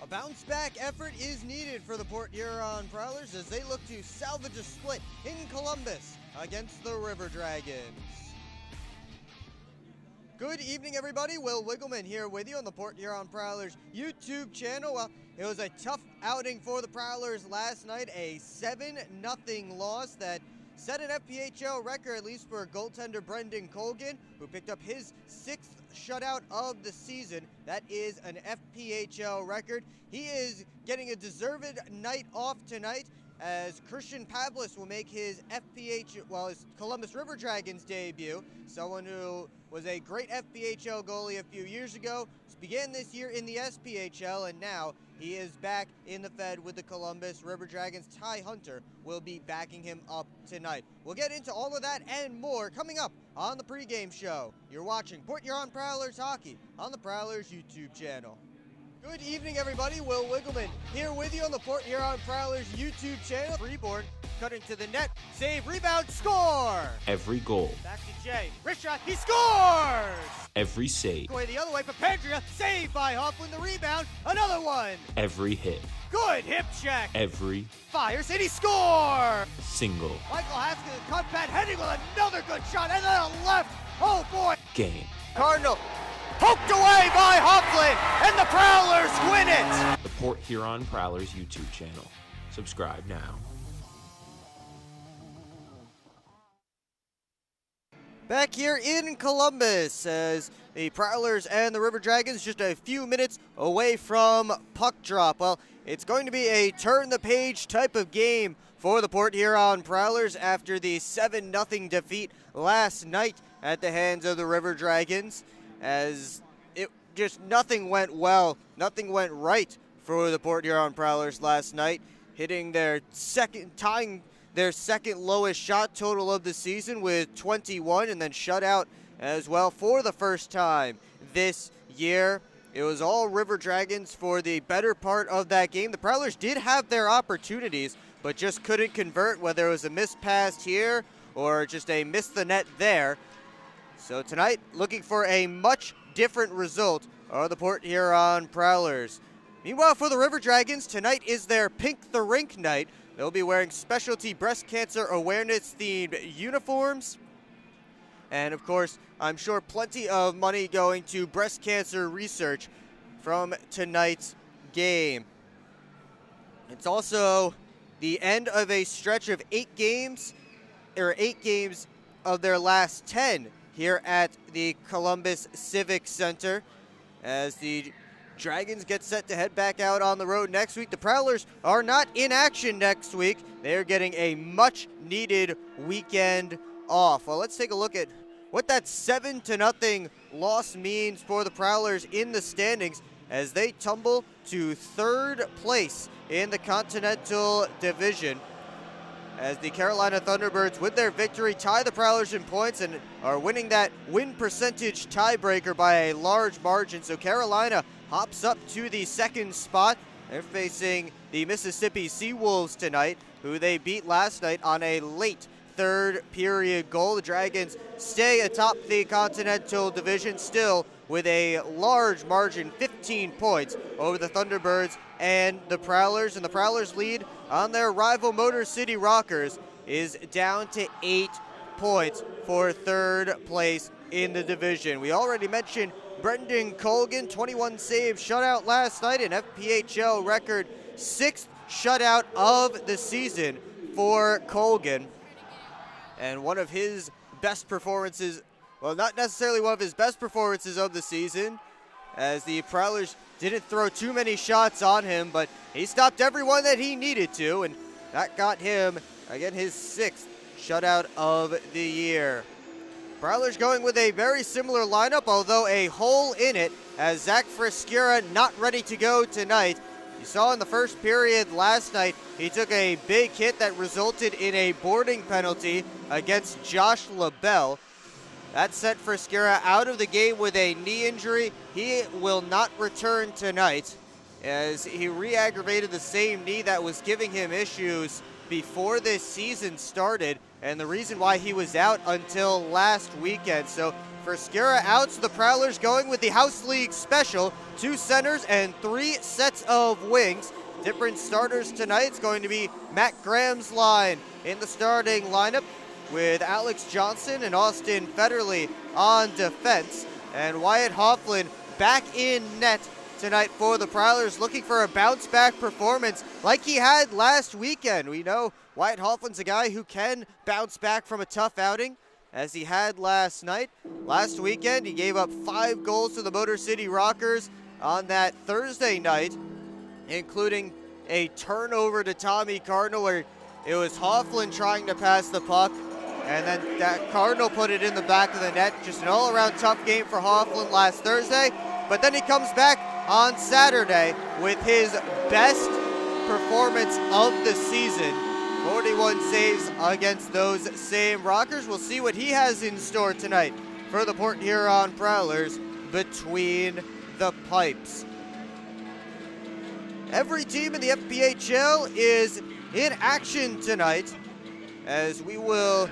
bounce-back effort is needed for the Port Huron Prowlers as they look to salvage a split in Columbus against the River Dragons. Good evening, everybody. Will Wiggleman here with you on the Port Huron Prowlers YouTube channel. Well, it was a tough outing for the Prowlers last night, a 7-0 loss that set an FPHL record, at least for goaltender Brendan Colgan, who picked up his 6th shutout of the season. That is an FPHL record. He is getting a deserved night off tonight as Christian Pavlis will make his his Columbus River Dragons debut. Someone who was a great FPHL goalie a few years ago, began this year in the SPHL, and now he is back in the Fed with the Columbus River Dragons. Ty Hunter will be backing him up tonight. We'll get into all of that and more coming up on the pregame show. You're watching Port Huron Prowlers Hockey on the Prowlers YouTube channel. Good evening, everybody. Will Wiggleman here with you on the Port Huron Prowlers YouTube channel. Freeborn cutting to the net. Save, rebound, score! Every goal. Back to Jay. Wrist shot, he scores! Every save. Going the other way, Papandrea. Saved by Hoffman. The rebound. Another one. Every hit. Good hip check. Every Fires, and he scores! single Michael Haskins, cut pad, heading with another good shot, and then a left. Oh, boy. game. Cardinal. Poked away by Hoffman, and the Prowlers win it! The Port Huron Prowlers YouTube channel. Subscribe now. Back here in Columbus as the Prowlers and the River Dragons just a few minutes away from puck drop. Well, it's going to be a turn-the-page type of game for the Port Huron Prowlers after the 7-0 defeat last night at the hands of the River Dragons, as nothing went well, nothing went right for the Port Huron Prowlers last night, tying their second lowest shot total of the season with 21, and then shut out as well for the first time this year. It was all River Dragons for the better part of that game. The Prowlers did have their opportunities, but just couldn't convert, whether it was a missed pass here or just a miss the net there. So tonight, looking for a much different result are the Port Huron Prowlers. Meanwhile, for the River Dragons, tonight is their Pink the Rink night. They'll be wearing specialty breast cancer awareness-themed uniforms. And, of course, I'm sure plenty of money going to breast cancer research from tonight's game. It's also the end of a stretch of 8 games of their last 10 here at the Columbus Civic Center as the Dragons get set to head back out on the road next week. The Prowlers are not in action next week. They're getting a much-needed weekend off. Well, let's take a look at what that 7-0 loss means for the Prowlers in the standings as they tumble to 3rd place in the Continental Division, as the Carolina Thunderbirds, with their victory, tie the Prowlers in points and are winning that win percentage tiebreaker by a large margin. So Carolina hops up to the 2nd spot. They're facing the Mississippi Seawolves tonight, who they beat last night on a late 3rd period goal. The Dragons stay atop the Continental Division still with a large margin, 15 points over the Thunderbirds and the Prowlers. And the Prowlers lead on their rival Motor City Rockers is down to 8 points for 3rd place in the division. We already mentioned Brendan Colgan, 21 saves, shutout last night, an FPHL record 6th shutout of the season for Colgan. And one of his best performances, well, not necessarily one of his best performances of the season, as the Prowlers didn't throw too many shots on him, but he stopped everyone that he needed to, and that got him, again, his 6th shutout of the year. Prowlers going with a very similar lineup, although a hole in it, as Zach Friscura not ready to go tonight. You saw in the first period last night, he took a big hit that resulted in a boarding penalty against Josh LaBelle. That sent Friscura out of the game with a knee injury. He will not return tonight, as he re-aggravated the same knee that was giving him issues before this season started. and the reason why he was out until last weekend. So for Skira outs, the Prowlers going with the House League special, 2 centers and 3 sets of wings. Different starters tonight. It's going to be Matt Graham's line in the starting lineup with Alex Johnson and Austin Federley on defense. And Wyatt Hofflin back in net tonight for the Prowlers, looking for a bounce-back performance like he had last weekend. We know Wyatt Hofflin's a guy who can bounce back from a tough outing, as he had last night. Last weekend, he gave up 5 goals to the Motor City Rockers on that Thursday night, including a turnover to Tommy Cardinal where it was Hofflin trying to pass the puck, and then that Cardinal put it in the back of the net. Just an all-around tough game for Hofflin last Thursday, but then he comes back on Saturday with his best performance of the season. 41 saves against those same Rockers. We'll see what he has in store tonight for the Port Huron Prowlers between the pipes. Every team in the FPHL is in action tonight, as we will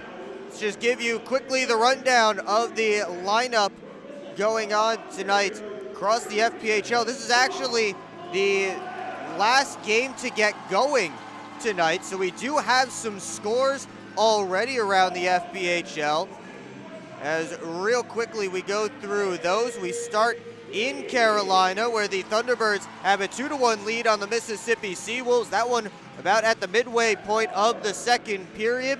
just give you quickly the rundown of the lineup going on tonight across the FPHL. This is actually the last game to get going tonight, so we do have some scores already around the FPHL. As real quickly we go through those, we start in Carolina, where the Thunderbirds have a 2-1 lead on the Mississippi Seawolves. That one about at the midway point of the second period.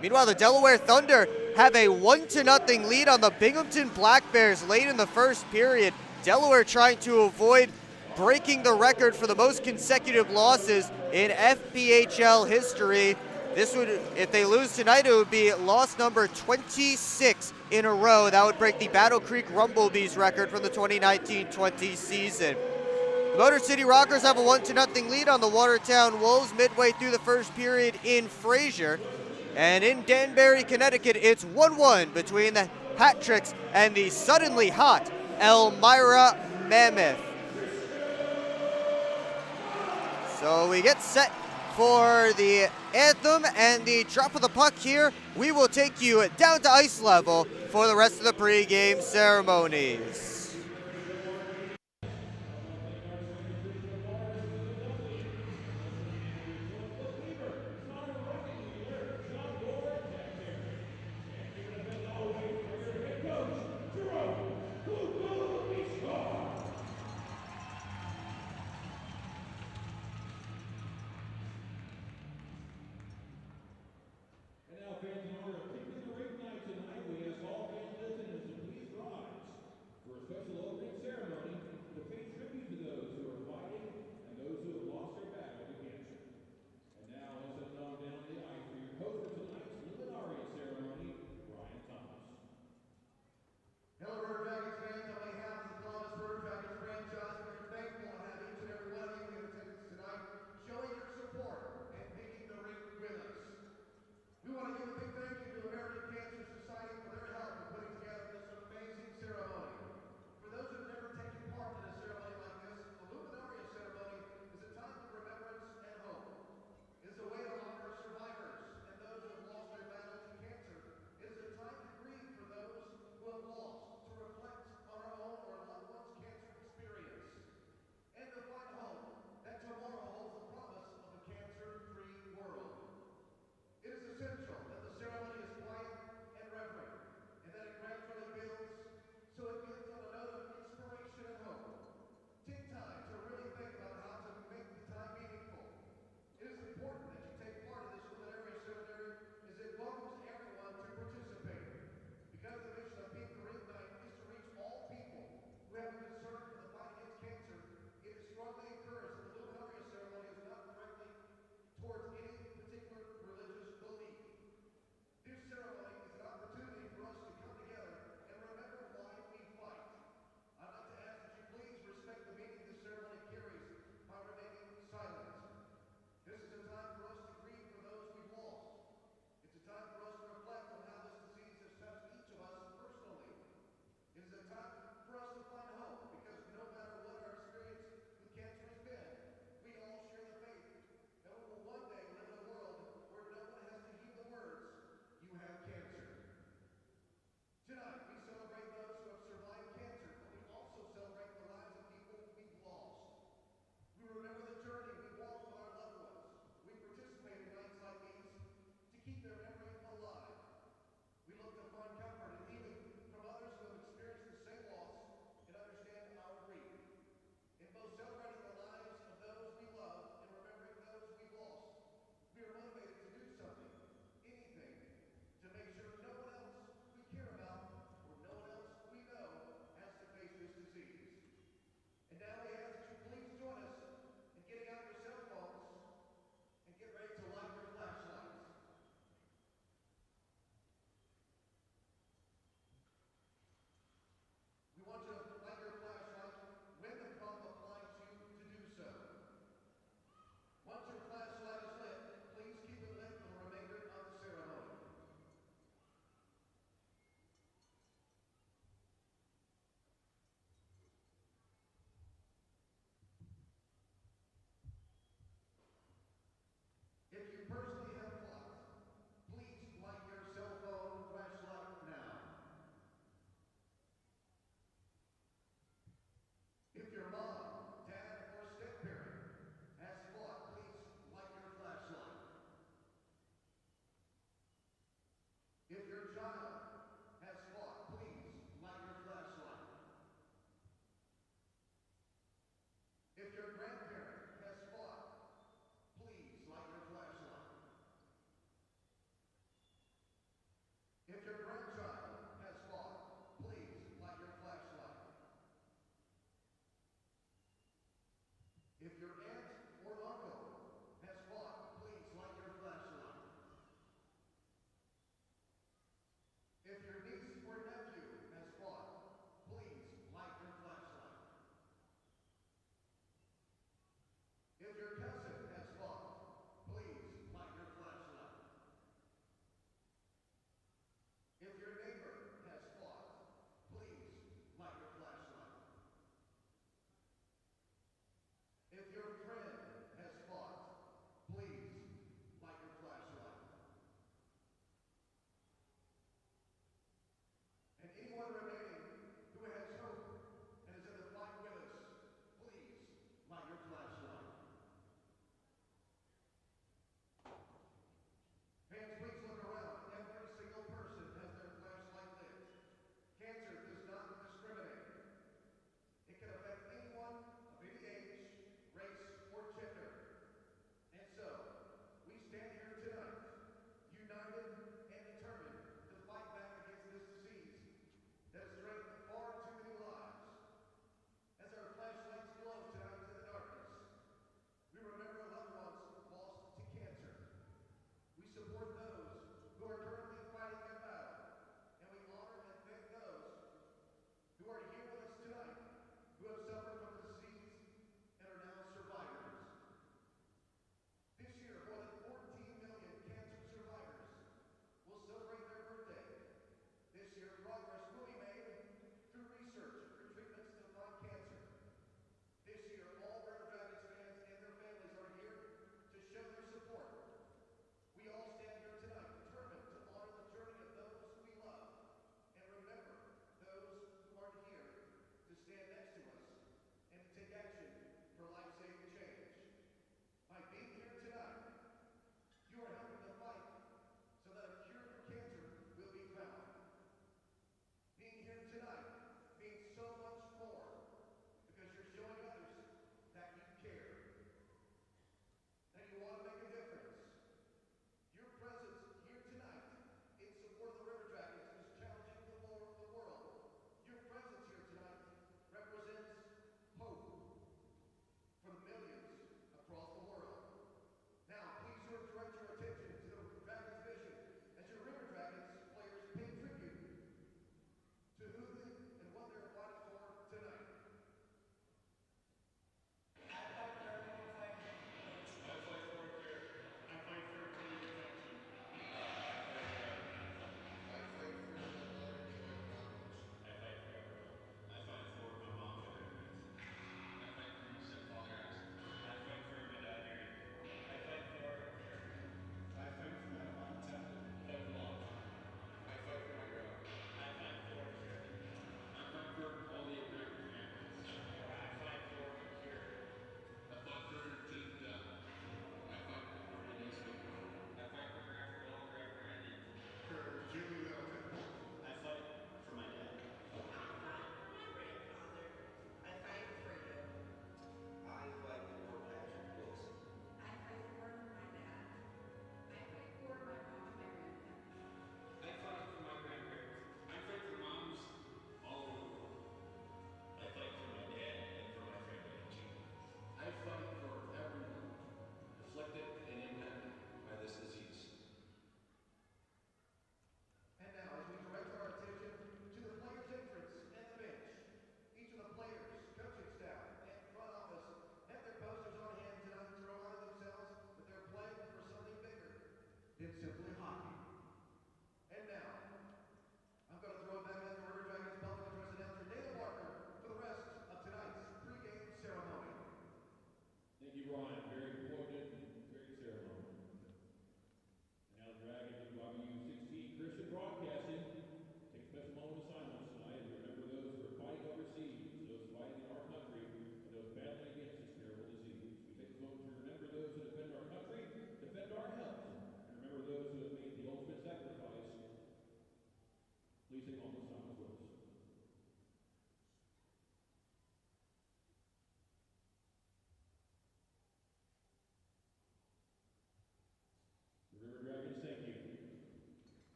Meanwhile, the Delaware Thunder have a 1-0 lead on the Binghamton Black Bears late in the first period. Delaware trying to avoid breaking the record for the most consecutive losses in FPHL history. This would, if they lose tonight, it would be loss number 26 in a row. That would break the Battle Creek Rumblebees record from the 2019-20 season. The Motor City Rockers have a 1-0 lead on the Watertown Wolves midway through the first period in Fraser. And in Danbury, Connecticut, it's 1-1 between the Hat Tricks and the suddenly hot Elmira Mammoth. So we get set for the anthem and the drop of the puck here. We will take you down to ice level for the rest of the pregame ceremonies.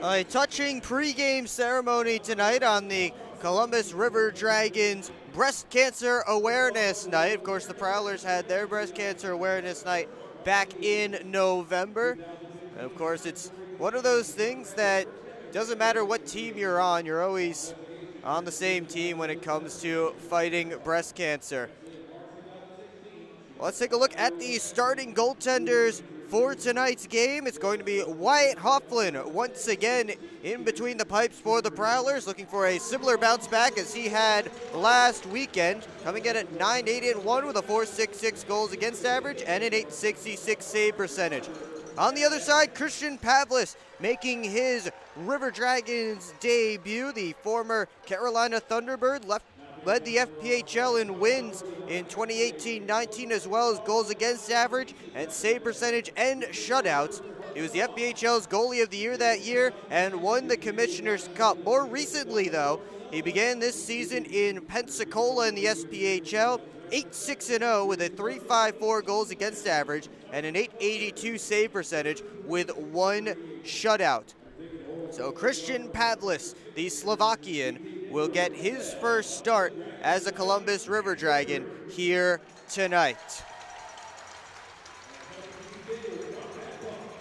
A touching pregame ceremony tonight on the Columbus River Dragons Breast Cancer Awareness Night. Of course, the Prowlers had their Breast Cancer Awareness Night back in November. And of course, it's one of those things that doesn't matter what team you're always on the same team when it comes to fighting breast cancer. Let's take a look at the starting goaltenders for tonight's game. It's going to be Wyatt Hofflin once again in between the pipes for the Prowlers, looking for a similar bounce back as he had last weekend, coming in at .981 with a .466 goals against average and an .866 save percentage. On the other side, Christian Pavlis making his River Dragons debut. The former Carolina Thunderbird led the FPHL in wins in 2018-19, as well as goals against average and save percentage and shutouts. He was the FPHL's goalie of the year that year and won the Commissioner's Cup. More recently, though, he began this season in Pensacola in the SPHL, 8-6-0 with a .354 goals against average and an .882 save percentage with one shutout. So Christian Pavlis, the Slovakian, will get his first start as a Columbus River Dragon here tonight.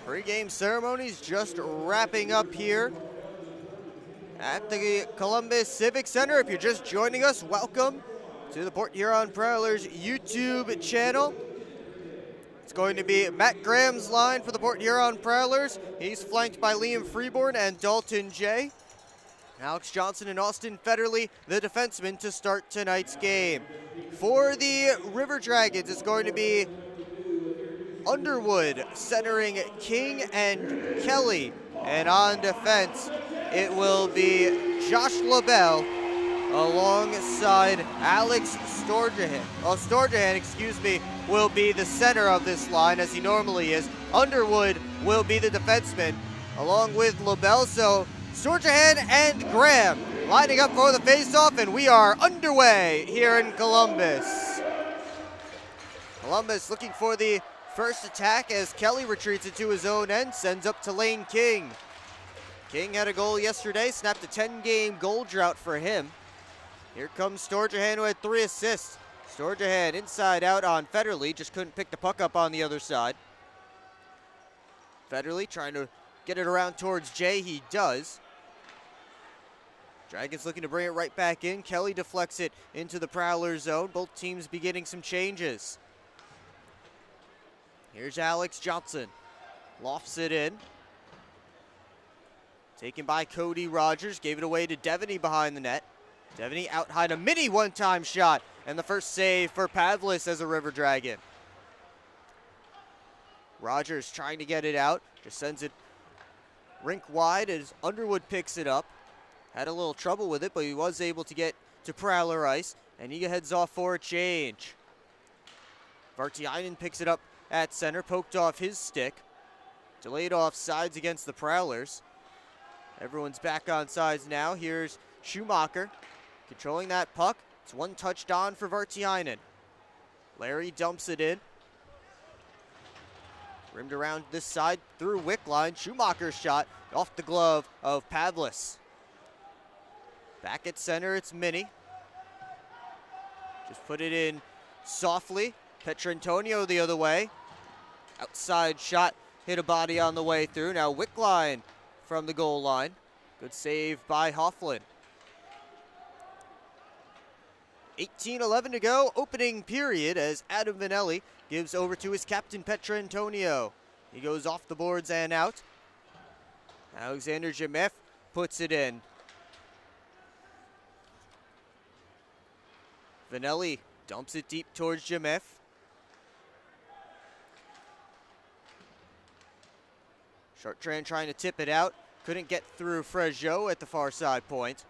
Pre-game ceremonies just wrapping up here at the Columbus Civic Center. If you're just joining us, welcome to the Port Huron Prowlers YouTube channel. It's going to be Matt Graham's line for the Port Huron Prowlers. He's flanked by Liam Freeborn and Dalton Jay. Alex Johnson and Austin Federley, the defensemen, to start tonight's game. For the River Dragons, it's going to be Underwood centering King and Kelly. And on defense, it will be Josh LaBelle alongside Alex Storjahan. Storjahan, will be the center of this line as he normally is. Underwood will be the defenseman along with LaBelle. So Storjahan and Graham lining up for the faceoff, and we are underway here in Columbus. Columbus looking for the first attack as Kelly retreats into his own end, sends up to Lane King. King had a goal yesterday, snapped a 10-game goal drought for him. Here comes Storjahan, who had 3 assists. Storjahan inside out on Federley, just couldn't pick the puck up on the other side. Federley trying to get it around towards Jay, he does. Dragons looking to bring it right back in. Kelly deflects it into the Prowler zone. Both teams beginning some changes. Here's Alex Johnson. Lofts it in. Taken by Cody Rogers. Gave it away to Devaney behind the net. Devaney out high, a mini one-time shot. And the first save for Pavlis as a River Dragon. Rogers trying to get it out. Just sends it rink wide as Underwood picks it up. Had a little trouble with it, but he was able to get to Prowler ice. And he heads off for a change. Vartiainen picks it up at center, poked off his stick. Delayed off sides against the Prowlers. Everyone's back on sides now. Here's Schumacher controlling that puck. It's one touched on for Vartiainen. Larry dumps it in. Rimmed around this side through Wickline. Schumacher's shot off the glove of Pavlis. Back at center, it's Minnie. Just put it in softly. Petrantonio the other way. Outside shot, hit a body on the way through. Now Wickline from the goal line. Good save by Hofflin. 18:11 to go, opening period, as Adam Vanelli gives over to his captain Petrantonio. He goes off the boards and out. Alexander Jemef puts it in. Vanelli dumps it deep towards Jemef. Chartrand trying to tip it out. Couldn't get through Frejo at the far side point.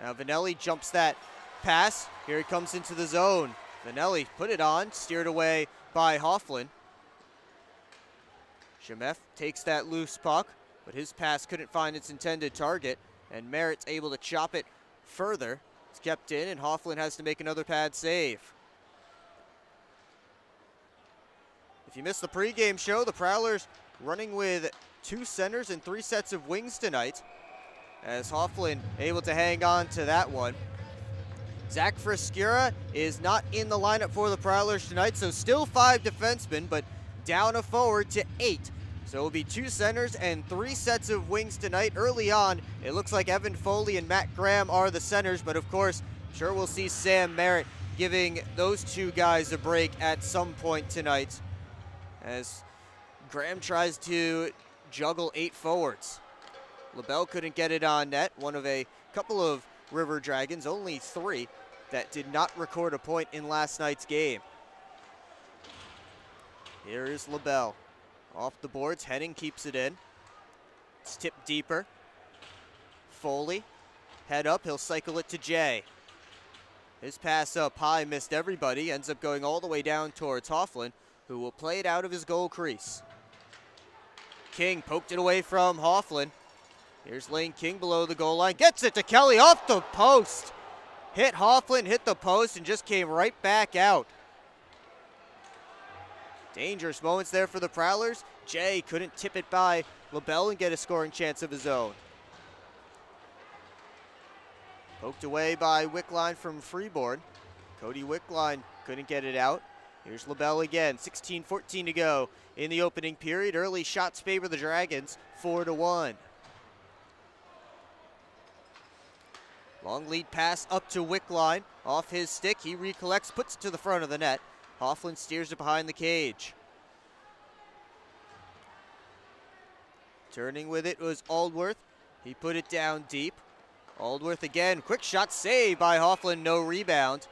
Now Vanelli jumps that pass. Here he comes into the zone. Vanelli put it on, steered away by Hofflin. Jemef takes that loose puck, but his pass couldn't find its intended target, and Merritt's able to chop it further. It's kept in, and Hofflin has to make another pad save. If you missed the pregame show, the Prowlers running with 2 centers and 3 sets of wings tonight, as Hofflin able to hang on to that one. Zach Frescura is not in the lineup for the Prowlers tonight, so still 5 defensemen, but down a forward to 8. So it'll be 2 centers and 3 sets of wings tonight. Early on, it looks like Evan Foley and Matt Graham are the centers, but of course, I'm sure we'll see Sam Merritt giving those 2 guys a break at some point tonight, as Graham tries to juggle 8 forwards. LaBelle couldn't get it on net, one of a couple of River Dragons, only 3, that did not record a point in last night's game. Here is LaBelle. Off the boards, Henning keeps it in. It's tipped deeper. Foley, head up, he'll cycle it to Jay. His pass up high missed everybody, ends up going all the way down towards Hofflin, who will play it out of his goal crease. King poked it away from Hofflin. Here's Lane King below the goal line, gets it to Kelly off the post. Hit Hofflin, hit the post, and just came right back out. Dangerous moments there for the Prowlers. Jay couldn't tip it by LaBelle and get a scoring chance of his own. Poked away by Wickline from Freeborn. Cody Wickline couldn't get it out. Here's LaBelle again, 16-14 to go in the opening period. Early shots favor the Dragons, 4-1. Long lead pass up to Wickline. Off his stick, he recollects, puts it to the front of the net. Hofflin steers it behind the cage. Turning with it was Aldworth. He put it down deep. Aldworth again, quick shot saved by Hofflin, no rebound.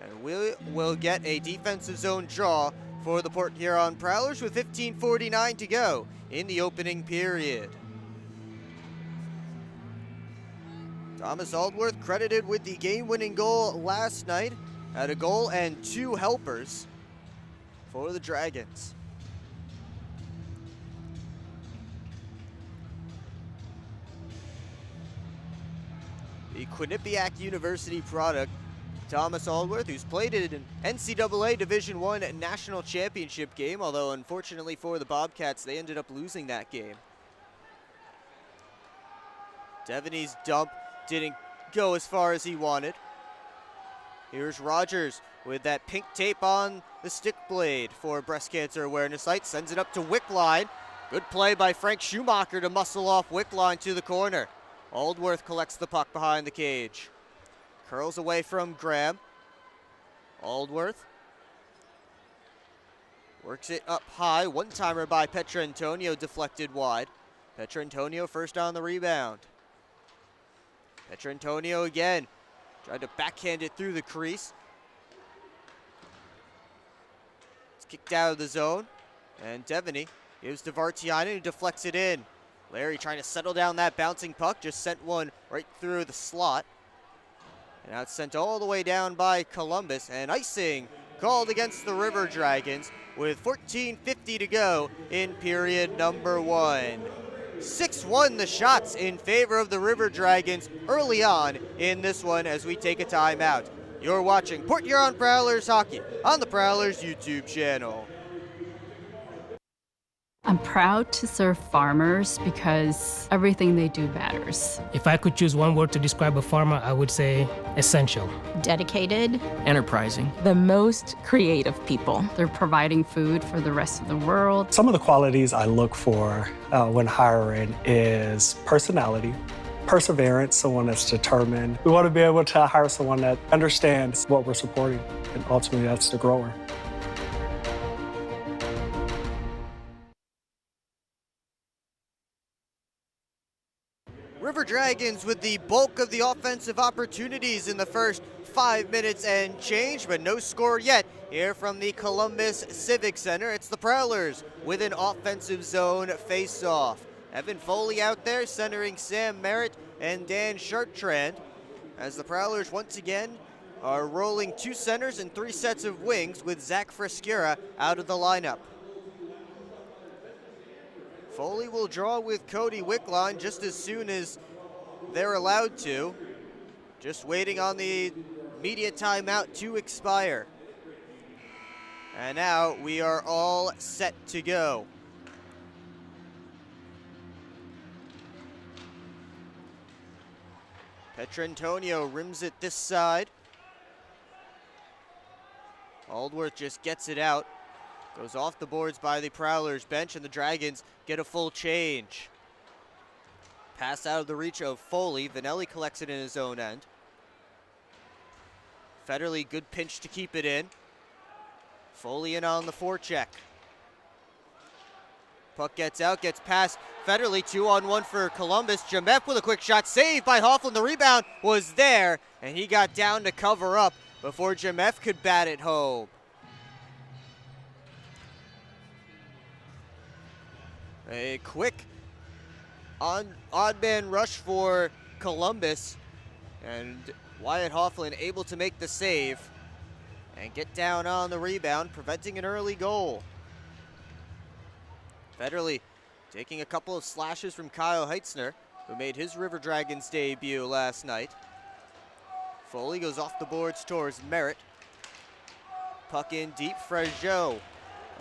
And we will get a defensive zone draw for the Port Huron Prowlers with 15:49 to go in the opening period. Thomas Aldworth credited with the game-winning goal last night, had a goal and 2 helpers for the Dragons. The Quinnipiac University product, Thomas Aldworth, who's played in an NCAA Division I national championship game, although unfortunately for the Bobcats, they ended up losing that game. Devaney's dump didn't go as far as he wanted. Here's Rogers with that pink tape on the stick blade for Breast Cancer Awareness Night. Sends it up to Wickline. Good play by Frank Schumacher to muscle off Wickline to the corner. Aldworth collects the puck behind the cage. Curls away from Graham. Aldworth works it up high. One-timer by Petrantonio deflected wide. Petrantonio first on the rebound. Petrantonio again. Tried to backhand it through the crease. It's kicked out of the zone. And Devaney gives to Vartiainen, who deflects it in. Larry trying to settle down that bouncing puck. Just sent one right through the slot. And now it's sent all the way down by Columbus. And icing called against the River Dragons with 14:50 to go in period number 1. 6-1 the shots in favor of the River Dragons early on in this one as we take a timeout. You're watching Port Huron Prowlers hockey on the Prowlers YouTube channel. I'm proud to serve farmers because everything they do matters. If I could choose one word to describe a farmer, I would say essential. Dedicated. Enterprising. The most creative people. They're providing food for the rest of the world. Some of the qualities I look for when hiring is personality, perseverance, someone that's determined. We want to be able to hire someone that understands what we're supporting, and ultimately that's the grower. River Dragons with the bulk of the offensive opportunities in the first 5 minutes and change, but no score yet here from the Columbus Civic Center. It's the Prowlers with an offensive zone face-off. Evan Foley out there centering Sam Merritt and Dan Chartrand, as the Prowlers once again are rolling 2 centers and 3 sets of wings with Zach Frescura out of the lineup. Foley will draw with Cody Wickline just as soon as they're allowed to. Just waiting on the media timeout to expire. And now we are all set to go. Petrantonio rims it this side. Aldworth just gets it out. Goes off the boards by the Prowlers bench, and the Dragons get a full change. Pass out of the reach of Foley. Vanelli collects it in his own end. Federley, good pinch to keep it in. Foley in on the forecheck. Puck gets out, gets past Federley. 2-on-1 for Columbus. Jamef with a quick shot. Saved by Hofflin. The rebound was there, and he got down to cover up before Jamef could bat it home. A quick odd man rush for Columbus, and Wyatt Hofflin able to make the save and get down on the rebound, preventing an early goal. Federley taking a couple of slashes from Kyle Heitzner, who made his River Dragons debut last night. Foley goes off the boards towards Merritt. Puck in deep, Fregeau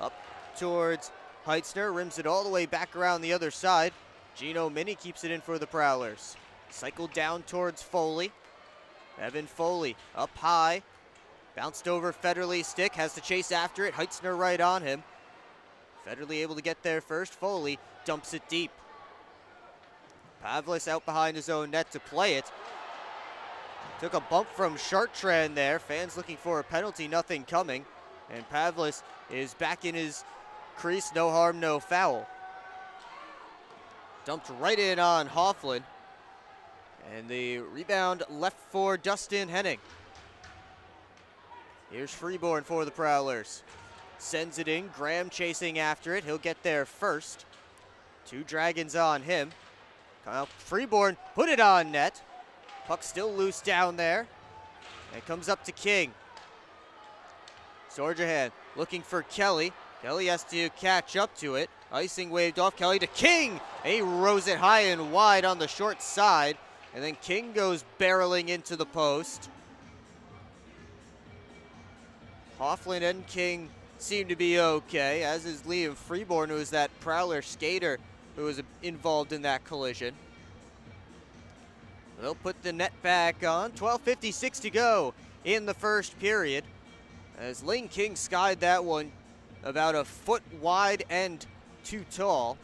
up towards Heitzner, rims it all the way back around the other side. Gino Mini keeps it in for the Prowlers. Cycled down towards Foley. Evan Foley up high. Bounced over Federley's stick, has to chase after it. Heitzner right on him. Federley able to get there first. Foley dumps it deep. Pavlis out behind his own net to play it. Took a bump from Chartrand there. Fans looking for a penalty, nothing coming. And Pavlis is back in his crease, no harm, no foul. Dumped right in on Hofflin. And the rebound left for Dustin Henning. Here's Freeborn for the Prowlers. Sends it in, Graham chasing after it. He'll get there first. 2 Dragons on him. Kyle Freeborn put it on net. Puck still loose down there. And it comes up to King. Sorjahan looking for Kelly. Kelly has to catch up to it. Icing waved off Kelly to King. And he rows it high and wide on the short side. And then King goes barreling into the post. Hofflin and King seem to be okay, as is Liam Freeborn, who is that Prowler skater who was involved in that collision. They'll put the net back on. 12:56 to go in the first period, as Lane King skied that one about a foot wide and too tall.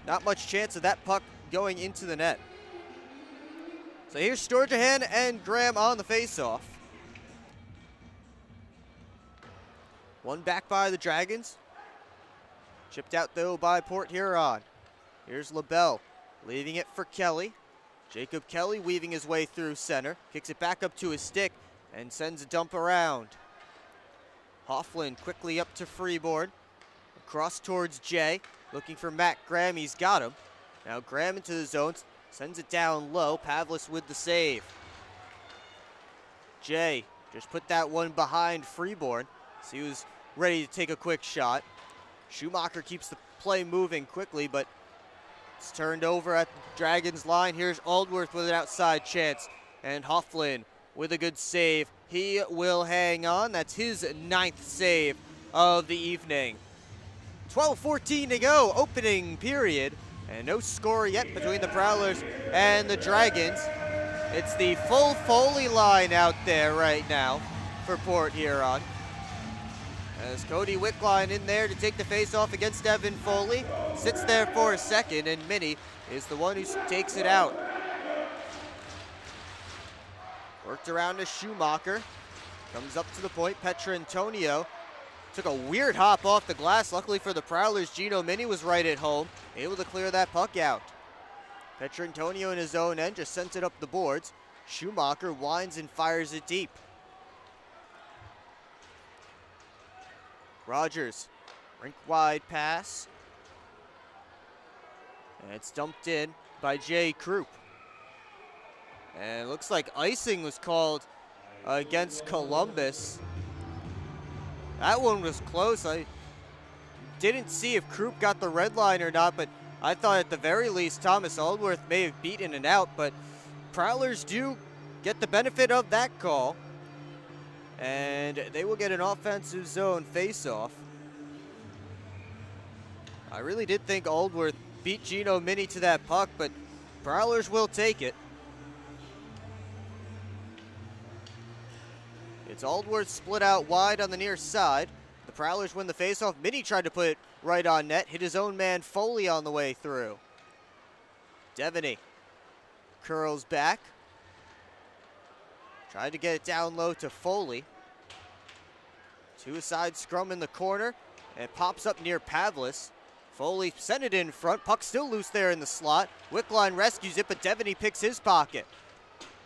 Not much chance of that puck going into the net. So here's Storjahan and Graham on the faceoff. One back by the Dragons. Chipped out though by Port Huron. Here's LaBelle leaving it for Kelly. Jacob Kelly weaving his way through center. Kicks it back up to his stick and sends a dump around. Hofflin quickly up to Freeborn. Across towards Jay. Looking for Matt Graham. He's got him. Now Graham into the zone. Sends it down low. Pavlis with the save. Jay just put that one behind Freeborn. So he was ready to take a quick shot. Schumacher keeps the play moving quickly, but it's turned over at the Dragons line. Here's Aldworth with an outside chance. And Hofflin with a good save. He will hang on. That's his 9th save of the evening. 12:14 to go, opening period. And no score yet between the Prowlers and the Dragons. It's the full Foley line out there right now for Port Huron. As Cody Wickline in there to take the face-off against Evan Foley. Sits there for a second, and Minnie is the one who takes it out. Worked around to Schumacher. Comes up to the point. Petrantonio took a weird hop off the glass. Luckily for the Prowlers, Gino Mini was right at home, able to clear that puck out. Petrantonio in his own end just sent it up the boards. Schumacher winds and fires it deep. Rogers, rink-wide pass. And it's dumped in by Jay Krupp. And it looks like icing was called against Columbus. That one was close. I didn't see if Krupp got the red line or not, but I thought at the very least Thomas Aldworth may have beaten it out, but Prowlers do get the benefit of that call. And they will get an offensive zone face-off. I really did think Aldworth beat Gino Mini to that puck, but Prowlers will take it. It's Aldworth split out wide on the near side. The Prowlers win the faceoff. Minnie tried to put it right on net, hit his own man Foley on the way through. Devaney curls back. Tried to get it down low to Foley. Two-a-side scrum in the corner. And it pops up near Pavlis. Foley sent it in front. Puck still loose there in the slot. Wickline rescues it, but Devaney picks his pocket.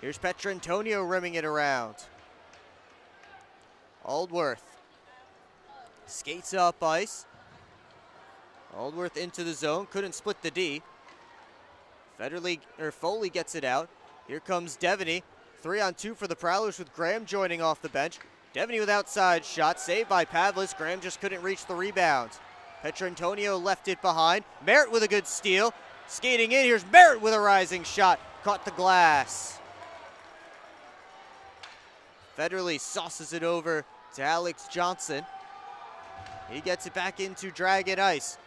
Here's Petrantonio rimming it around. Aldworth skates up ice. Aldworth into the zone. Couldn't split the D. Foley gets it out. Here comes Devaney. 3-on-2 for the Prowlers with Graham joining off the bench. Devaney with outside shot, saved by Pavlis. Graham just couldn't reach the rebound. Petrantonio left it behind. Merritt with a good steal. Skating in, here's Merritt with a rising shot. Caught the glass. Federley sauces it over to Alex Johnson. He gets it back into Dragon ice.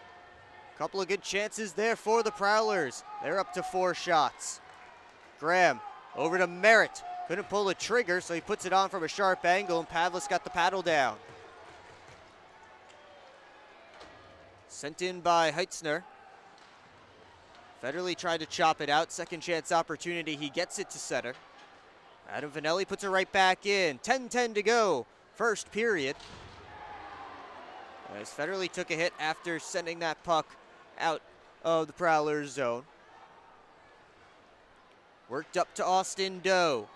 Couple of good chances there for the Prowlers. They're up to 4 shots. Graham over to Merritt. Couldn't pull the trigger, so he puts it on from a sharp angle, and Pavlis got the paddle down. Sent in by Heitzner. Federley tried to chop it out. Second chance opportunity. He gets it to center. Adam Vanelli puts it right back in. 10-10 to go. First period. As Federley took a hit after sending that puck out of the Prowlers zone. Worked up to Austin Doe.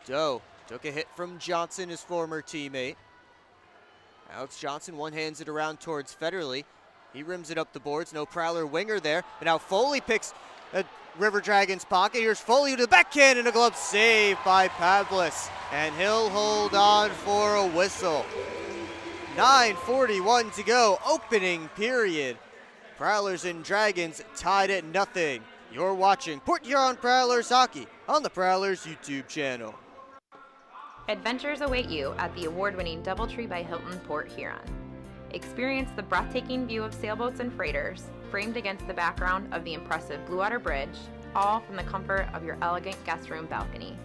Doe took a hit from Johnson, his former teammate. Alex Johnson one-hands it around towards Federley. He rims it up the boards. No Prowler winger there. But now Foley picks a River Dragons pocket. Here's Foley to the backhand and a glove save by Pavlis. And he'll hold on for a whistle. 9:41 to go, opening period. Prowlers and Dragons tied at 0. You're watching Port Huron Prowlers hockey on the Prowlers YouTube channel. Adventures await you at the award-winning DoubleTree by Hilton Port Huron. Experience the breathtaking view of sailboats and freighters, framed against the background of the impressive Blue Water Bridge, all from the comfort of your elegant guest room balcony.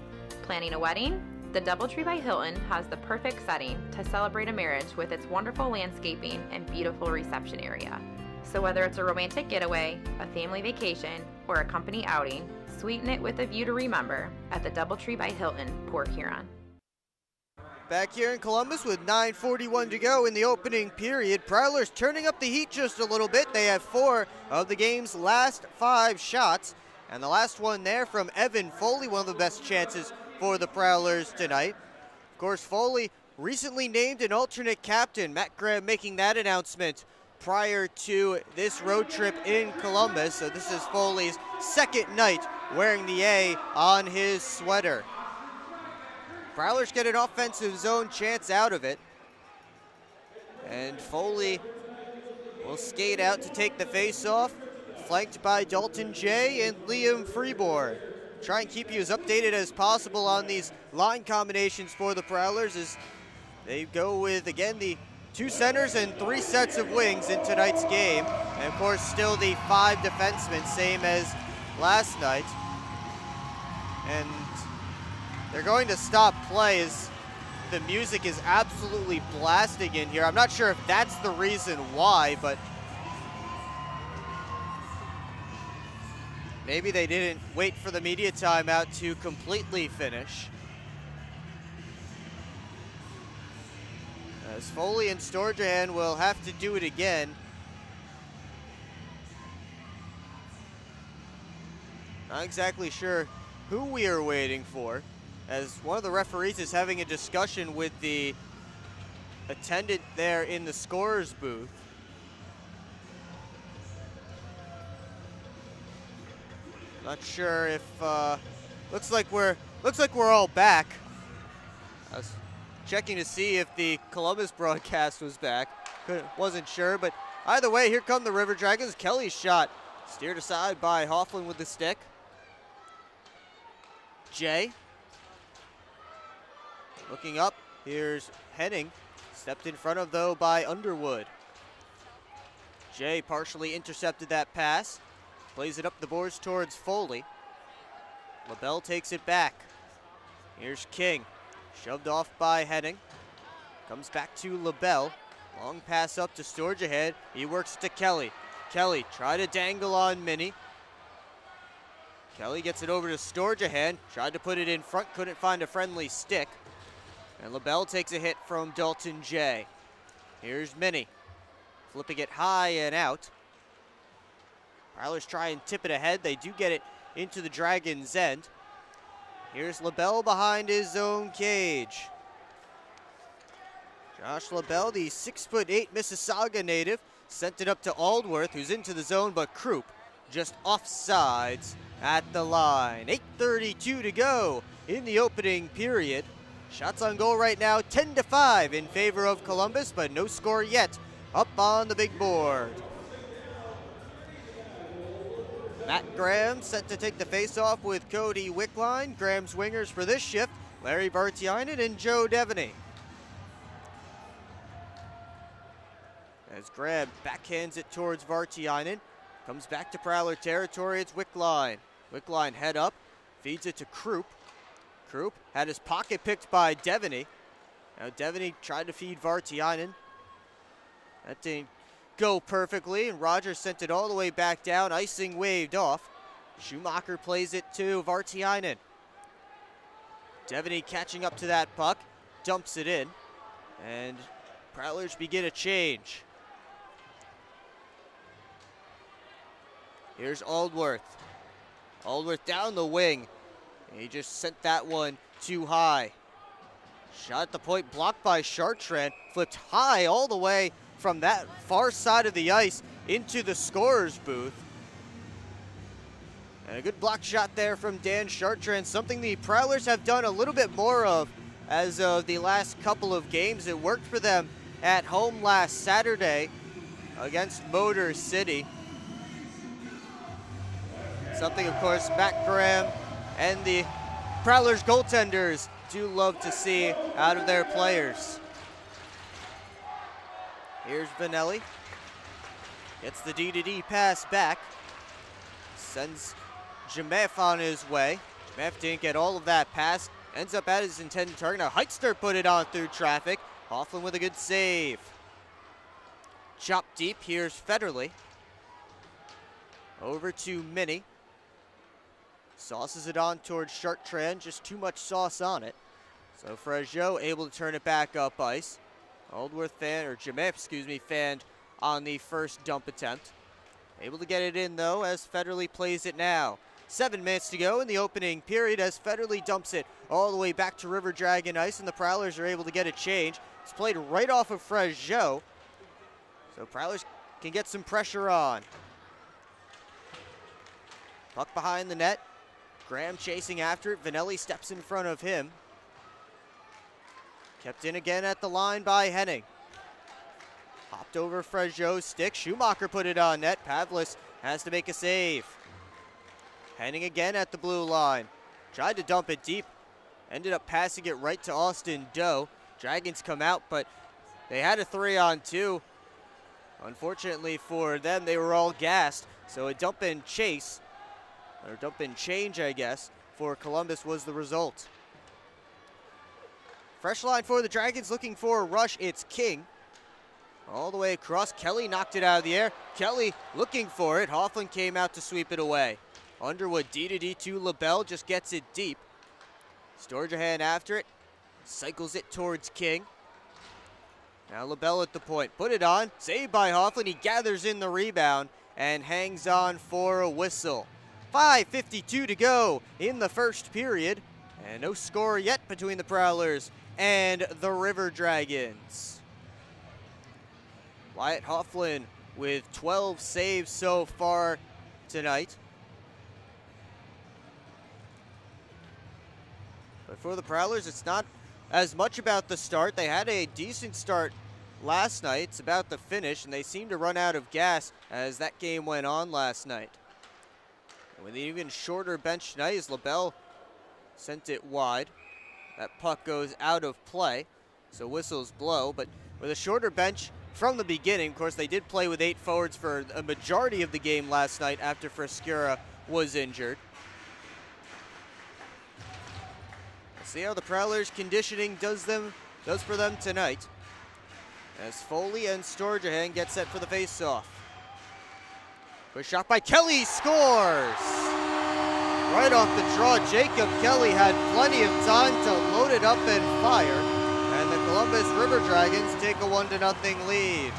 Planning a wedding? The DoubleTree by Hilton has the perfect setting to celebrate a marriage with its wonderful landscaping and beautiful reception area. So whether it's a romantic getaway, a family vacation, or a company outing, sweeten it with a view to remember at the DoubleTree by Hilton, Port Huron. Back here in Columbus with 9:41 to go in the opening period. Prowlers turning up the heat just a little bit. They have 4 of the game's last 5 shots. And the last one there from Evan Foley, one of the best chances for the Prowlers tonight. Of course, Foley recently named an alternate captain. Matt Graham making that announcement prior to this road trip in Columbus. So this is Foley's second night wearing the A on his sweater. Prowlers get an offensive zone chance out of it. And Foley will skate out to take the face-off, flanked by Dalton Jay and Liam Freeborn. Try and keep you as updated as possible on these line combinations for the Prowlers as they go with, again, the 2 centers and 3 sets of wings in tonight's game. And of course, still the 5 defensemen, same as last night. And they're going to stop play as the music is absolutely blasting in here. I'm not sure if that's the reason why, but maybe they didn't wait for the media timeout to completely finish. As Foley and Storjahan will have to do it again. Not exactly sure who we are waiting for, as one of the referees is having a discussion with the attendant there in the scorer's booth. Not sure if looks like we're all back. I was checking to see if the Columbus broadcast was back. Wasn't sure, but either way, here come the River Dragons. Kelly's shot steered aside by Hoffman with the stick. Jay looking up. Here's Henning, stepped in front of though by Underwood. Jay partially intercepted that pass. Plays it up the boards towards Foley. LaBelle takes it back. Here's King. Shoved off by Henning. Comes back to LaBelle. Long pass up to Storge ahead. He works to Kelly. Kelly tried to dangle on Minnie. Kelly gets it over to Storge ahead. Tried to put it in front, couldn't find a friendly stick. And LaBelle takes a hit from Dalton J. Here's Minnie. Flipping it high and out. Prowlers try and tip it ahead. They do get it into the Dragons' end. Here's LaBelle behind his own cage. Josh LaBelle, the 6'8" Mississauga native, sent it up to Aldworth, who's into the zone, but Croup just offsides at the line. 8:32 to go in the opening period. Shots on goal right now, 10-5 in favor of Columbus, but no score yet up on the big board. Matt Graham set to take the face-off with Cody Wickline. Graham's wingers for this shift, Larry Vartiainen and Joe Devaney. As Graham backhands it towards Vartiainen, comes back to Prowler territory, it's Wickline. Wickline head up, feeds it to Croup. Croup had his pocket picked by Devaney. Now Devaney tried to feed Vartiainen. That didn't go perfectly, and Rogers sent it all the way back down. Icing waved off. Schumacher plays it to Vartiainen. Devaney catching up to that puck, dumps it in, and Prowlers begin a change. Here's Aldworth. Aldworth down the wing. He just sent that one too high. Shot at the point, blocked by Chartrand. Flipped high all the way from that far side of the ice into the scorer's booth. And a good block shot there from Dan Chartrand, something the Prowlers have done a little bit more of as of the last couple of games. It worked for them at home last Saturday against Motor City. Something, of course, Matt Graham and the Prowlers goaltenders do love to see out of their players. Here's Vanelli. Gets the D-to-D pass back. Sends Jameff on his way. Jameff didn't get all of that pass. Ends up at his intended target. Now Heitzler put it on through traffic. Hoffman with a good save. Chop deep. Here's Federley. Over to Minnie. Sauces it on towards Chartrand. Just too much sauce on it. So Frejot able to turn it back up ice. Aldworth fanned on the first dump attempt. Able to get it in though as Federley plays it now. 7 minutes to go in the opening period as Federley dumps it all the way back to River Dragon ice, and the Prowlers are able to get a change. It's played right off of Frejot, so Prowlers can get some pressure on. Puck behind the net. Graham chasing after it. Vanelli steps in front of him. Kept in again at the line by Henning. Hopped over Frejot's stick. Schumacher put it on net. Pavlis has to make a save. Henning again at the blue line. Tried to dump it deep. Ended up passing it right to Austin Doe. Dragons come out, but they had a 3-on-2. Unfortunately for them, they were all gassed. So a dump and chase, or dump and change, I guess, for Columbus was the result. Fresh line for the Dragons, looking for a rush. It's King. All the way across. Kelly knocked it out of the air. Kelly looking for it. Hoffman came out to sweep it away. Underwood D-to-D to LaBelle, just gets it deep. Storjahan after it. Cycles it towards King. Now LaBelle at the point. Put it on. Saved by Hoffman. He gathers in the rebound and hangs on for a whistle. 5:52 to go in the first period. And no score yet between the Prowlers and the River Dragons. Wyatt Hoffman with 12 saves so far tonight. But for the Prowlers, it's not as much about the start. They had a decent start last night. It's about the finish, and they seem to run out of gas as that game went on last night. And with an even shorter bench tonight, as LaBelle sent it wide. That puck goes out of play, so whistles blow. But with a shorter bench from the beginning, of course, they did play with 8 forwards for a majority of the game last night after Frescura was injured. See how the Prowlers conditioning does for them tonight. As Foley and Storjahan get set for the face-off. Quick shot by Kelly, scores! Right off the draw, Jacob Kelly had plenty of time to load it up and fire. And the Columbus River Dragons take a 1-0 lead.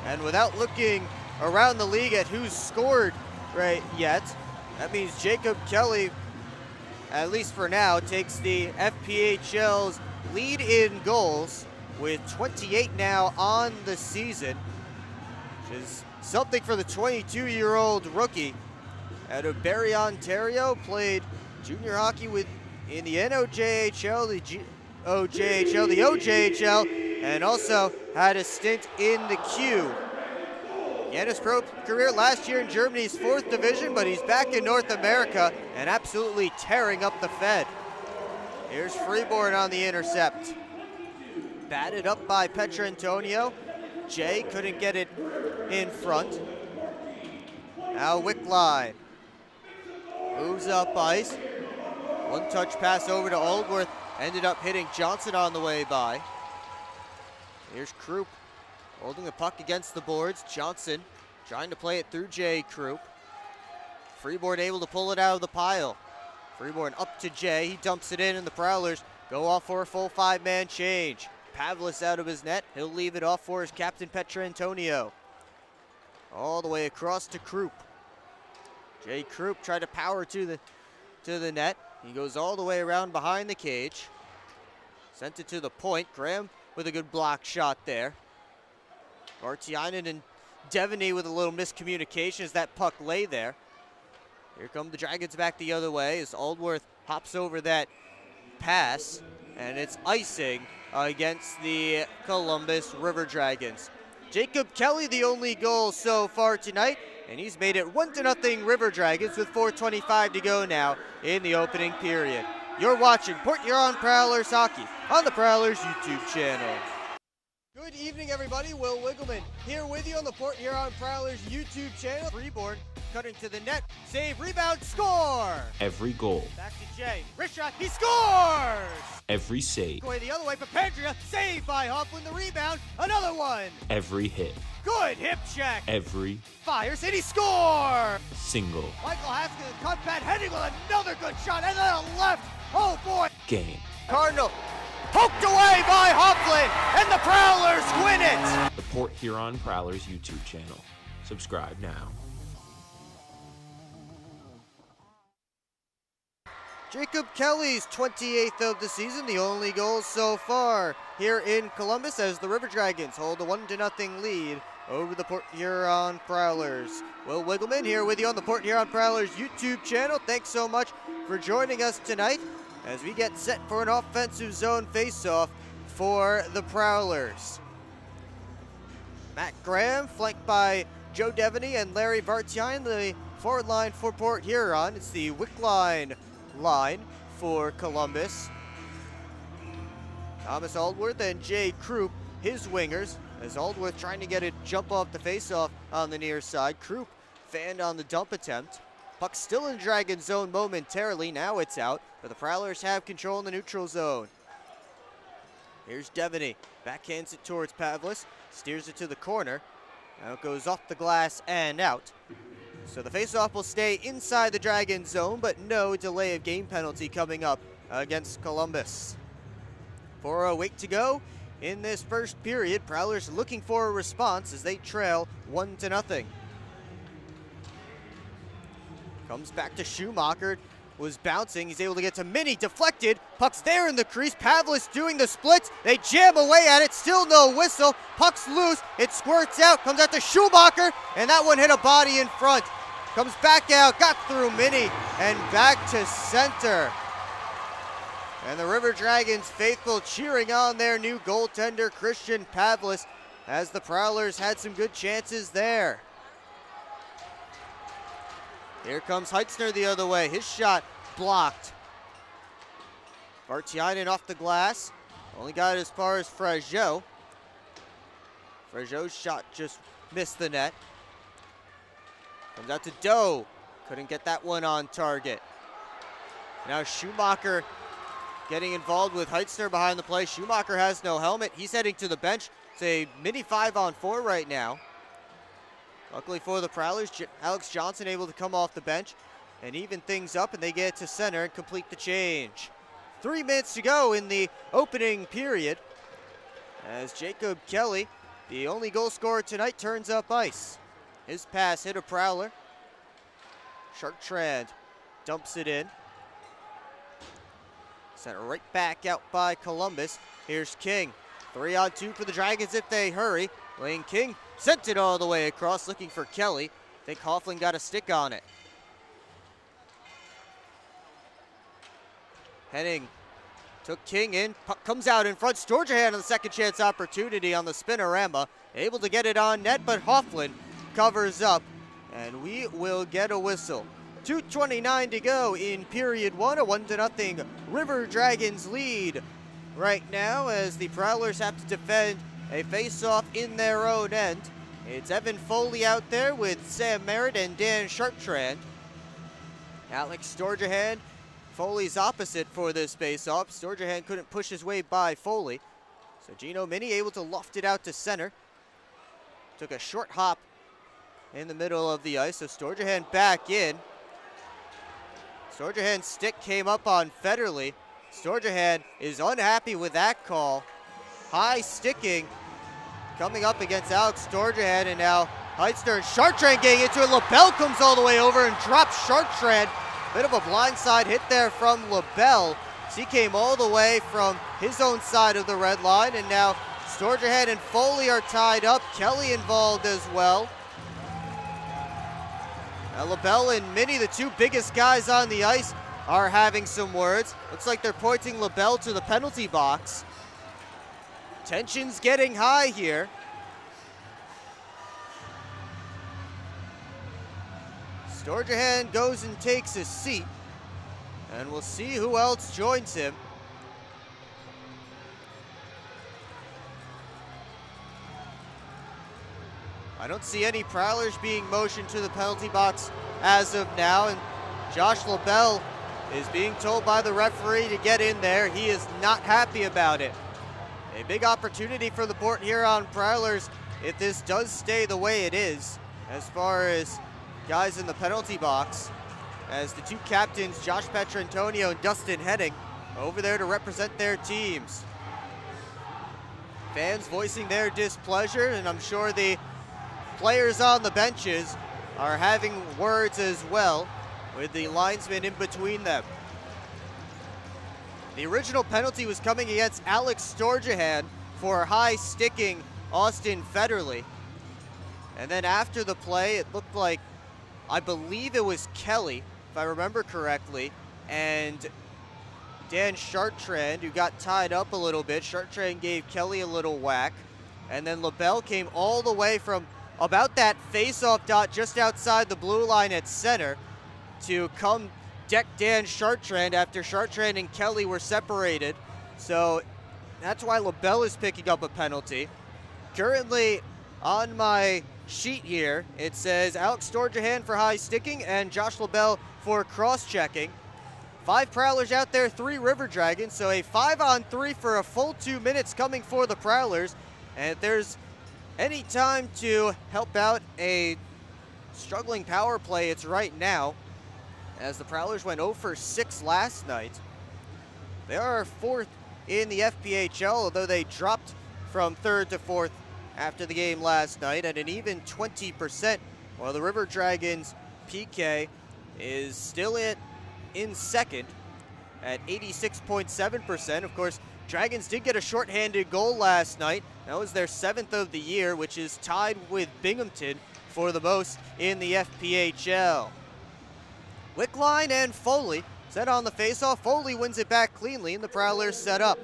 And without looking around the league at who's scored right yet, that means Jacob Kelly, at least for now, takes the FPHL's lead in goals with 28 now on the season, which is something for the 22-year-old rookie out of Barrie, Ontario. Played junior hockey in the NOJHL, the OJHL, the OJHL, and also had a stint in the Q. He had his pro career last year in Germany's 4th division, but he's back in North America and absolutely tearing up the Fed. Here's Freeborn on the intercept. Batted up by Petrantonio. Jay couldn't get it in front. Now Wickline moves up ice. One-touch pass over to Aldworth. Ended up hitting Johnson on the way by. Here's Krupp holding the puck against the boards. Johnson trying to play it through Jay Krupp. Freeborn able to pull it out of the pile. Freeborn up to Jay. He dumps it in, and the Prowlers go off for a full 5-man change. Pavlis out of his net. He'll leave it off for his captain, Petrantonio. All the way across to Krupp. Jay Krupp tried to power to the net. He goes all the way around behind the cage. Sent it to the point. Graham with a good block shot there. Vartiainen and Devaney with a little miscommunication as that puck lay there. Here come the Dragons back the other way as Aldworth hops over that pass, and it's icing against the Columbus River Dragons. Jacob Kelly, the only goal so far tonight, and he's made it 1-0 River Dragons with 4:25 to go now in the opening period. You're watching Port Huron Prowlers hockey on the Prowlers YouTube channel. Good evening, everybody. Will Wiggleman here with you on the Port Huron Prowlers YouTube channel. Freeborn cutting to the net. Save, rebound, score! Every goal. Back to Jay. Wrist shot, he scores! Every save. Away the other way, Papandrea. Saved by Hoffman. The rebound. Another one. Every hit. Good hip check. Every Fires, and he scores! single Michael Haskins, cutback, heading with another good shot. And then a left. Oh, boy. game. Cardinal. Poked away by Hoffman, and the Prowlers win it! The Port Huron Prowlers YouTube channel. Subscribe now. Jacob Kelly's 28th of the season, the only goal so far here in Columbus as the River Dragons hold a 1-0 lead over the Port Huron Prowlers. Will Wiggleman here with you on the Port Huron Prowlers YouTube channel. Thanks so much for joining us tonight as we get set for an offensive zone face-off for the Prowlers. Matt Graham flanked by Joe Devaney and Larry Vartiainen, the forward line for Port Huron. It's the Wickline line for Columbus. Thomas Aldworth and Jay Krupp, his wingers, as Aldworth trying to get a jump off the face-off on the near side. Krupp fanned on the dump attempt. Puck still in Dragon zone momentarily. Now it's out, but the Prowlers have control in the neutral zone. Here's Devaney. Backhands it towards Pavlis. Steers it to the corner. Now it goes off the glass and out. So the faceoff will stay inside the Dragon zone, but no delay of game penalty coming up against Columbus. 4:08 to go in this first period. Prowlers looking for a response as they trail 1-0. Comes back to Schumacher, was bouncing. He's able to get to Minnie, deflected. Puck's there in the crease. Pavlis doing the splits. They jam away at it. Still no whistle. Puck's loose. It squirts out. Comes out to Schumacher, and that one hit a body in front. Comes back out. Got through Minnie, and back to center. And the River Dragons faithful cheering on their new goaltender, Christian Pavlis, as the Prowlers had some good chances there. Here comes Heitzner the other way. His shot blocked. Vartiainen off the glass. Only got as far as Frageau. Frageau's shot just missed the net. Comes out to Doe. Couldn't get that one on target. Now Schumacher getting involved with Heitzner behind the play. Schumacher has no helmet. He's heading to the bench. It's a mini 5-on-4 right now. Luckily for the Prowlers, Alex Johnson able to come off the bench and even things up, and they get to center and complete the change. 3 minutes to go in the opening period as Jacob Kelly, the only goal scorer tonight, turns up ice. His pass hit a Prowler. Chartrand dumps it in. Sent right back out by Columbus. Here's King. 3-on-2 for the Dragons if they hurry. Lane King sent it all the way across, looking for Kelly. I think Hoffling got a stick on it. Henning took King in, puck comes out in front. Storjahan on the second chance opportunity on the spinorama. Able to get it on net, but Hofflin covers up, and we will get a whistle. 2:29 to go in period 1, a 1-0 River Dragons lead right now as the Prowlers have to defend a face-off in their own end. It's Evan Foley out there with Sam Merritt and Dan Chartrand. Alex Storjahan, Foley's opposite for this face-off. Storjahan couldn't push his way by Foley. So Gino Mini able to loft it out to center. Took a short hop in the middle of the ice, so Storjahan back in. Storjahan's stick came up on Federley. Storjahan is unhappy with that call. High sticking coming up against Alex Storjahan, and now Heitzner and Chartrand getting into it. LaBelle comes all the way over and drops Chartrand. Bit of a blindside hit there from LaBelle. He came all the way from his own side of the red line, and now Storjahan and Foley are tied up. Kelly involved as well. Now LaBelle and Minnie, the two biggest guys on the ice, are having some words. Looks like they're pointing LaBelle to the penalty box. Tension's getting high here. Storjahan goes and takes a seat, and we'll see who else joins him. I don't see any Prowlers being motioned to the penalty box as of now, and Josh LaBelle is being told by the referee to get in there. He is not happy about it. A big opportunity for the Port Huron Prowlers if this does stay the way it is, as far as guys in the penalty box, as the two captains, Josh Petrantonio and Dustin Henning, over there to represent their teams. Fans voicing their displeasure, and I'm sure the players on the benches are having words as well, with the linesman in between them. The original penalty was coming against Alex Storjahan for high sticking Austin Federley. And then after the play, it looked like, I believe it was Kelly, if I remember correctly, and Dan Chartrand, who got tied up a little bit. Chartrand gave Kelly a little whack, and then LaBelle came all the way from about that face-off dot just outside the blue line at center to come deck Dan Chartrand after Chartrand and Kelly were separated. So that's why LaBelle is picking up a penalty. Currently on my sheet here, it says Alex Storjahan for high sticking and Josh LaBelle for cross-checking. 5 Prowlers out there, 3 River Dragons, so a 5-on-3 for a full 2 minutes coming for the Prowlers. And if there's any time to help out a struggling power play, it's right now, as the Prowlers went 0 for 6 last night. They are 4th in the FPHL, although they dropped from 3rd to 4th after the game last night at an even 20%, while the River Dragons PK is still in 2nd at 86.7%. Of course, Dragons did get a shorthanded goal last night. That was their 7th of the year, which is tied with Binghamton for the most in the FPHL. Wickline and Foley set on the faceoff. Foley wins it back cleanly, and the Prowlers set up.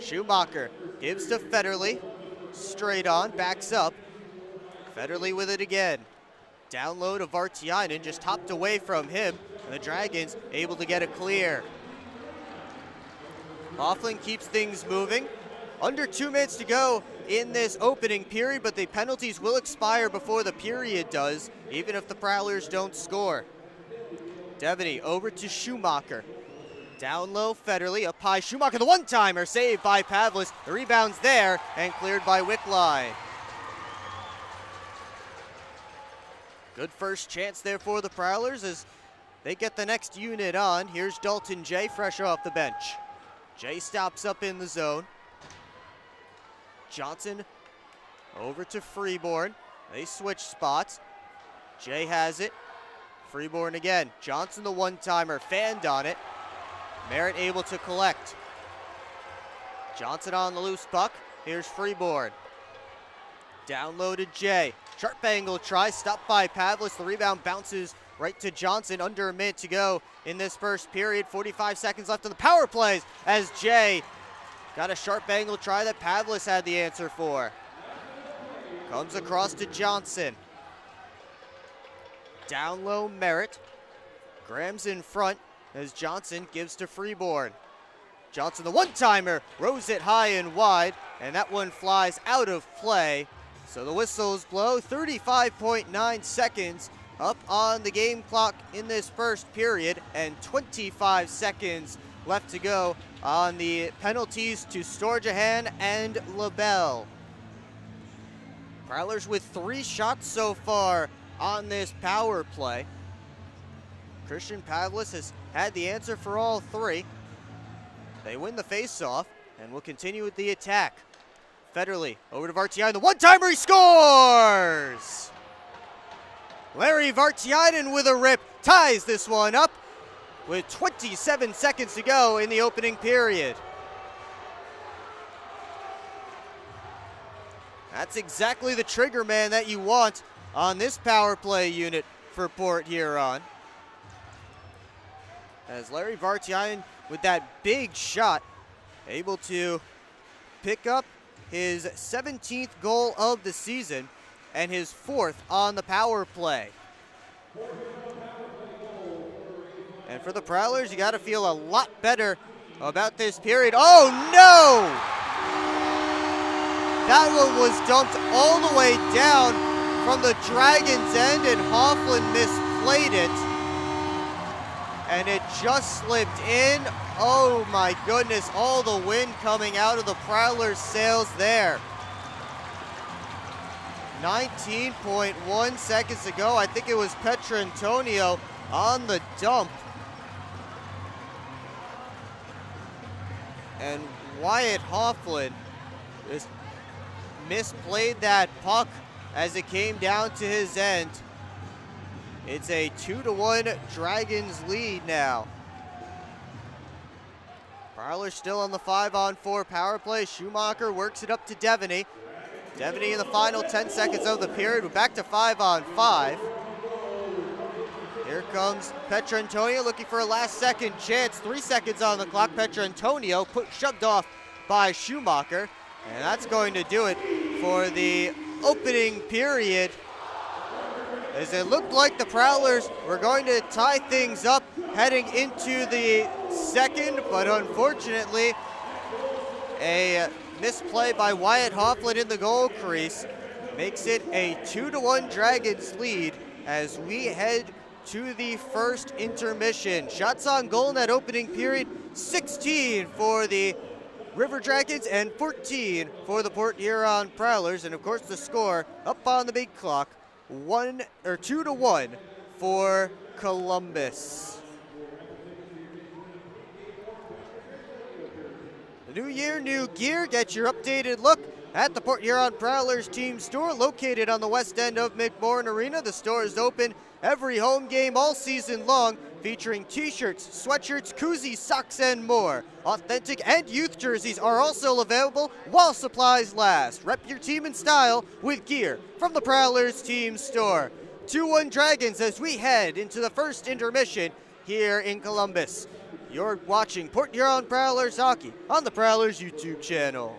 Schumacher gives to Federley. Straight on, backs up. Federley with it again. Download of Vartiainen, just hopped away from him, and the Dragons able to get a clear. Hoffling keeps things moving. Under 2 minutes to go in this opening period, but the penalties will expire before the period does, even if the Prowlers don't score. Devaney over to Schumacher. Down low, Federley, up high, Schumacher, the one-timer, saved by Pavlis. The rebound's there and cleared by Wickline. Good first chance there for the Prowlers as they get the next unit on. Here's Dalton Jay, fresh off the bench. Jay stops up in the zone. Johnson over to Freeborn. They switch spots. Jay has it. Freeborn again. Johnson the one-timer, fanned on it. Merritt able to collect. Johnson on the loose puck. Here's Freeborn. Down low to Jay. Sharp angle try, stopped by Pavlis. The rebound bounces right to Johnson. Under a minute to go in this first period. 45 seconds left on the power plays as Jay got a sharp angle try that Pavlis had the answer for. Comes across to Johnson. Down low, Merritt. Graham's in front as Johnson gives to Freeborn. Johnson, the one-timer, rose it high and wide, and that one flies out of play. So the whistles blow. 35.9 seconds up on the game clock in this first period, and 25 seconds left to go on the penalties to Storjahan and LaBelle. Prowlers with 3 shots so far on this power play. Christian Pavlis has had the answer for all 3. They win the face-off and will continue with the attack. Federley over to Vartiainen, the one-timer, he scores! Larry Vartiainen with a rip ties this one up with 27 seconds to go in the opening period. That's exactly the trigger man that you want on this power play unit for Port Huron. As Larry Vartiainen with that big shot, able to pick up his 17th goal of the season and his 4th on the power play. And for the Prowlers, you got to feel a lot better about this period. Oh no! That one was dumped all the way down from the Dragons' end, and Hofflin misplayed it. And it just slipped in. Oh my goodness, all the wind coming out of the Prowlers' sails there. 19.1 seconds to go. I think it was Petrantonio on the dump. And Wyatt Hofflin just misplayed that puck as it came down to his end. It's a 2-1 Dragons lead now. Prowlers still on the 5-on-4 power play. Schumacher works it up to Devaney. Devaney in the final 10 seconds of the period. We're back to 5-on-5. Here comes Petrantonio looking for a last-second chance. 3 seconds on the clock. Petrantonio shoved off by Schumacher. And that's going to do it for the opening period, as it looked like the Prowlers were going to tie things up heading into the second, but unfortunately, a misplay by Wyatt Hofflin in the goal crease makes it a 2-1 Dragons lead as we head to the first intermission. Shots on goal in that opening period, 16 for the River Dragons and 14 for the Port Huron Prowlers, and of course the score up on the big clock, 2-1 for Columbus. The new year, new gear. Get your updated look at the Port Huron Prowlers team store located on the west end of McMorran Arena. The store is open every home game all season long, featuring t-shirts, sweatshirts, koozies, socks, and more. Authentic and youth jerseys are also available while supplies last. Rep your team in style with gear from the Prowlers team store. 2-1 Dragons as we head into the first intermission here in Columbus. You're watching Port Huron Prowlers hockey on the Prowlers YouTube channel.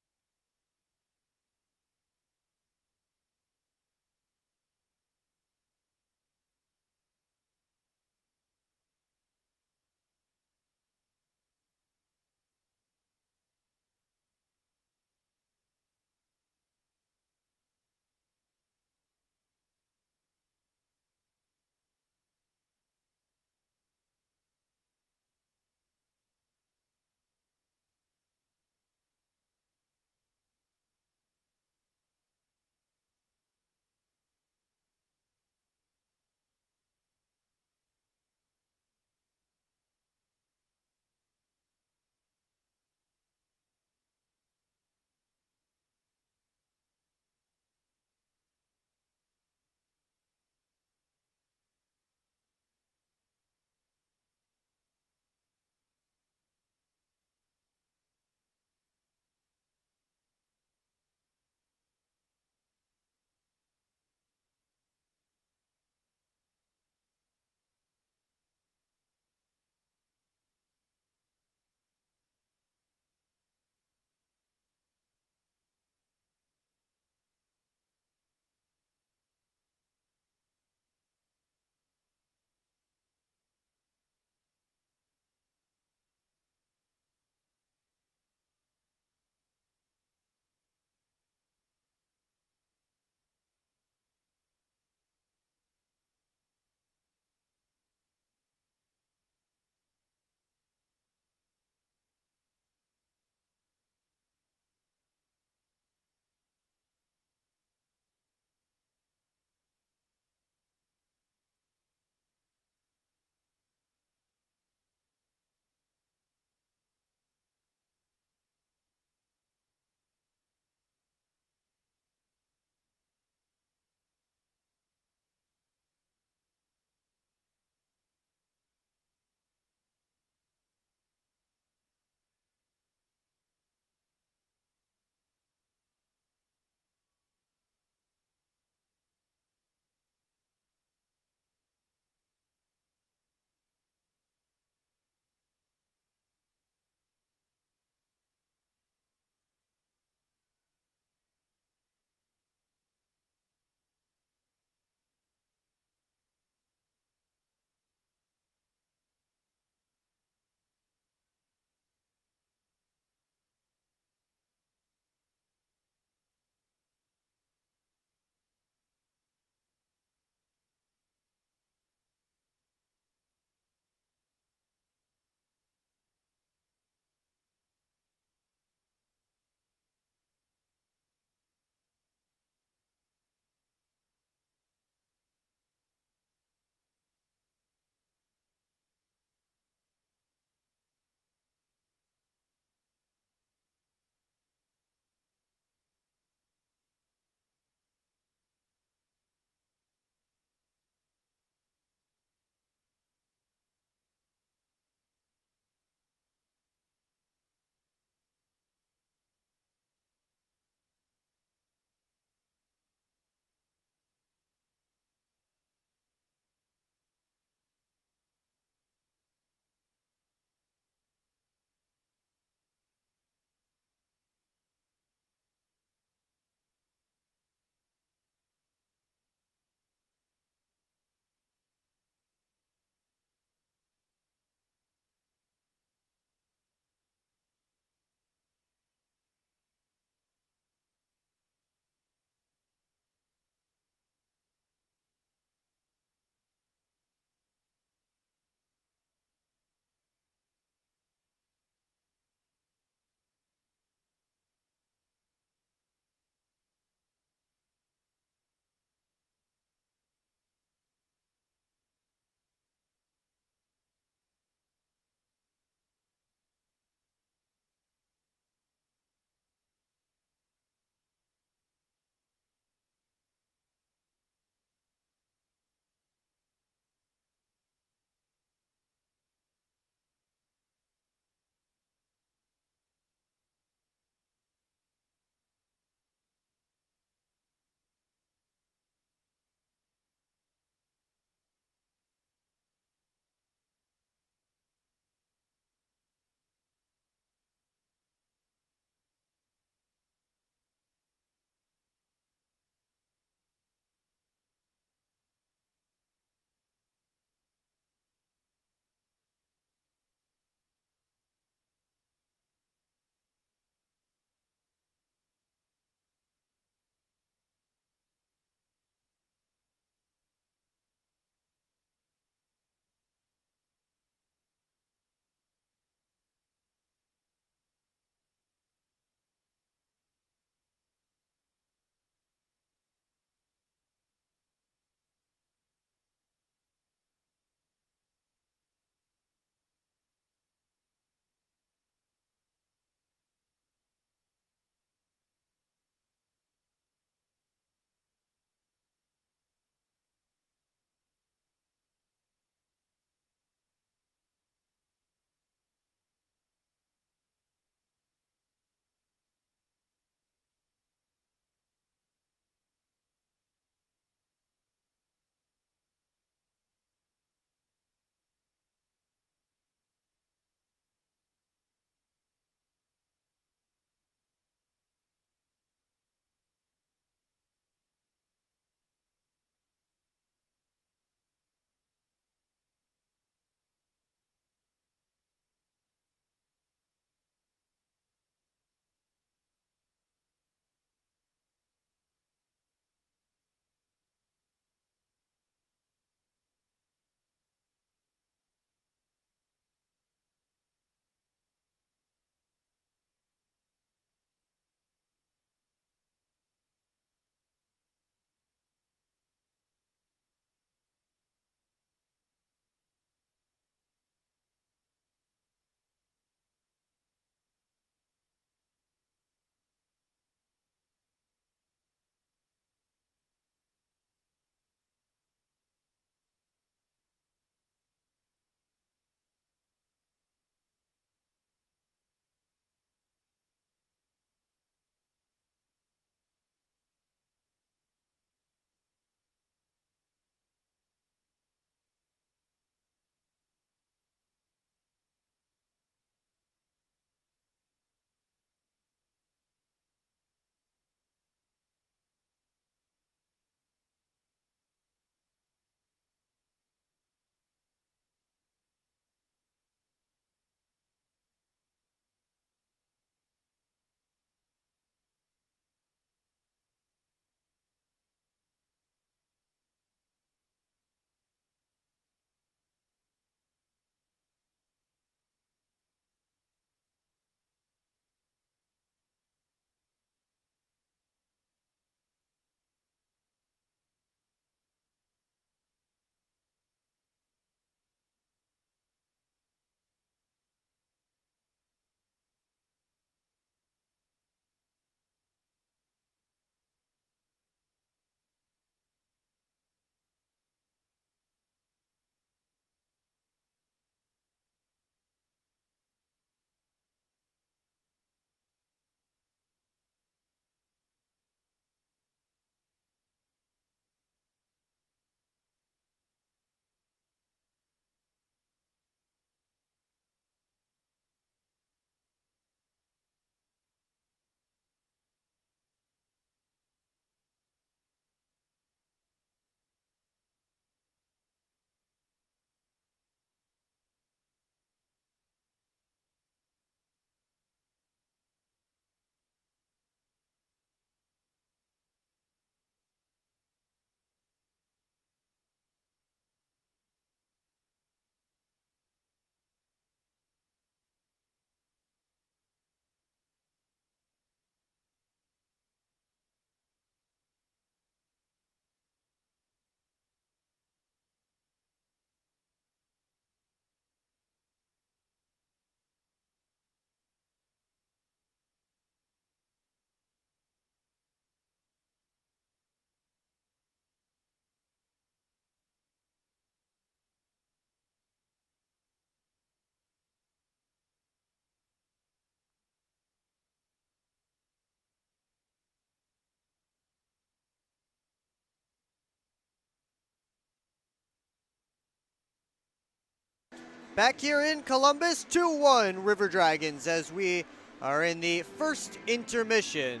Back here in Columbus, 2-1 River Dragons as we are in the first intermission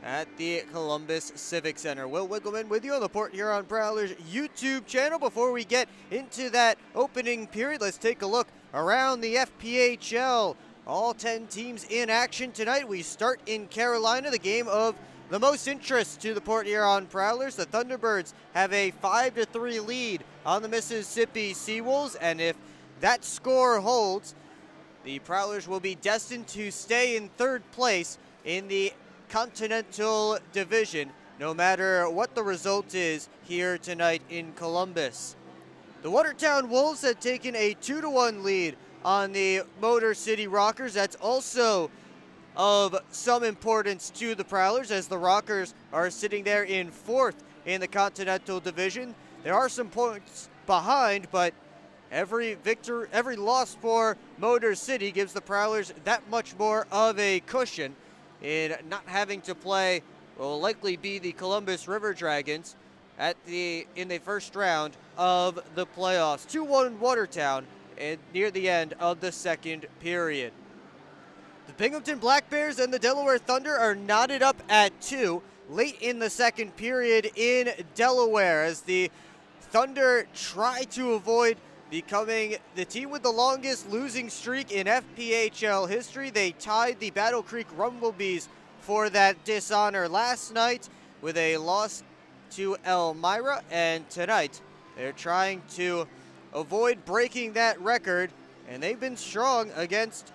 at the Columbus Civic Center. Will Wiggleman with you on the Port Huron Prowlers YouTube channel. Before we get into that opening period, let's take a look around the FPHL. All 10 teams in action tonight. We start in Carolina, the game of the most interest to the Port Huron Prowlers. The Thunderbirds have a 5-3 lead on the Mississippi Seawolves, and if that score holds, the Prowlers will be destined to stay in third place in the Continental Division, no matter what the result is here tonight in Columbus. The Watertown Wolves had taken a 2-1 lead on the Motor City Rockers. That's also of some importance to the Prowlers, as the Rockers are sitting there in fourth in the Continental Division. There are some points behind, but every loss for Motor City gives the Prowlers that much more of a cushion in not having to play what will likely be the Columbus River Dragons in the first round of the playoffs. 2-1 Watertown near the end of the second period. The Binghamton Black Bears and the Delaware Thunder are knotted up at 2 late in the second period in Delaware, as the Thunder try to avoid becoming the team with the longest losing streak in FPHL history. They tied the Battle Creek Rumblebees for that dishonor last night with a loss to Elmira, and tonight they're trying to avoid breaking that record, and they've been strong against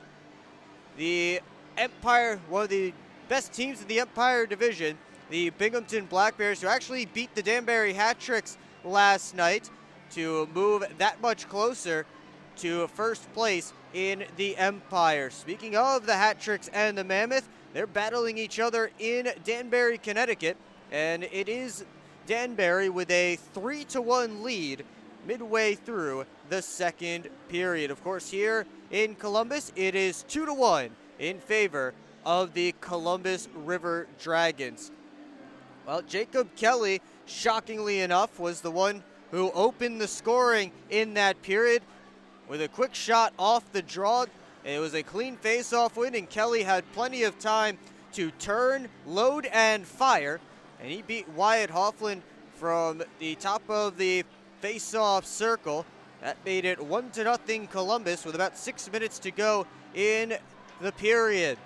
the Empire, one of the best teams in the Empire Division, the Binghamton Black Bears, who actually beat the Danbury Hat-Tricks last night to move that much closer to first place in the Empire. Speaking of the Hat-Tricks and the Mammoth, they're battling each other in Danbury, Connecticut, and it is Danbury with a 3-1 lead midway through the second period. Of course, here in Columbus, it is 2-1 in favor of the Columbus River Dragons. Well, Jacob Kelly, shockingly enough, was the one who opened the scoring in that period with a quick shot off the draw. It was a clean face-off win, and Kelly had plenty of time to turn, load, and fire, and he beat Wyatt Hoffland from the top of the face-off circle. That made it 1-0 Columbus with about 6 minutes to go in the period.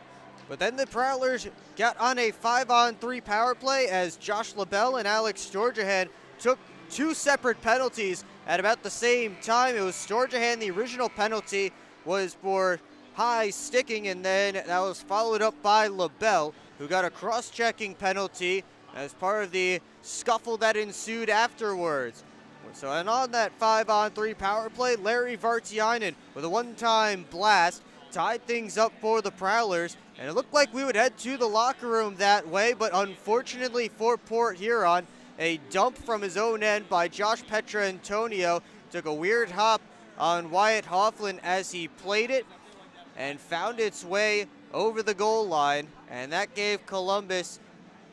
But then the Prowlers got on a 5-on-3 power play as Josh LaBelle and Alex Storjahan took 2 separate penalties at about the same time. It was Storjahan, the original penalty was for high sticking, and then that was followed up by LaBelle, who got a cross-checking penalty as part of the scuffle that ensued afterwards. So, and on that 5-on-3 power play, Larry Vartiainen with a one-time blast tied things up for the Prowlers, and it looked like we would head to the locker room that way, but unfortunately for Port Huron, a dump from his own end by Josh Petrantonio took a weird hop on Wyatt Hoffland as he played it and found its way over the goal line, and that gave Columbus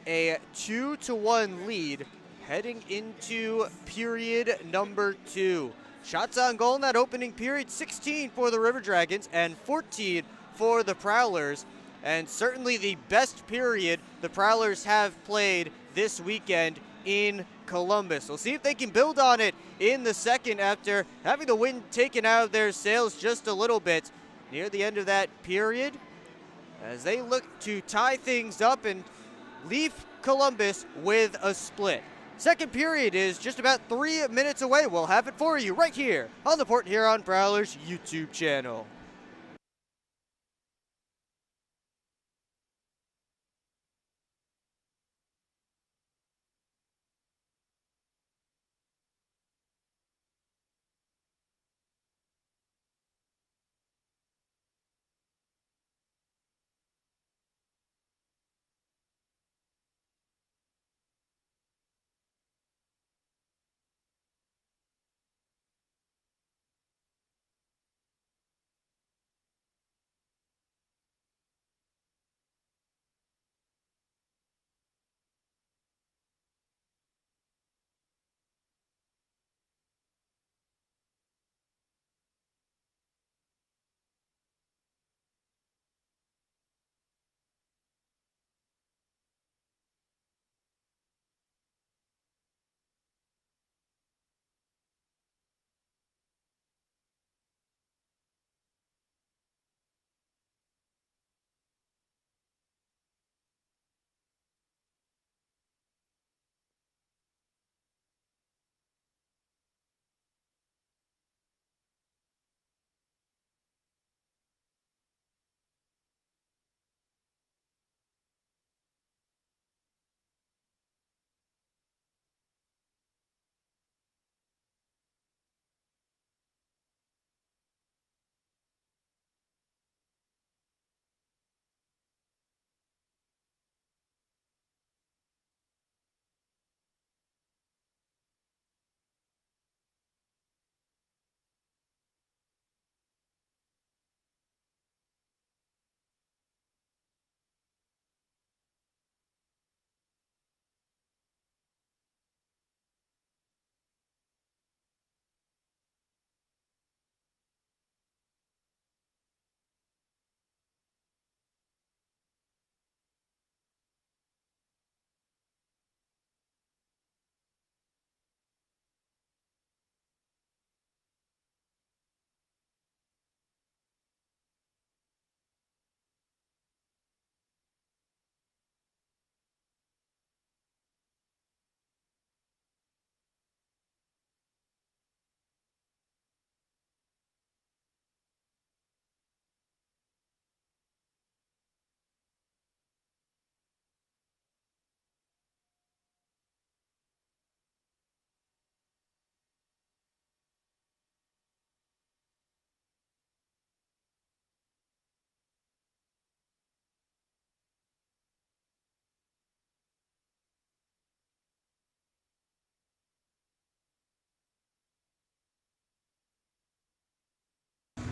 a 2-1 lead heading into period number 2. Shots on goal in that opening period, 16 for the River Dragons and 14 for the Prowlers, and certainly the best period the Prowlers have played this weekend in Columbus. We'll see if they can build on it in the second after having the wind taken out of their sails just a little bit near the end of that period, as they look to tie things up and leave Columbus with a split. Second period is just about 3 minutes away. We'll have it for you right here on the Port Huron Prowlers YouTube channel.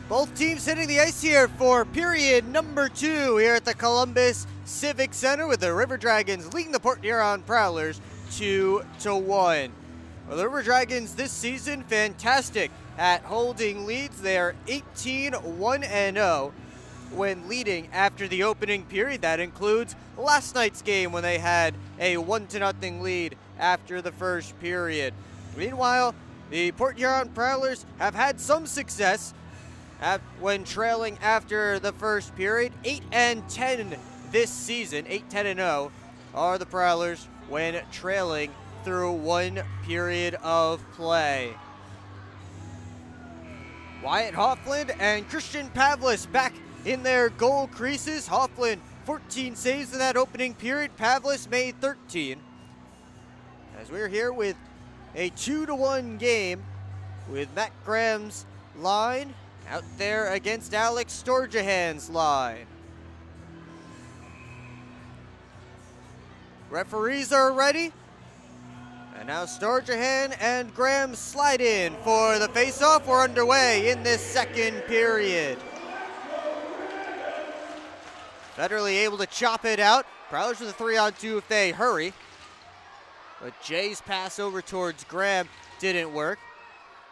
Both teams hitting the ice here for period number 2 here at the Columbus Civic Center, with the River Dragons leading the Port Huron Prowlers 2-1. Well, the River Dragons this season, fantastic at holding leads. They are 18-1-0 when leading after the opening period. That includes last night's game when they had a 1-0 lead after the first period. Meanwhile, the Port Huron Prowlers have had some success when trailing after the first period. 8-10 this season, 8-10-0 are the Prowlers when trailing through one period of play. Wyatt Hoffland and Christian Pavlis back in their goal creases. Hoffland 14 saves in that opening period. Pavlis made 13. As we're here with a 2-1 game with Matt Graham's line out there against Alex Storjahan's line. Referees are ready. And now Storjahan and Graham slide in for the face-off. We're underway in this second period. Federally able to chop it out. Prowlers with a 3-on-2 if they hurry. But Jay's pass over towards Graham didn't work.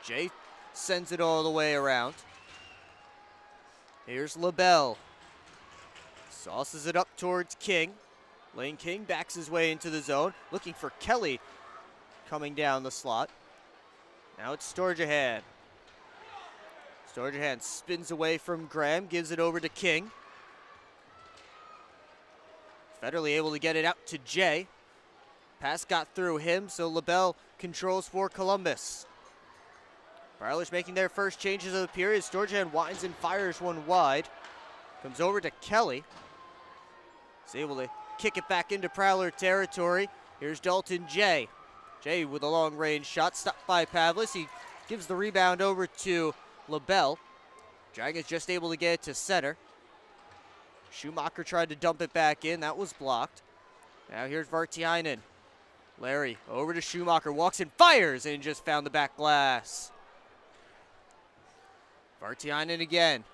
Jay sends it all the way around. Here's LaBelle. Sauces it up towards King. Lane King backs his way into the zone, looking for Kelly coming down the slot. Now it's Storjahan. Storjahan spins away from Graham, gives it over to King. Federally able to get it out to Jay. Pass got through him, so LaBelle controls for Columbus. Prowlers making their first changes of the period. Storjahan winds and fires one wide. Comes over to Kelly. He's able to kick it back into Prowler territory. Here's Dalton Jay. Jay with a long-range shot, stopped by Pavlis. He gives the rebound over to LaBelle. Dragons just able to get it to center. Schumacher tried to dump it back in. That was blocked. Now here's Vartiainen. Larry over to Schumacher, walks and fires, and just found the back glass. Vartiainen again.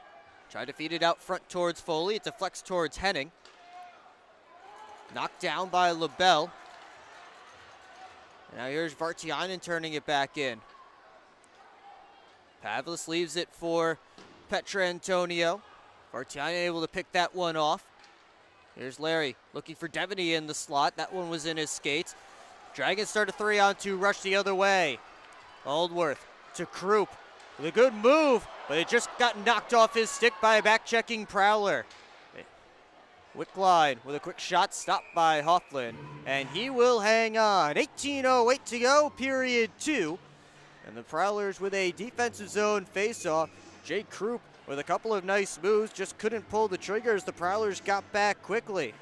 Tried to feed it out front towards Foley. It deflects towards Henning. Knocked down by LaBelle. Now here's Vartiainen turning it back in. Pavlis leaves it for Petrantonio. Vartiainen able to pick that one off. Here's Larry looking for Devaney in the slot. That one was in his skates. Dragons start a 3-on-2 rush the other way. Aldworth to Krupp with a good move, but it just got knocked off his stick by a back-checking Prowler. Wickline with a quick shot, stopped by Hoffland, and he will hang on. 18:08 to go, period 2. And the Prowlers with a defensive zone face-off. Jay Krupp with a couple of nice moves, just couldn't pull the trigger as the Prowlers got back quickly.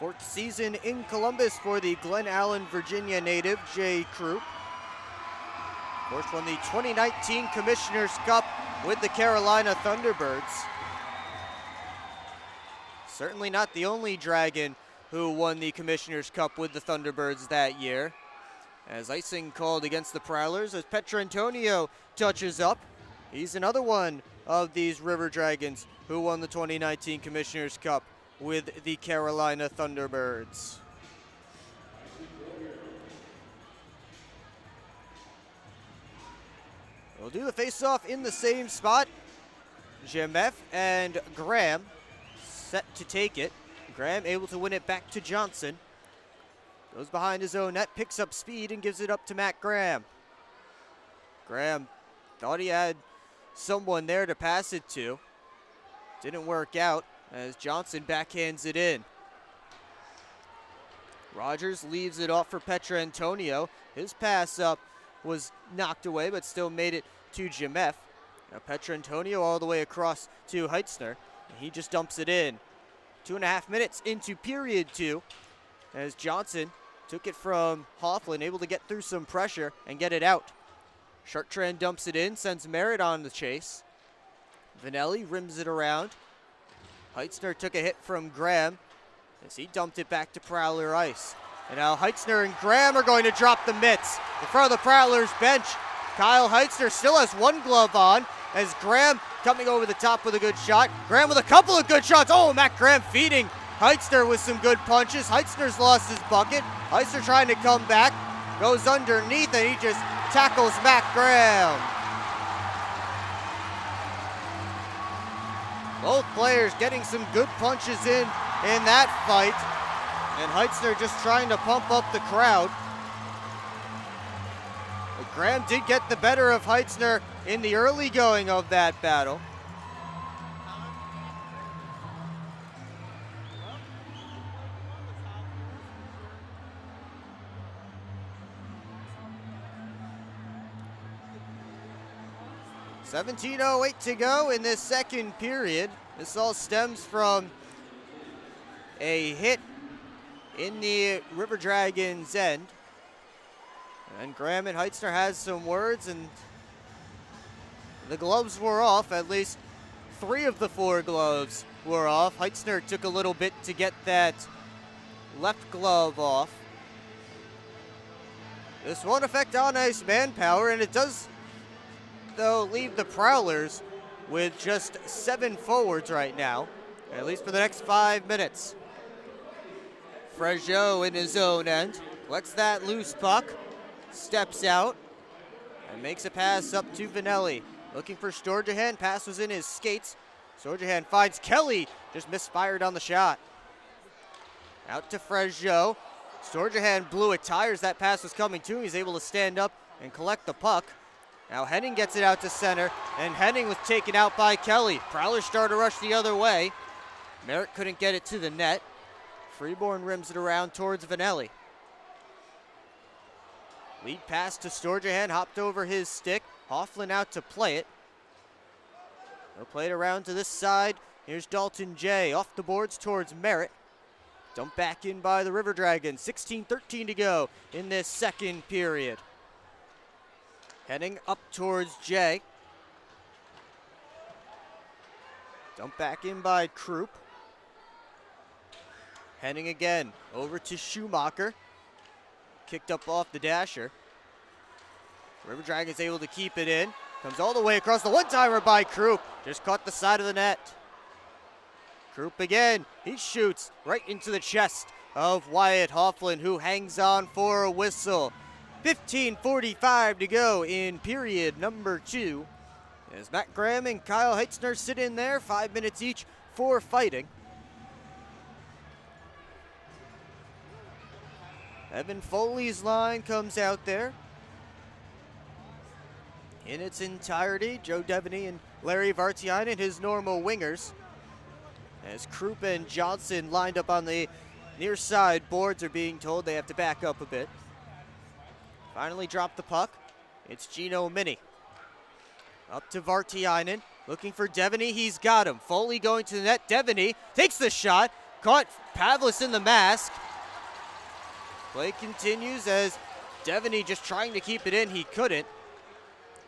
4th season in Columbus for the Glen Allen, Virginia native, Jay Krupp. Of course, won the 2019 Commissioner's Cup with the Carolina Thunderbirds. Certainly not the only Dragon who won the Commissioner's Cup with the Thunderbirds that year. As icing called against the Prowlers as Petrantonio touches up. He's another one of these River Dragons who won the 2019 Commissioner's Cup with the Carolina Thunderbirds. We'll do the face-off in the same spot. Jemeff and Graham set to take it. Graham able to win it back to Johnson. Goes behind his own net, picks up speed, and gives it up to Matt Graham. Graham thought he had someone there to pass it to. Didn't work out as Johnson backhands it in. Rogers leaves it off for Petrantonio. His pass up was knocked away, but still made it to Jemeff. Now Petrantonio all the way across to Heitzner. He just dumps it in. 2.5 minutes into period 2 as Johnson took it from Hoffland, able to get through some pressure and get it out. Chartrand dumps it in, sends Merritt on the chase. Vanelli rims it around. Heitzner took a hit from Graham as he dumped it back to Prowler ice. And now Heitzner and Graham are going to drop the mitts in front of the Prowlers bench. Kyle Heitzner still has one glove on as Graham coming over the top with a good shot. Graham with a couple of good shots. Oh, Matt Graham feeding Heitzner with some good punches. Heitzner's lost his bucket. Heitzner trying to come back. Goes underneath and he just tackles Matt Graham. Both players getting some good punches in that fight. And Heitzner just trying to pump up the crowd. But Graham did get the better of Heitzner in the early going of that battle. .17:08 to go in this second period. This all stems from a hit in the River Dragons' end. And Graham and Heitzner has some words, and the gloves were off. At least 3 of the 4 gloves were off. Heitzner took a little bit to get that left glove off. This won't affect on-ice manpower, and it does, though, leave the Prowlers with just 7 forwards right now, at least for the next 5 minutes. Fregeau in his own end, lets that loose puck, steps out, and makes a pass up to Vanelli. Looking for Storjahan, pass was in his skates. Storjahan finds Kelly, just misfired on the shot. Out to Fregeau. Storjahan blew a tire as that pass was coming to him. He's able to stand up and collect the puck. Now Henning gets it out to center, and Henning was taken out by Kelly. Prowlers start to rush the other way. Merritt couldn't get it to the net. Freeborn rims it around towards Vanelli. Lead pass to Storjahan, hopped over his stick. Hofflin out to play it. They'll play it around to this side. Here's Dalton J. Off the boards towards Merritt. Dumped back in by the River Dragons. 16:13 to go in this second period. Heading up towards Jay. Dumped back in by Krupp. Henning again, over to Schumacher. Kicked up off the dasher. River Dragons able to keep it in. Comes all the way across the one-timer by Krupp. Just caught the side of the net. Krupp again, he shoots right into the chest of Wyatt Hofflin, who hangs on for a whistle. 15:45 to go in period number 2. As Matt Graham and Kyle Heitzner sit in there, 5 minutes each for fighting. Evan Foley's line comes out there in its entirety. Joe Devaney and Larry Vartiainen, his normal wingers. As Krupp and Johnson lined up on the near side, boards are being told they have to back up a bit. Finally dropped the puck. It's Gino Mini. Up to Vartiainen, looking for Devaney. He's got him. Foley going to the net. Devaney takes the shot. Caught Pavlis in the mask. Play continues as Devaney just trying to keep it in. He couldn't.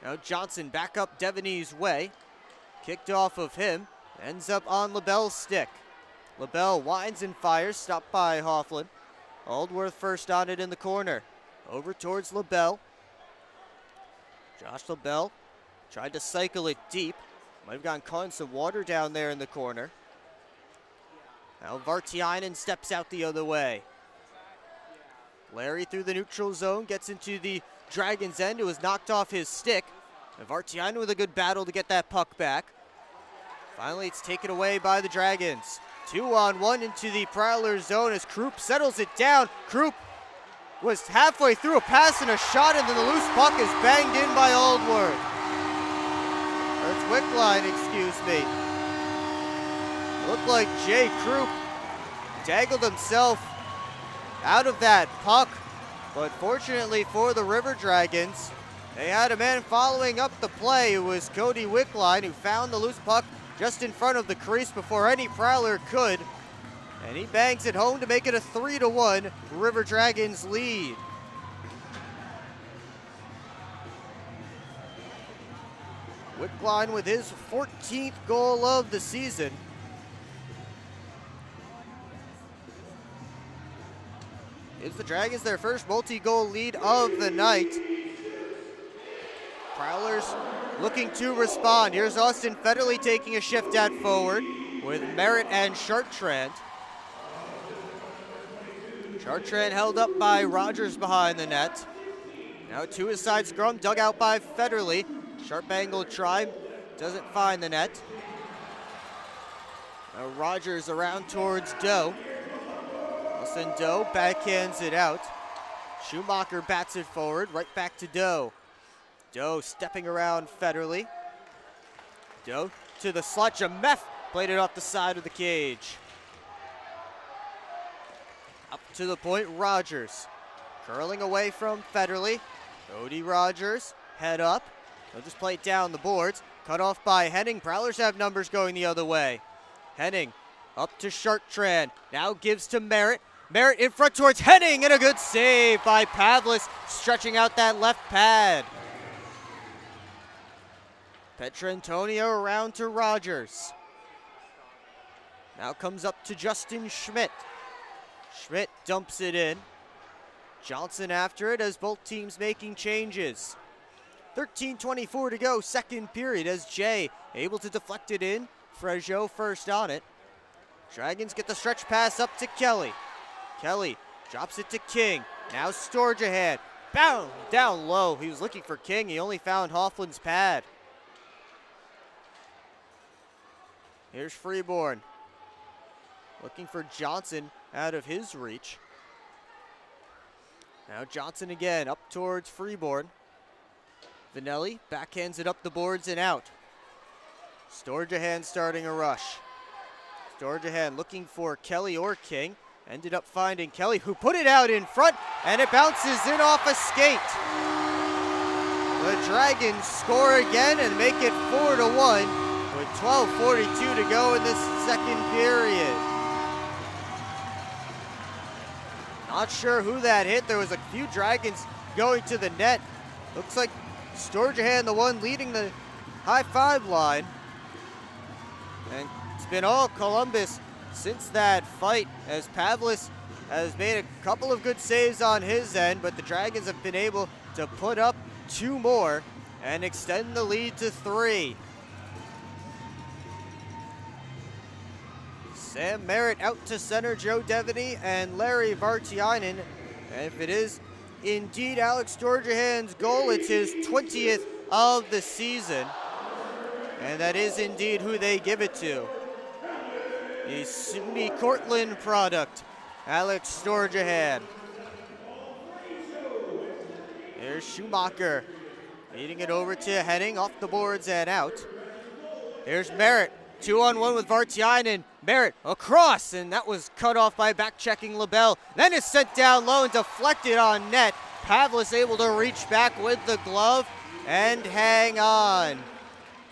Now Johnson back up Devaney's way. Kicked off of him. Ends up on LaBelle's stick. LaBelle winds and fires. Stopped by Hofflin. Aldworth first on it in the corner. Over towards LaBelle. Josh LaBelle tried to cycle it deep. Might have gotten caught in some water down there in the corner. Now Vartiainen steps out the other way. Larry through the neutral zone, gets into the Dragons' end. It was knocked off his stick. And Vartiainen with a good battle to get that puck back. Finally, it's taken away by the Dragons. 2-on-1 into the Prowlers' zone as Krupp settles it down. Krupp was halfway through a pass and a shot, and then the loose puck is banged in by Aldworth. That's Wickline, excuse me. Looked like Jay Krupp dangled himself out of that puck, but fortunately for the River Dragons, they had a man following up the play. It was Cody Wickline who found the loose puck just in front of the crease before any Prowler could, and he bangs it home to make it a 3-1 River Dragons lead. Wickline with his 14th goal of the season. Gives the Dragons their first multi-goal lead of the night. Prowlers looking to respond. Here's Austin Federley taking a shift at forward with Merritt and Chartrand. Chartrand held up by Rogers behind the net. Now to his side scrum, dug out by Federley. Sharp angle try, doesn't find the net. Now Rogers around towards Doe. Austin Doe backhands it out. Schumacher bats it forward, right back to Doe. Doe stepping around Federley. Doe to the slot. Jameff played it off the side of the cage. Up to the point, Rogers. Curling away from Federley. Cody Rogers, head up. They'll just play it down the boards. Cut off by Henning. Prowlers have numbers going the other way. Henning up to Chartrand. Now gives to Merritt. Merritt in front towards Henning, and a good save by Pavlis, stretching out that left pad. Petrantonio around to Rogers. Now comes up to Justin Schmidt. Schmidt dumps it in. Johnson after it as both teams making changes. 13:24 to go, second period, as Jay able to deflect it in. Frejo first on it. Dragons get the stretch pass up to Kelly. Kelly drops it to King. Now Storjahan. Bound down low. He was looking for King. He only found Hoffland's pad. Here's Freeborn. Looking for Johnson out of his reach. Now Johnson again up towards Freeborn. Vanelli backhands it up the boards and out. Storjahan starting a rush. Storjahan looking for Kelly or King. Ended up finding Kelly, who put it out in front, and it bounces in off a skate. The Dragons score again and make it 4-1 with 12:42 to go in this second period. Not sure who that hit. There was a few Dragons going to the net. Looks like Storjahan, the one leading the high five line. And it's been all Columbus since that fight, as Pavlis has made a couple of good saves on his end, but the Dragons have been able to put up two more and extend the lead to 3. Sam Merritt out to center, Joe Devaney and Larry Vartiainen. And if it is indeed Alex Storjahan's goal, it's his 20th of the season. And that is indeed who they give it to. The SUNY Cortland product, Alex Storjahan. Here's Schumacher, feeding it over to Henning, off the boards and out. Here's Merritt, 2-on-1 with Vartiainen. Merritt across, and that was cut off by back-checking LaBelle. Then it's sent down low and deflected on net. Pavlis able to reach back with the glove and hang on.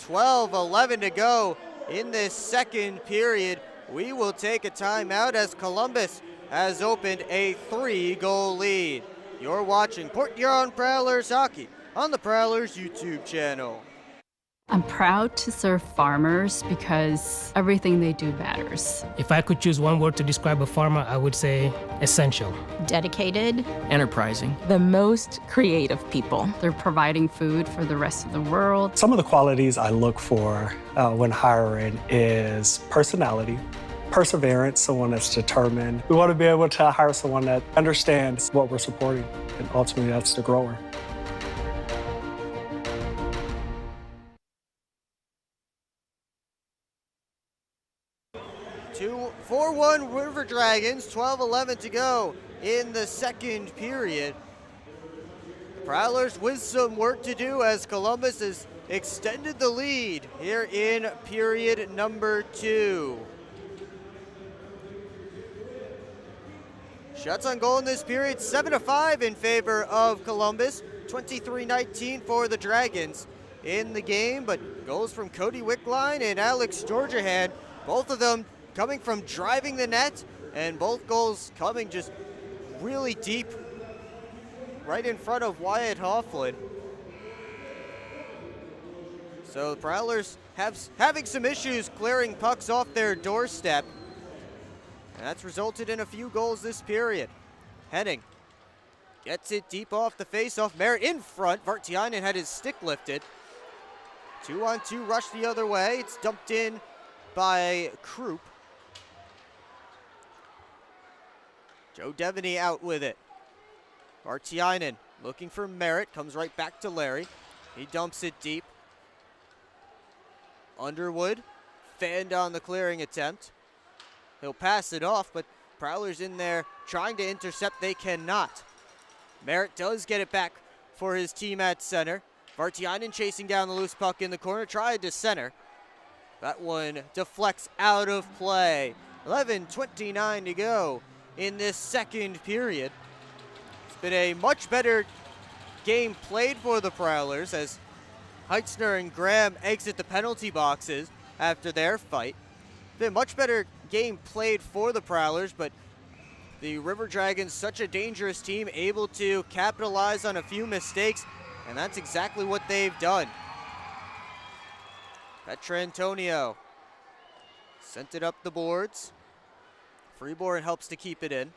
12:11 to go in this second period. We will take a timeout as Columbus has opened a 3-goal lead. You're watching Port Huron Prowlers hockey on the Prowlers YouTube channel. I'm proud to serve farmers because everything they do matters. If I could choose one word to describe a farmer, I would say essential. Dedicated, Enterprising. the most creative people. They're providing food for the rest of the world. Some of the qualities I look for when hiring is personality, perseverance, someone that's determined. We want to be able to hire someone that understands what we're supporting, and ultimately that's the grower. 4-1 River Dragons, 12:11 to go in the second period. Prowlers with some work to do as Columbus has extended the lead here in period number 2. Shots on goal in this period, 7-5 in favor of Columbus, 23-19 for the Dragons in the game, but goals from Cody Wickline and Alex Storjahan, both of them coming from driving the net, and both goals coming just really deep right in front of Wyatt Hoffland. So the Prowlers having some issues clearing pucks off their doorstep. And that's resulted in a few goals this period. Henning Gets it deep off the face-off. Merritt in front. Vartiainen had his stick lifted. 2-on-2 rush the other way. It's dumped in by Krupp. Joe Devaney out with it. Vartiainen looking for Merritt. Comes right back to Larry. He dumps it deep. Underwood fanned on the clearing attempt. He'll pass it off, but Prowlers in there trying to intercept. They cannot. Merritt does get it back for his team at center. Vartiainen chasing down the loose puck in the corner. Tried to center. That one deflects out of play. 11:29 to go in this second period. It's been a much better game played for the Prowlers as Heitzner and Graham exit the penalty boxes after their fight. It's been a much better game played for the Prowlers, but the River Dragons, such a dangerous team, able to capitalize on a few mistakes, and that's exactly what they've done. Petrantonio sent it up the boards. Freeborn helps to keep it in.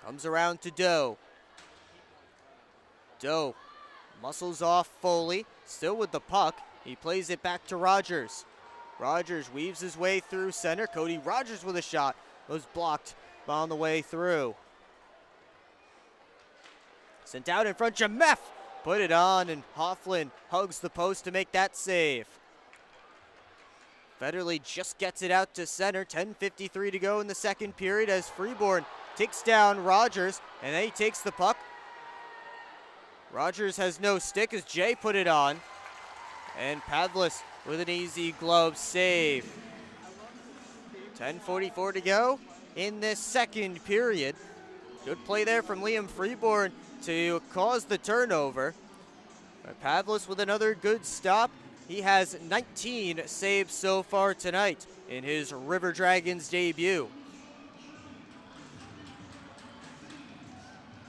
Comes around to Doe. Doe muscles off Foley, still with the puck. He plays it back to Rogers. Rogers weaves his way through center. Cody Rogers with a shot. Was blocked on the way through. Sent out in front, Jameff put it on, and Hofflin hugs the post to make that save. Federley just gets it out to center. 10:53 to go in the second period as Freeborn takes down Rogers, and then he takes the puck. Rogers has no stick as Jay put it on, and Pavlis with an easy glove save. 10:44 to go in this second period. Good play there from Liam Freeborn to cause the turnover. Pavlis with another good stop. He has 19 saves so far tonight in his River Dragons debut.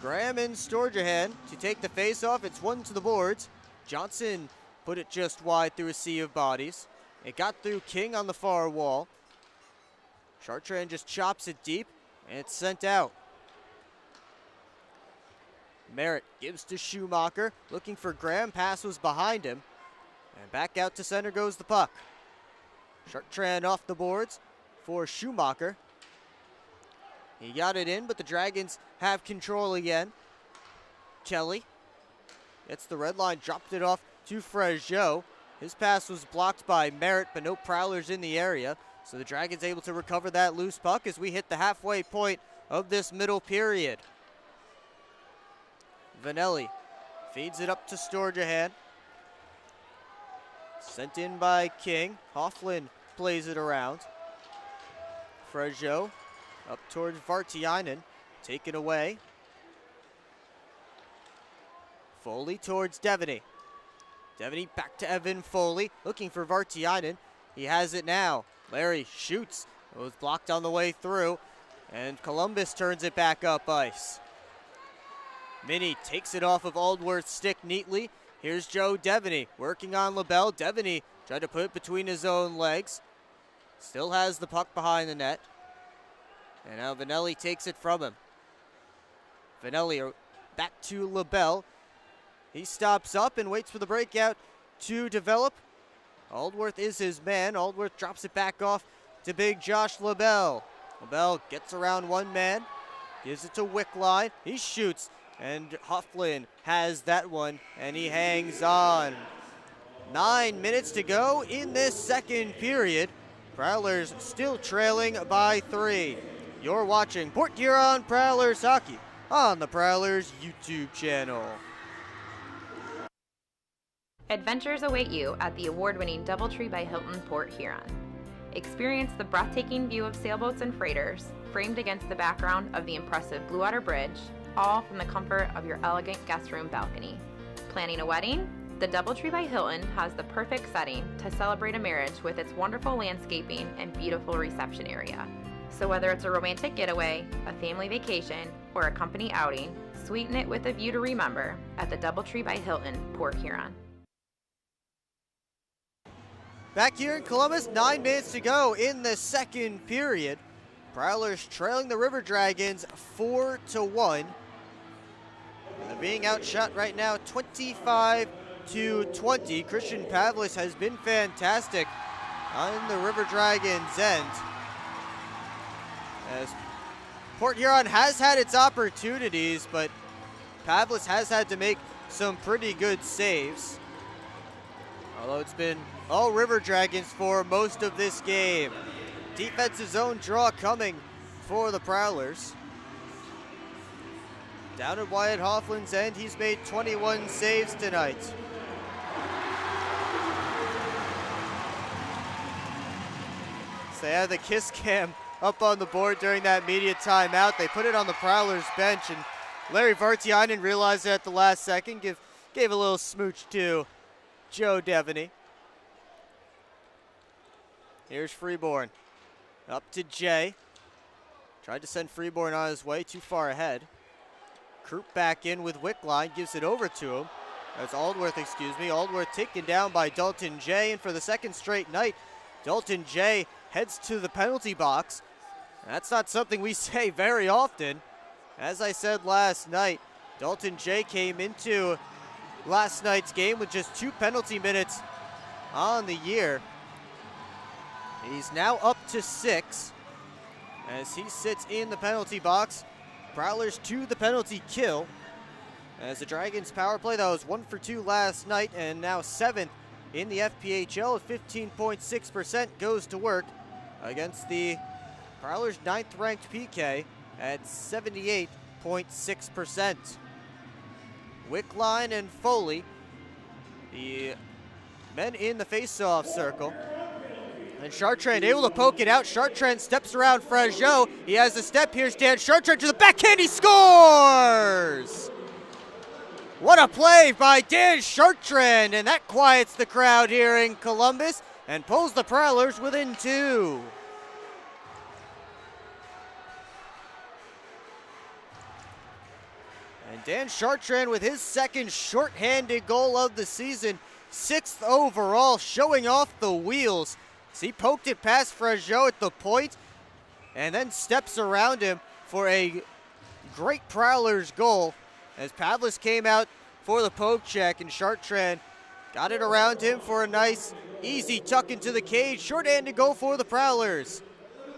Graham and Storjahan to take the face-off. It's one to the boards. Johnson put it just wide through a sea of bodies. It got through King on the far wall. Chartrand just chops it deep, and it's sent out. Merritt gives to Schumacher, looking for Graham. Pass was behind him. And back out to center goes the puck. Chartrand off the boards for Schumacher. He got it in, but the Dragons have control again. Kelly gets the red line, dropped it off to Frejot. His pass was blocked by Merritt, but no Prowlers in the area. So the Dragons able to recover that loose puck as we hit the halfway point of this middle period. Vanelli feeds it up to Storjahan. Sent in by King. Hofflin plays it around. Frejot up towards Vartiainen. Taken away. Foley towards Devaney. Devaney back to Evan Foley. Looking for Vartiainen. He has it now. Larry shoots. It was blocked on the way through. And Columbus turns it back up ice. Minnie takes it off of Aldworth's stick neatly. Here's Joe Devaney working on LaBelle. Devaney tried to put it between his own legs. Still has the puck behind the net. And now Vanelli takes it from him. Vanelli back to LaBelle. He stops up and waits for the breakout to develop. Aldworth is his man. Aldworth drops it back off to big Josh LaBelle. LaBelle gets around one man. Gives it to Wickline. He shoots. And Hofflin has that one, and he hangs on. 9 minutes to go in this second period. Prowlers still trailing by 3. You're watching Port Huron Prowlers hockey on the Prowlers YouTube channel. Adventures await you at the award-winning DoubleTree by Hilton Port Huron. Experience the breathtaking view of sailboats and freighters, framed against the background of the impressive Blue Water Bridge, all from the comfort of your elegant guest room balcony. Planning a wedding? The DoubleTree by Hilton has the perfect setting to celebrate a marriage with its wonderful landscaping and beautiful reception area. So whether it's a romantic getaway, a family vacation, or a company outing, sweeten it with a view to remember at the DoubleTree by Hilton, Port Huron. Back here in Columbus, 9 minutes to go in the second period. Prowlers trailing the River Dragons 4-1. And they're being outshot right now 25-20. Christian Pavlis has been fantastic on the River Dragons' end. As Port Huron has had its opportunities, but Pavlis has had to make some pretty good saves. Although it's been all River Dragons for most of this game. Defensive zone draw coming for the Prowlers. Down at Wyatt Hoffland's end, he's made 21 saves tonight. So they have the kiss cam up on the board during that media timeout. They put it on the Prowlers bench, and Larry Vartiainen realized it at the last second, gave a little smooch to Joe Devaney. Here's Freeborn. Up to Jay. Tried to send Freeborn on his way, too far ahead. Krupp back in with Wickline, gives it over to him. That's Aldworth, Aldworth taken down by Dalton Jay, and for the second straight night, Dalton Jay heads to the penalty box. That's not something we say very often. As I said last night, Dalton Jay came into last night's game with just 2 penalty minutes on the year. He's now up to 6 as he sits in the penalty box. Prowlers to the penalty kill. As the Dragons power play, that was 1 for 2 last night and now 7th in the FPHL at 15.6% goes to work against the Prowlers' 9th ranked PK at 78.6%. Wickline and Foley, the men in the face-off circle. And Chartrand able to poke it out. Chartrand steps around Frageot. He has a step. Here's Dan Chartrand to the backhand. He scores! What a play by Dan Chartrand, and that quiets the crowd here in Columbus and pulls the Prowlers within 2. And Dan Chartrand with his second shorthanded goal of the season, 6th overall, showing off the wheels. So he poked it past Frageot at the point and then steps around him for a great Prowlers goal as Pavlis came out for the poke check and Chartrand got it around him for a nice, easy tuck into the cage. Short-handed goal for the Prowlers.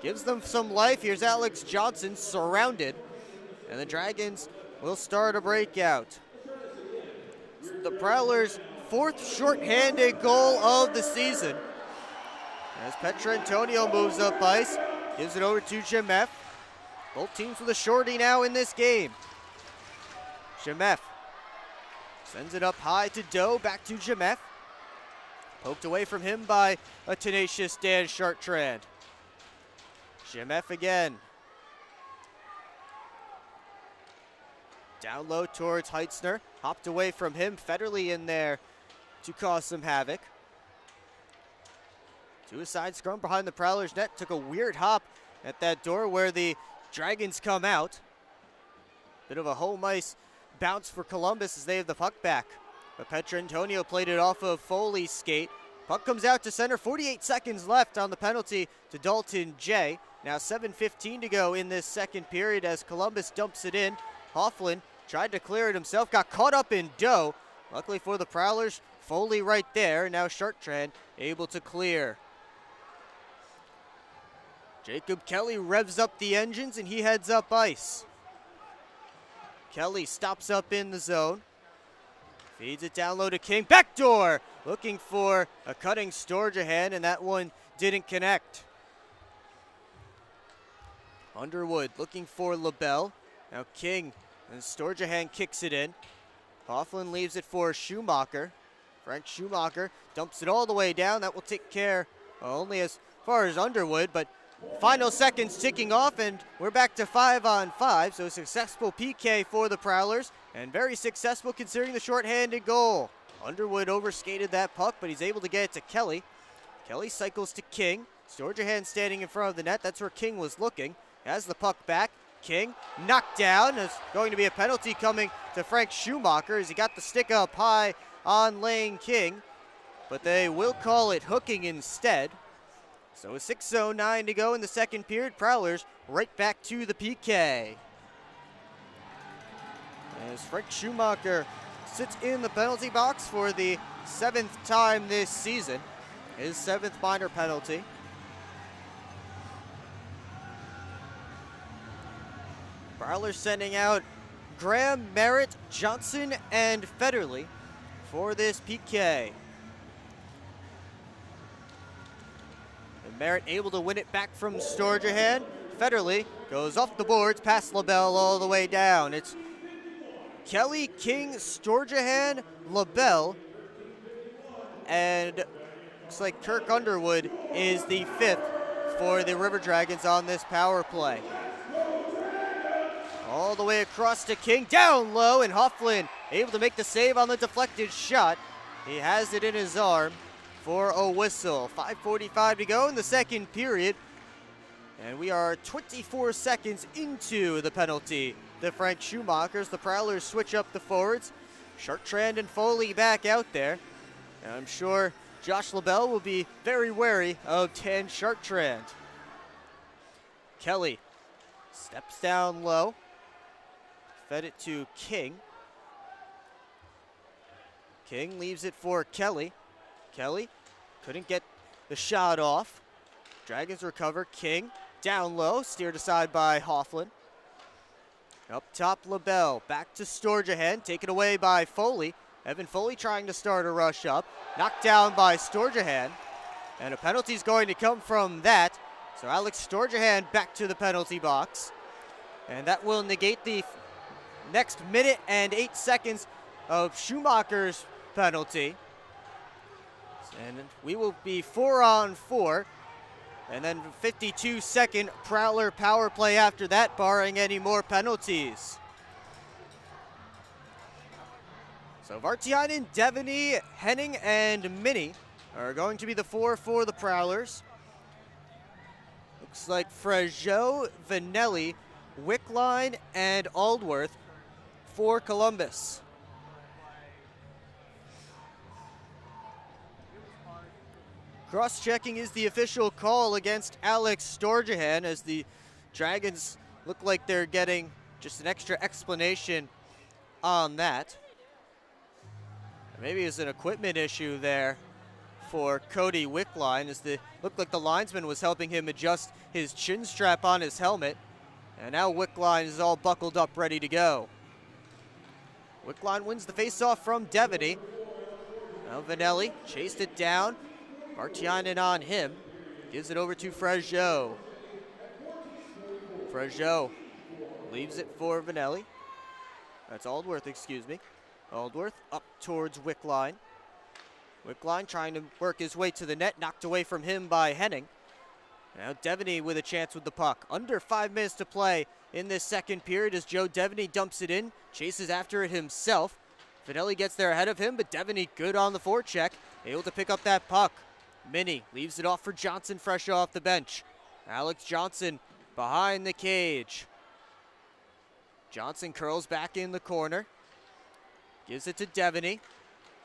Gives them some life. Here's Alex Johnson surrounded. And the Dragons will start a breakout. The Prowlers' 4th short-handed goal of the season. As Petrantonio moves up ice, gives it over to Jemeff. Both teams with a shorty now in this game. Jemeff sends it up high to Doe, back to Jemeff. Poked away from him by a tenacious Dan Chartrand. Jemeff again. Down low towards Heitzner. Hopped away from him. Federley in there to cause some havoc. To a side scrum behind the Prowlers net. Took a weird hop at that door where the Dragons come out. Bit of a home ice bounce for Columbus as they have the puck back. But Petrantonio played it off of Foley's skate. Puck comes out to center. 48 seconds left on the penalty to Dalton Jay. Now 7:15 to go in this second period as Columbus dumps it in. Hoffland tried to clear it himself. Got caught up in Doe. Luckily for the Prowlers, Foley right there. Now Chartrand able to clear. Jacob Kelly revs up the engines and he heads up ice. Kelly stops up in the zone. Feeds it down low to King. Backdoor! Looking for a cutting Storjahan, and that one didn't connect. Underwood looking for LaBelle. Now King and Storjahan kicks it in. Hoffland leaves it for Schumacher. Frank Schumacher dumps it all the way down. That will take care only as far as Underwood, but final seconds ticking off, and we're back to 5-on-5. So a successful PK for the Prowlers, and very successful considering the shorthanded goal. Underwood overskated that puck, but he's able to get it to Kelly. Kelly cycles to King. Storjahan standing in front of the net. That's where King was looking. Has the puck back. King knocked down. There's going to be a penalty coming to Frank Schumacher as he got the stick up high on Lane King, but they will call it hooking instead. So a 6:09 to go in the second period. Prowlers right back to the PK. as Frank Schumacher sits in the penalty box for the 7th time this season, his 7th minor penalty. Prowlers sending out Graham, Merritt, Johnson, and Federley for this PK. And Merritt able to win it back from Storjahan. Federley goes off the boards, past LaBelle all the way down. It's Kelly, King, Storjahan, LaBelle, and looks like Kirk Underwood is the 5th for the River Dragons on this power play. All the way across to King, down low, and Hofflin able to make the save on the deflected shot. He has it in his arm for a whistle. 5:45 to go in the second period, and we are 24 seconds into the penalty. The Frank Schumachers, the Prowlers switch up the forwards. Chartrand and Foley back out there. And I'm sure Josh LaBelle will be very wary of Dan Chartrand. Kelly steps down low. Fed it to King. King leaves it for Kelly. Kelly couldn't get the shot off. Dragons recover. King down low, steered aside by Hofflin. Up top, LaBelle. Back to Storjahan, taken away by Foley. Evan Foley trying to start a rush up. Knocked down by Storjahan. And a penalty is going to come from that. So Alex Storjahan back to the penalty box. And that will negate the next minute and 8 seconds of Schumacher's penalty. And we will be 4-on-4. And then 52-second Prowler power play after that, barring any more penalties. So Vartiainen, Devaney, Henning, and Minnie are going to be the 4 for the Prowlers. Looks like Fregeau, Vanelli, Wickline, and Aldworth for Columbus. Cross-checking is the official call against Alex Storjahan, as the Dragons look like they're getting just an extra explanation on that. Maybe it's an equipment issue there for Cody Wickline, as the looked like the linesman was helping him adjust his chin strap on his helmet. And now Wickline is all buckled up, ready to go. Wickline wins the faceoff from Devaney. Now Vanelli chased it down. Vartiainen on him. Gives it over to Fregeau. Fregeau leaves it for Vanelli. That's Aldworth, excuse me. Aldworth up towards Wickline. Wickline trying to work his way to the net. Knocked away from him by Henning. Now Devaney with a chance with the puck. Under 5 minutes to play in this second period as Joe Devaney dumps it in. Chases after it himself. Vanelli gets there ahead of him, but Devaney good on the forecheck. Able to pick up that puck. Minnie leaves it off for Johnson, fresh off the bench. Alex Johnson behind the cage. Johnson curls back in the corner. Gives it to Devaney.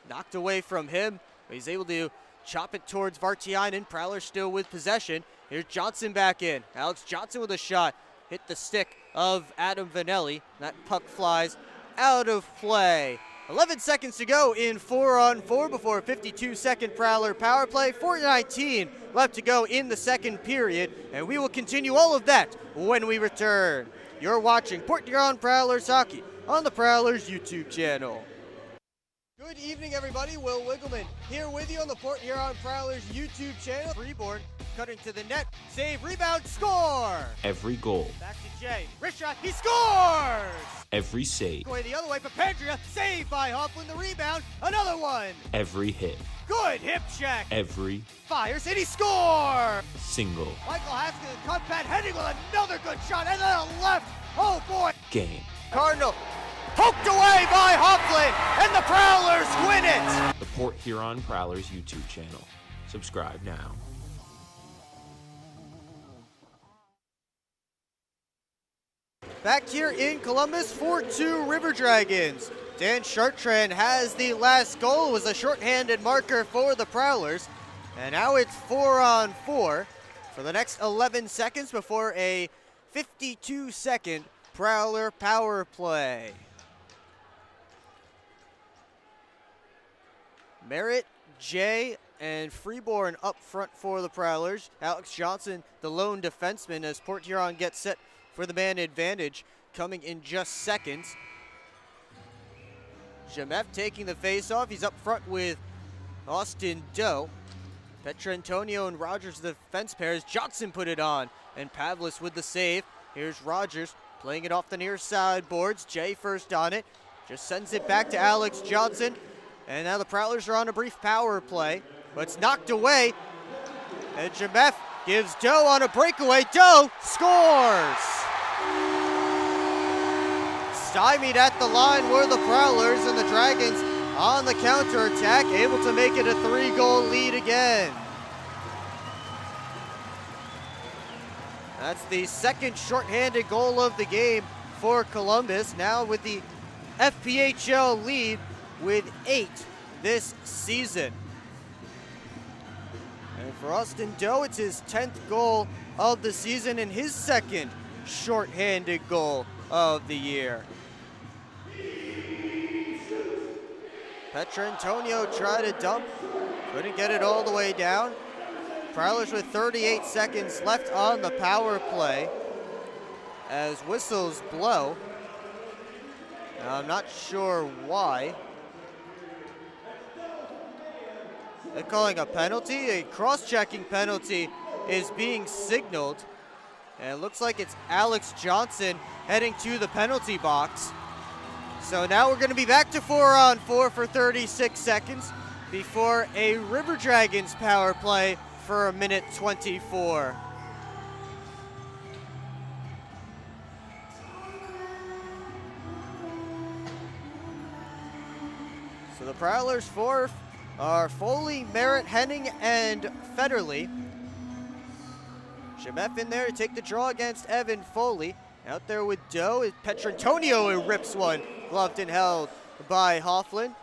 Knocked away from him, but he's able to chop it towards Vartiainen. Prowler still with possession. Here's Johnson back in. Alex Johnson with a shot. Hit the stick of Adam Vanelli. That puck flies out of play. 11 seconds to go in 4-on-4 before a 52-second Prowler power play. 4:19 left to go in the second period, and we will continue all of that when we return. You're watching Port Huron Prowlers Hockey on the Prowlers YouTube channel. Good evening, everybody. Will Wiggleman here with you on the Port Huron Prowlers YouTube channel. Freeborn cutting to the net. Save, rebound, score! Every goal, Back to Jay. Wrist shot, he scores! every save, Going the other way, Papandrea, saved by Hofflin, the rebound, another one! every hit, Good hip check! every Fires, and he scores! single Michael Haskins, cut pad, heading with another good shot, and then a left! Oh boy! game. Cardinal, poked away by Hofflin, and the Prowlers win it! The Port Huron Prowlers YouTube channel. Subscribe now. Back here in Columbus, 4-2 River Dragons. Dan Chartrand has the last goal. It was a shorthanded marker for the Prowlers. And now it's 4-on-4 for the next 11 seconds before a 52-second Prowler power play. Merritt, Jay, and Freeborn up front for the Prowlers. Alex Johnson, the lone defenseman, as Port Huron gets set for the man advantage, coming in just seconds. Jameff taking the face-off. He's up front with Austin Doe. Petrantonio and Rogers, the defense pairs. Johnson put it on, and Pavlis with the save. Here's Rogers playing it off the near side boards. Jay first on it. Just sends it back to Alex Johnson. And now the Prowlers are on a brief power play, but it's knocked away. And Jameff gives Doe on a breakaway. Doe scores! Stymied at the line were the Prowlers, and the Dragons on the counterattack, able to make it a 3-goal lead again. That's the second shorthanded goal of the game for Columbus, now with the FPHL lead with 8 this season. And for Austin Doe, it's his 10th goal of the season and his second shorthanded goal of the year. Petrantonio tried to dump, couldn't get it all the way down. Prowlers with 38 seconds left on the power play as whistles blow. Now, I'm not sure why. They're calling a penalty. A cross-checking penalty is being signaled. And it looks like it's Alex Johnson heading to the penalty box. So now we're going to be back to 4-on-4 for 36 seconds before a River Dragons power play for a minute 24. So the Prowlers for are Foley, Merritt, Henning, and Federley. Jameff in there to take the draw against Evan Foley. Out there with Doe is Petrantonio, who rips one. Gloved and held by Hofflin.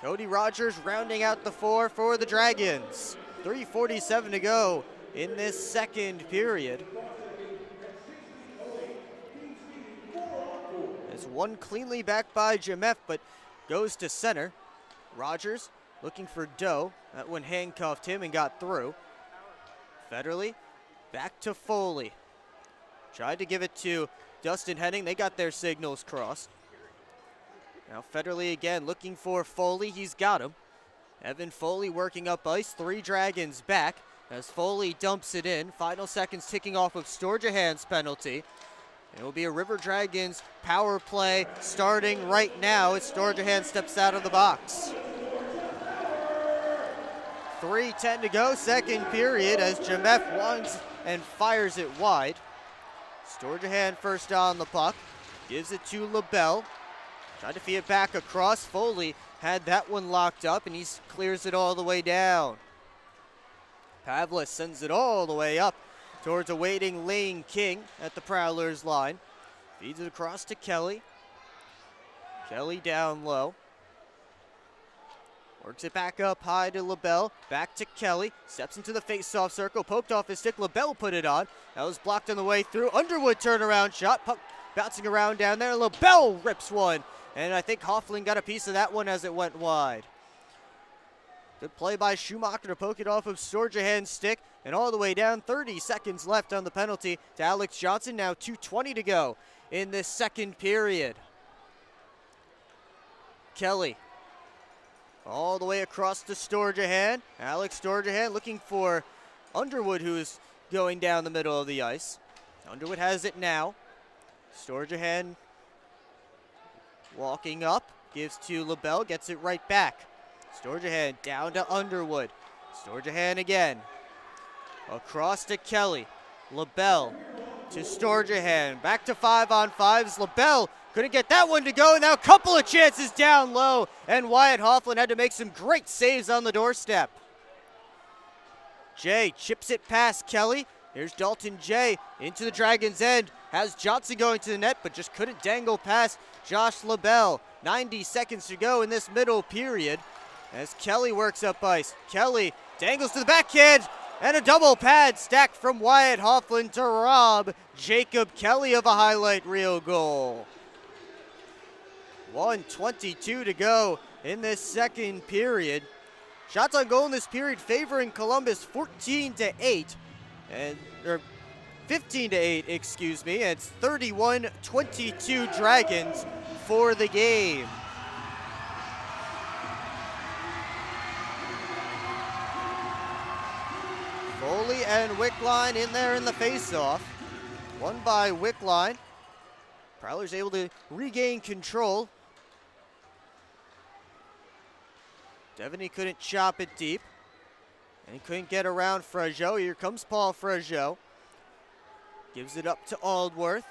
Cody Rogers rounding out the 4 for the Dragons. 3:47 to go in this second period. There's one cleanly back by Jameff, but goes to center. Rogers looking for Doe. That one handcuffed him and got through. Federley back to Foley. Tried to give it to Dustin Henning. They got their signals crossed. Now Federley again looking for Foley. He's got him. Evan Foley working up ice. 3 Dragons back as Foley dumps it in. Final seconds ticking off of Storjahan's penalty. It will be a River Dragons power play starting right now as Storjahan steps out of the box. 3:10 to go, second period, as Jameff winds and fires it wide. Storjahan first on the puck, gives it to LaBelle. Tried to feed it back across. Foley had that one locked up, and he clears it all the way down. Pavlis sends it all the way up towards a waiting Lane King at the Prowlers line. Feeds it across to Kelly. Kelly down low. Works it back up high to LaBelle. Back to Kelly. Steps into the face-off circle. Poked off his stick. LaBelle put it on. That was blocked on the way through. Underwood turnaround shot. Puck bouncing around down there. LaBelle rips one. And I think Hofflin got a piece of that one as it went wide. Good play by Schumacher to poke it off of Storjahan's stick. And all the way down. 30 seconds left on the penalty to Alex Johnson. Now 2:20 to go in this second period. Kelly. All the way across to Storjahan. Alex Storjahan looking for Underwood, who is going down the middle of the ice. Underwood has it now. Storjahan walking up. Gives to LaBelle. Gets it right back. Storjahan down to Underwood. Storjahan again. Across to Kelly. LaBelle to Storjahan. Back to 5-on-5s. LaBelle couldn't get that one to go. Now a couple of chances down low. And Wyatt Hofflin had to make some great saves on the doorstep. Jay chips it past Kelly. Here's Dalton Jay into the Dragons' end. Has Johnson going to the net, but just couldn't dangle past Josh LaBelle. 90 seconds to go in this middle period as Kelly works up ice. Kelly dangles to the backhand. And a double pad stacked from Wyatt Hofflin to rob Jacob Kelly of a highlight reel goal. 1:22 to go in this second period. Shots on goal in this period favoring Columbus 14-8, or 15-8, excuse me. And it's 31-22 Dragons for the game. Foley and Wickline in there in the faceoff. Won by Wickline. Prowlers able to regain control. Devaney couldn't chop it deep. And he couldn't get around Frageau. Here comes Paul Frageau. Gives it up to Aldworth.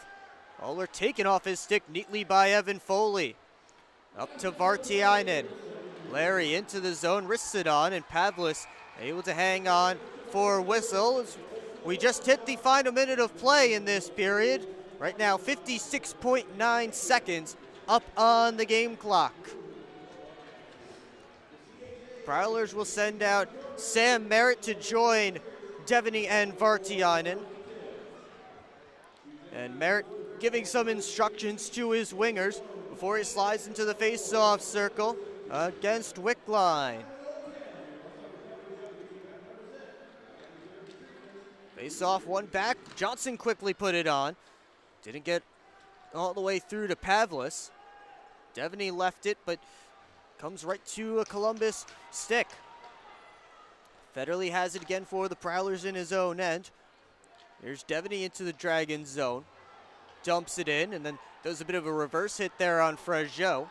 Aldworth taken off his stick neatly by Evan Foley. Up to Vartiainen. Larry into the zone, wrists it on, and Pavlis able to hang on for whistle. We just hit the final minute of play in this period. Right now, 56.9 seconds up on the game clock. Prowlers will send out Sam Merritt to join Devaney and Vartiainen. And Merritt giving some instructions to his wingers before he slides into the face-off circle against Wickline. Face-off, one back. Johnson quickly put it on. Didn't get all the way through to Pavlis. Devaney left it, but comes right to a Columbus stick. Federley has it again for the Prowlers in his own end. Here's Devaney into the Dragons zone. Dumps it in, and then does a bit of a reverse hit there on Frageau.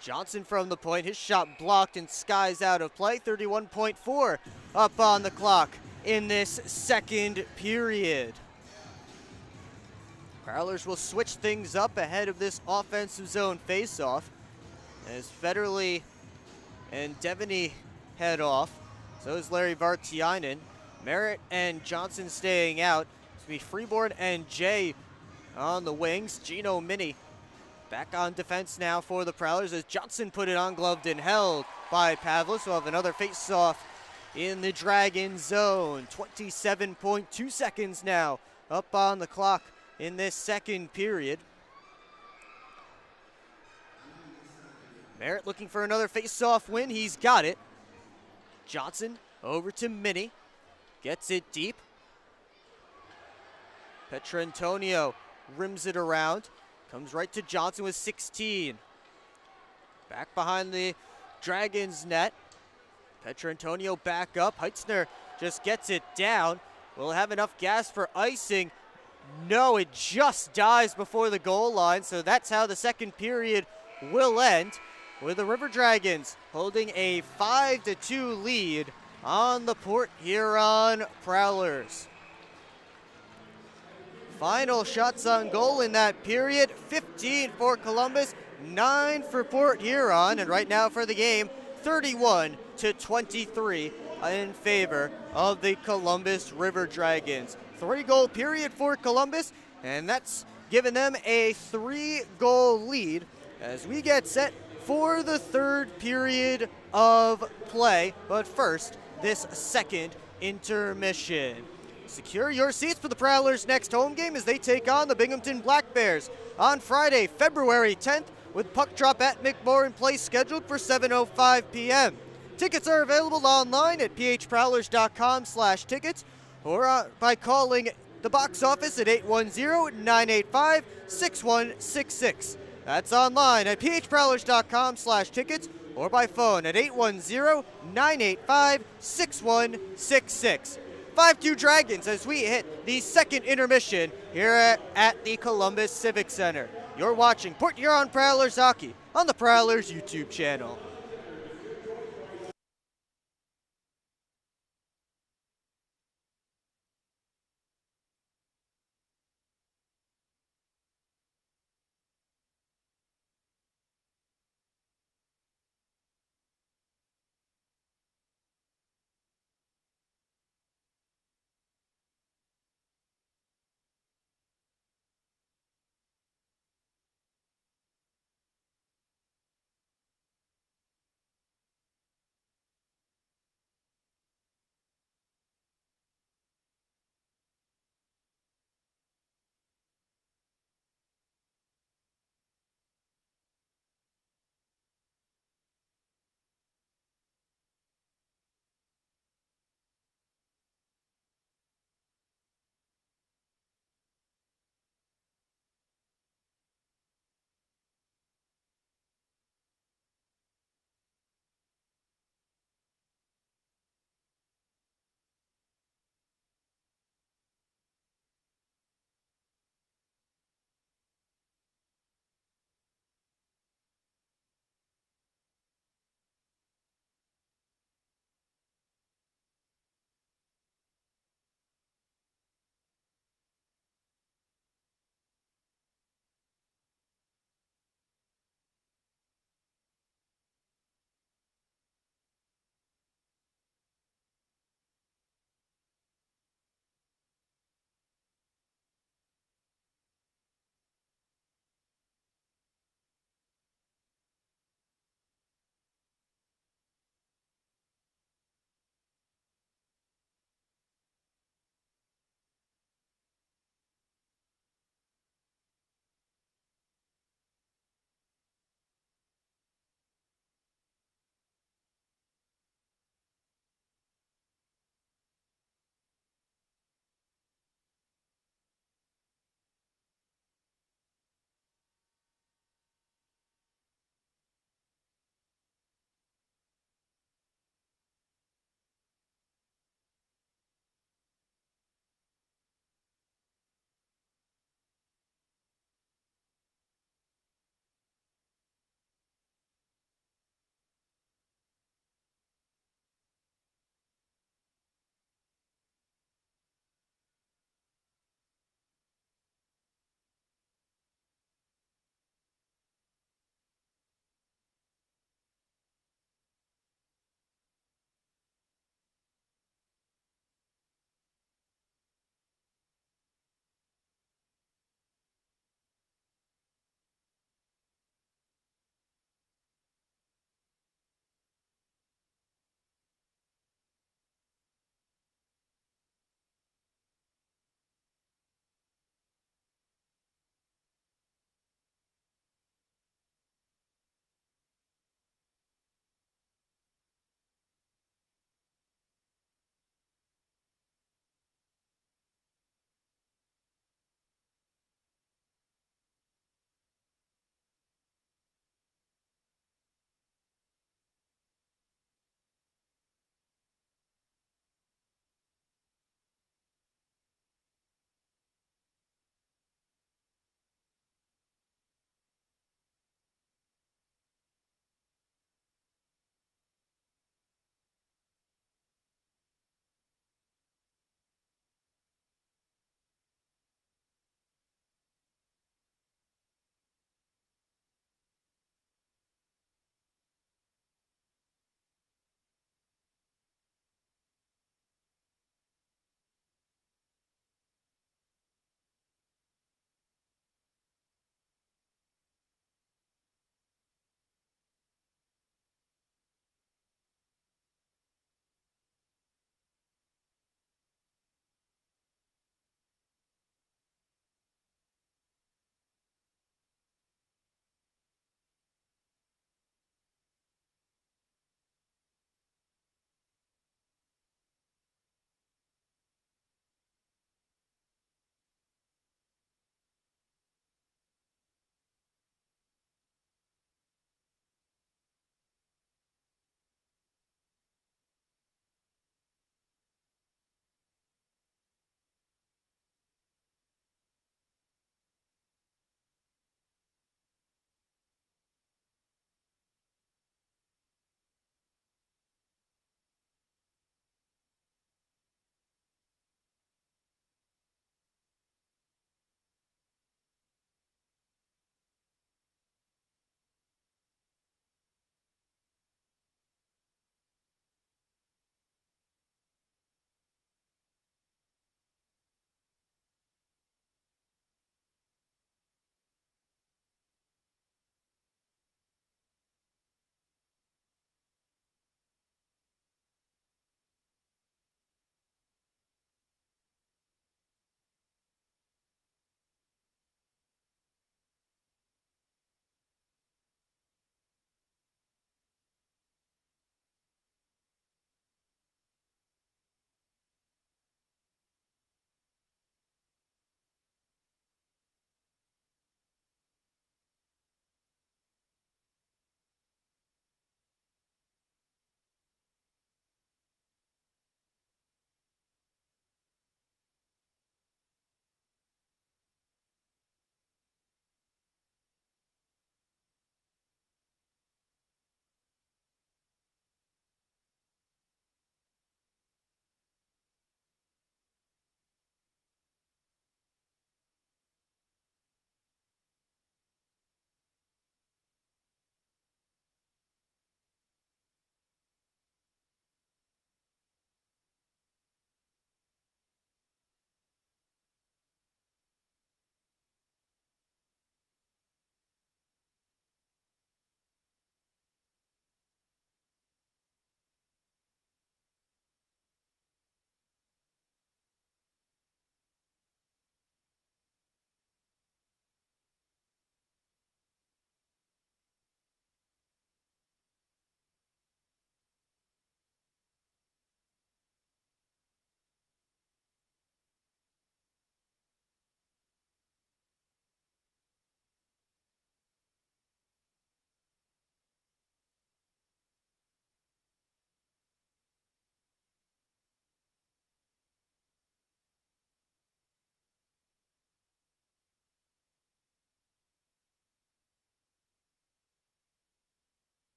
Johnson from the point, his shot blocked and skies out of play. 31.4 up on the clock in this second period. Prowlers will switch things up ahead of this offensive zone faceoff as Federley and Devaney head off. So is Larry Vartiainen. Merritt and Johnson staying out. It's going to be Freeborn and Jay on the wings. Gino Mini back on defense now for the Prowlers as Johnson put it on, gloved and held by Pavlis. We'll have another face-off in the Dragon zone. 27.2 seconds now up on the clock in this second period. Merritt looking for another face-off win. He's got it. Johnson over to Mini. Gets it deep. Petrantonio rims it around. Comes right to Johnson with 16. Back behind the Dragons net. Petrantonio back up. Heitzner just gets it down. Will have enough gas for icing. No, it just dies before the goal line, so that's how the second period will end, with the River Dragons holding a 5-2 lead on the Port Huron Prowlers. Final shots on goal in that period, 15 for Columbus, 9 for Port Huron, and right now for the game, 31-23 in favor of the Columbus River Dragons. 3-goal period for Columbus, and that's given them a 3-goal lead as we get set for the third period of play. But first, this second intermission. Secure your seats for the Prowlers' next home game as they take on the Binghamton Black Bears on Friday, February 10th, with puck drop at McMorran Place scheduled for 7:05 p.m. Tickets are available online at phprowlers.com/tickets or by calling the box office at 810-985-6166. That's online at phprowlers.com/tickets or by phone at 810-985-6166. 5-2 Dragons as we hit the second intermission here at the Columbus Civic Center. You're watching Port Huron Prowlers hockey on the Prowlers YouTube channel.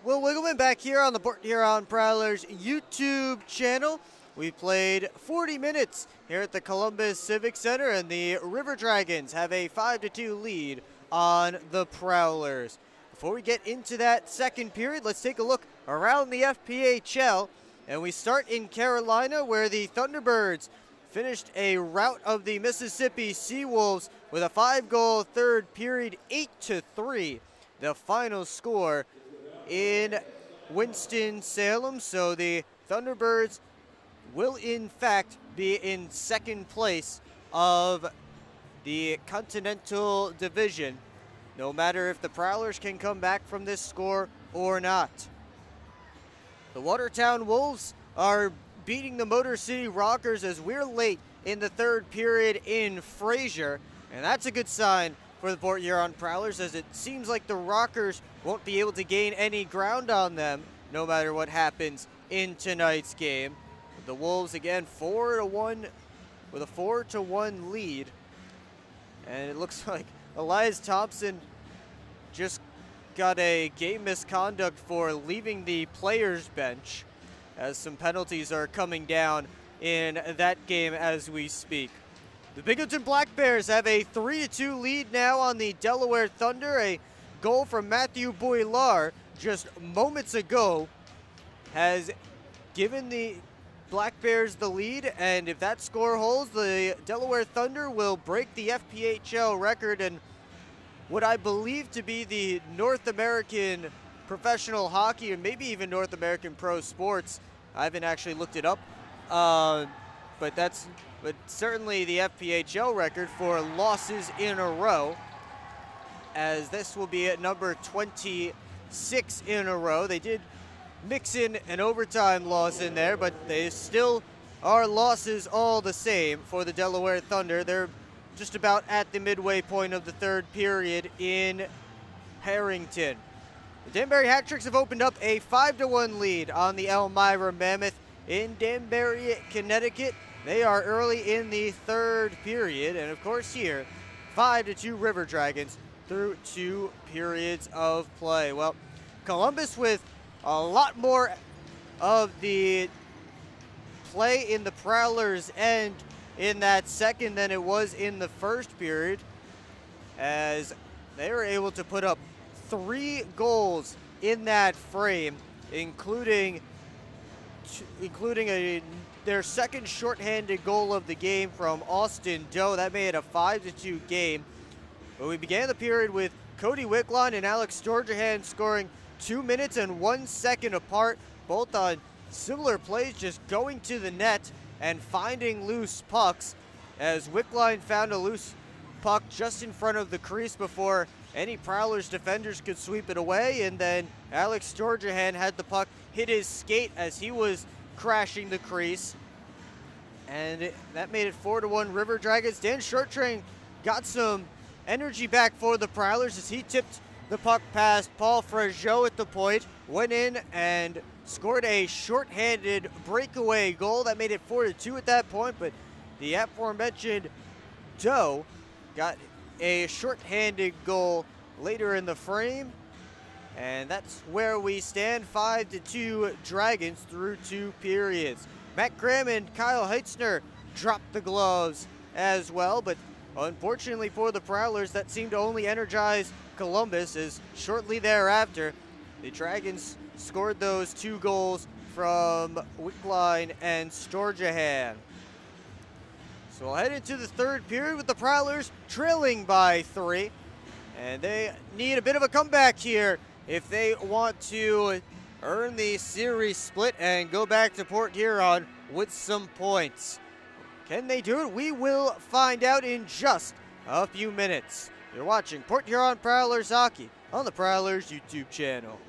Will Wiggleman back here on the Port Huron Prowlers YouTube channel. We played 40 minutes here at the Columbus Civic Center, and the River Dragons have a 5-2 lead on the Prowlers. Before we get into that second period, let's take a look around the FPHL, and we start in Carolina, where the Thunderbirds finished a rout of the Mississippi Seawolves with a 5-goal third period, 8-3. The final score in Winston-Salem. So the Thunderbirds will in fact be in second place of the Continental Division, no matter if the Prowlers can come back from this score or not. The Watertown Wolves are beating the Motor City Rockers as we're late in the third period in Fraser, and that's a good sign for the Port Huron Prowlers, as it seems like the Rockers won't be able to gain any ground on them no matter what happens in tonight's game. The Wolves again 4-1 with a 4-1 lead, and it looks like Elias Thompson just got a game misconduct for leaving the players bench, as some penalties are coming down in that game as we speak. The Binghamton Black Bears have a 3-2 lead now on the Delaware Thunder. A goal from Matthew Boilar just moments ago has given the Black Bears the lead, and if that score holds, the Delaware Thunder will break the FPHL record and what I believe to be the North American professional hockey, and maybe even North American pro sports. I haven't actually looked it up, but certainly the FPHL record for losses in a row, as this will be at number 26 in a row. They did mix in an overtime loss in there, but they still are losses all the same for the Delaware Thunder. They're just about at the midway point of the third period in Harrington. The Danbury Hat Tricks have opened up a 5-1 lead on the Elmira Mammoth in Danbury, Connecticut. They are early in the third period, and of course here, 5-2 River Dragons through 2 periods of play. Well, Columbus with a lot more of the play in the Prowlers' end in that second than it was in the first period, as they were able to put up 3 goals in that frame, including their second shorthanded goal of the game from Austin Doe. That made it a 5-2 game. But we began the period with Cody Wickline and Alex Storjahan scoring 2 minutes and 1 second apart, both on similar plays, just going to the net and finding loose pucks, as Wickline found a loose puck just in front of the crease before any Prowlers defenders could sweep it away, and then Alex Storjahan had the puck hit his skate as he was crashing the crease, and that made it 4-1 River Dragons. Dan Shorttrain got some energy back for the Prowlers as he tipped the puck past Paul Frageau at the point, went in and scored a shorthanded breakaway goal that made it 4-2 at that point, but the aforementioned Doe got a shorthanded goal later in the frame, and that's where we stand, 5-2 Dragons through 2 periods. Matt Graham and Kyle Heitzner dropped the gloves as well, but unfortunately for the Prowlers, that seemed to only energize Columbus, as shortly thereafter, the Dragons scored those 2 goals from Wickline and Storjahan. So we'll head into the third period with the Prowlers trailing by 3, and they need a bit of a comeback here if they want to earn the series split and go back to Port Huron with some points. Can they do it? We will find out in just a few minutes. You're watching Port Huron Prowlers Hockey on the Prowlers YouTube channel.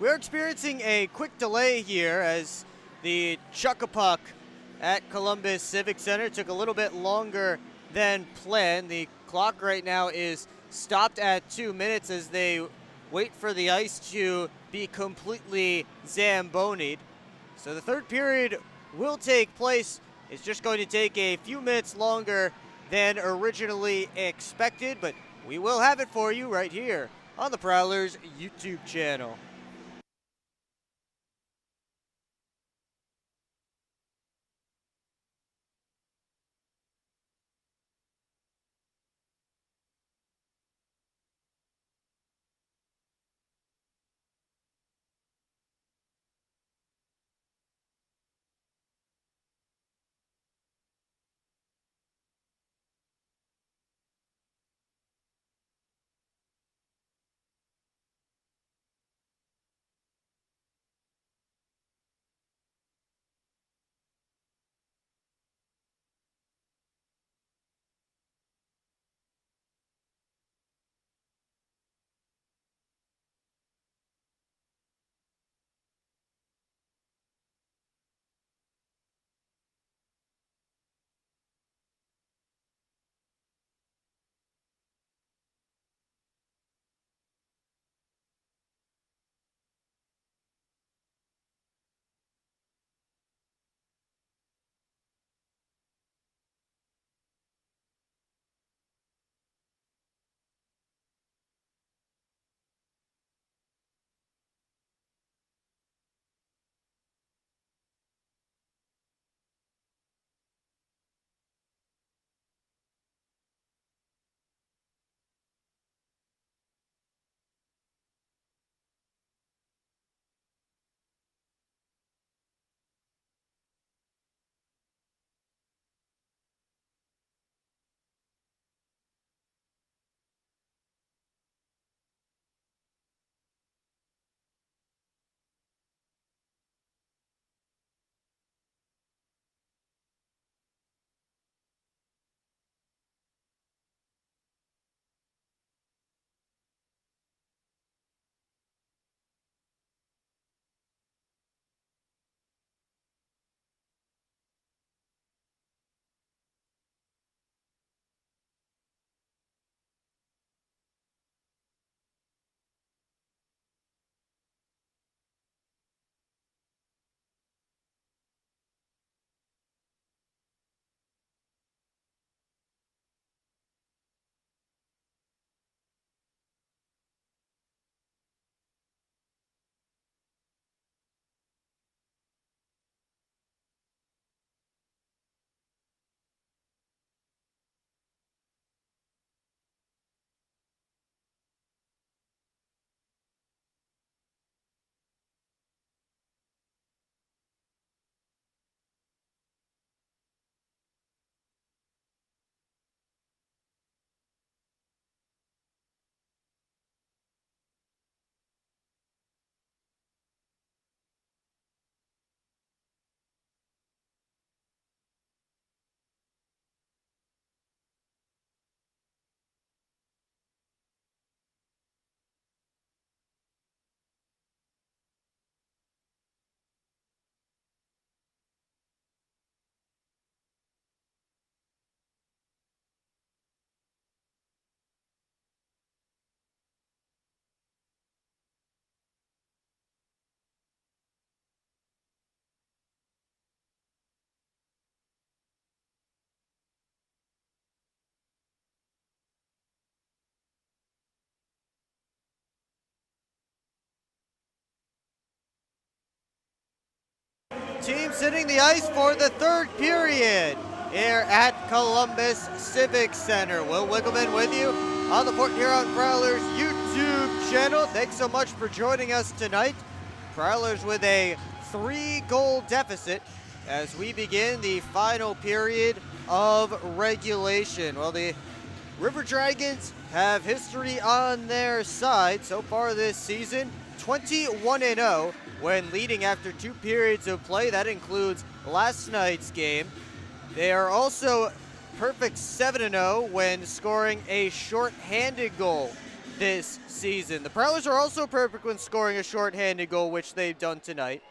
We're experiencing a quick delay here as the chuck-a-puck at Columbus Civic Center took a little bit longer than planned. The clock right now is stopped at 2 minutes as they wait for the ice to be completely zambonied. So the third period will take place. It's just going to take a few minutes longer than originally expected, but we will have it for you right here on the Prowlers YouTube channel. Team sitting the ice for the third period here at Columbus Civic Center. Will Wiggleman with you on the Port Huron Prowlers YouTube channel. Thanks so much for joining us tonight. Prowlers with a 3-goal deficit as we begin the final period of regulation. Well, the River Dragons have history on their side so far this season, 21-0 when leading after 2 periods of play. That includes last night's game. They are also perfect 7-0 when scoring a short-handed goal this season. The Prowlers are also perfect when scoring a shorthanded goal, which they've done tonight.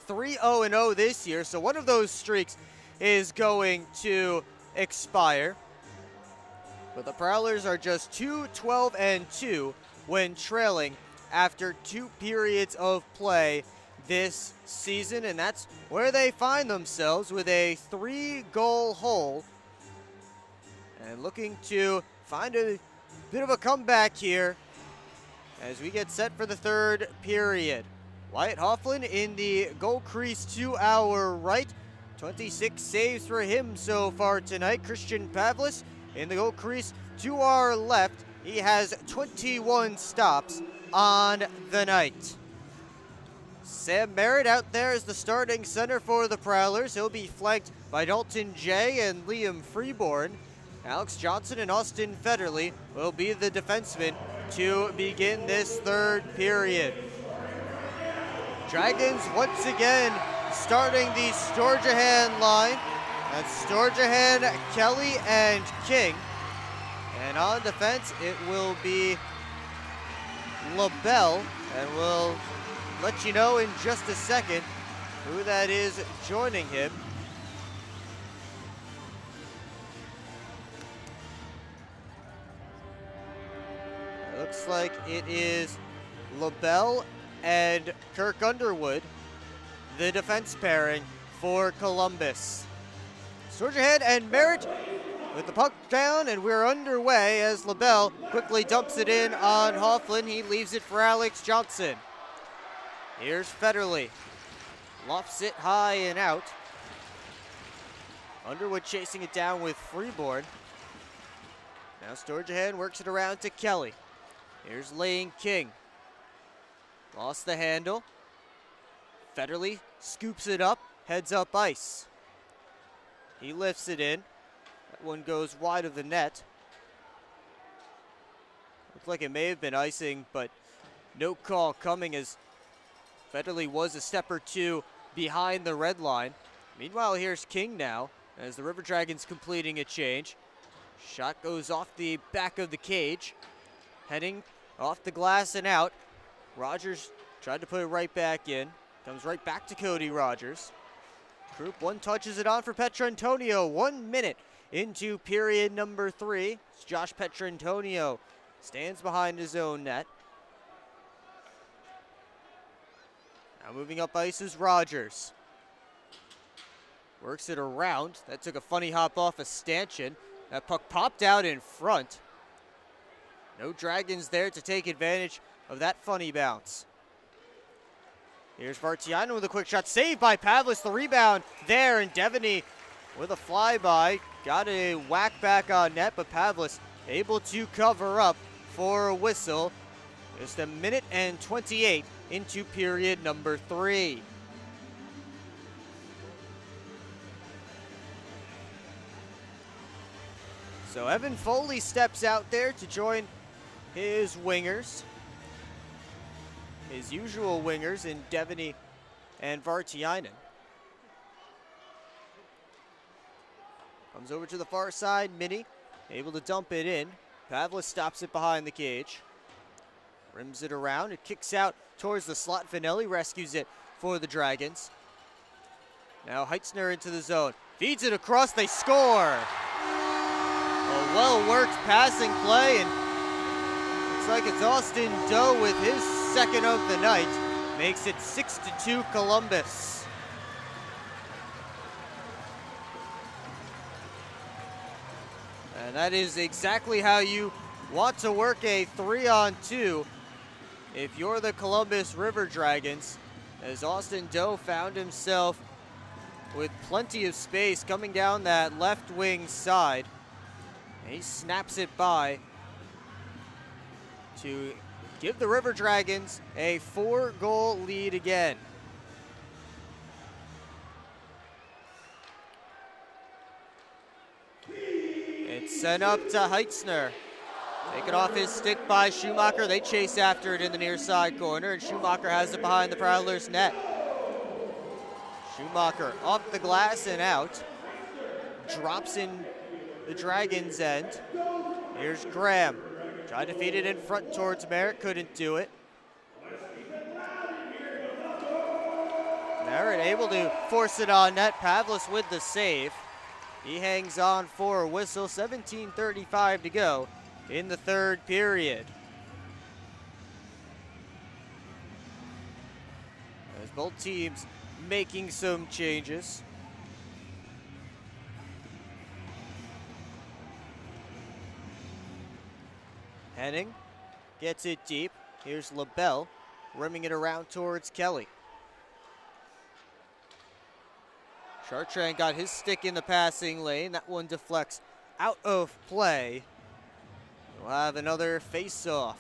3-0-0 this year, so one of those streaks is going to expire. But the Prowlers are just 2-12-2 when trailing after 2 periods of play this season, and that's where they find themselves with a 3-goal hole and looking to find a bit of a comeback here as we get set for the 3rd period. Wyatt Hofflin in the goal crease to our right. 26 saves for him so far tonight. Christian Pavlis in the goal crease to our left. He has 21 stops on the night. Sam Merritt out there as the starting center for the Prowlers. He'll be flanked by Dalton Jay and Liam Freeborn. Alex Johnson and Austin Federley will be the defensemen to begin this 3rd period. Dragons once again starting the Sturgeon line. That's Sturgeon, Kelly, and King. And on defense, it will be LaBelle, and we'll let you know in just a second who that is joining him. It looks like it is LaBelle and Kirk Underwood, the defense pairing for Columbus. Sturgeon and Merritt with the puck down, and we're underway as LaBelle quickly dumps it in on Hofflin. He leaves it for Alex Johnson. Here's Federley. Lofts it high and out. Underwood chasing it down with Freeborn. Now Sturgeon works it around to Kelly. Here's Lane King. Lost the handle. Federley scoops it up, heads up ice. He lifts it in. That one goes wide of the net. Looked like it may have been icing, but no call coming as Federley was a step or two behind the red line. Meanwhile, here's King now as the River Dragons completing a change. Shot goes off the back of the cage, heading off the glass and out. Rogers tried to put it right back in. Comes right back to Cody Rogers. Group 1 touches it on for Petrantonio. 1 minute into period number 3. It's Josh Petrantonio stands behind his own net. Now moving up ice is Rogers. Works it around. That took a funny hop off a stanchion. That puck popped out in front. No Dragons there to take advantage of that funny bounce. Here's Vartiano with a quick shot. Saved by Pavlis. The rebound there, and Devaney with a flyby. Got a whack back on net, but Pavlis able to cover up for a whistle. Just a minute and 28 into period number 3. So Evan Foley steps out there to join his wingers. His usual wingers in Devaney and Vartiainen. Comes over to the far side, Minnie, able to dump it in. Pavlis stops it behind the cage. Rims it around, it kicks out towards the slot. Finelli rescues it for the Dragons. Now Heitzner into the zone. Feeds it across, they score! A well-worked passing play, and looks like it's Austin Doe with his second of the night. Makes it 6-2 Columbus. And that is exactly how you want to work a 3-on-2 if you're the Columbus River Dragons, as Austin Doe found himself with plenty of space coming down that left wing side. He snaps it by to give the River Dragons a 4-goal lead again. It's sent up to Heitzner. Taken off his stick by Schumacher. They chase after it in the near side corner, and Schumacher has it behind the Prowlers' net. Schumacher off the glass and out. Drops in the Dragons' end. Here's Graham. Tried to feed it in front towards Merritt, couldn't do it. Merritt able to force it on net. Pavlis with the save. He hangs on for a whistle. 17:35 to go in the third period. As both teams making some changes. Henning gets it deep. Here's LaBelle rimming it around towards Kelly. Chartrand got his stick in the passing lane. That one deflects out of play. We'll have another face-off.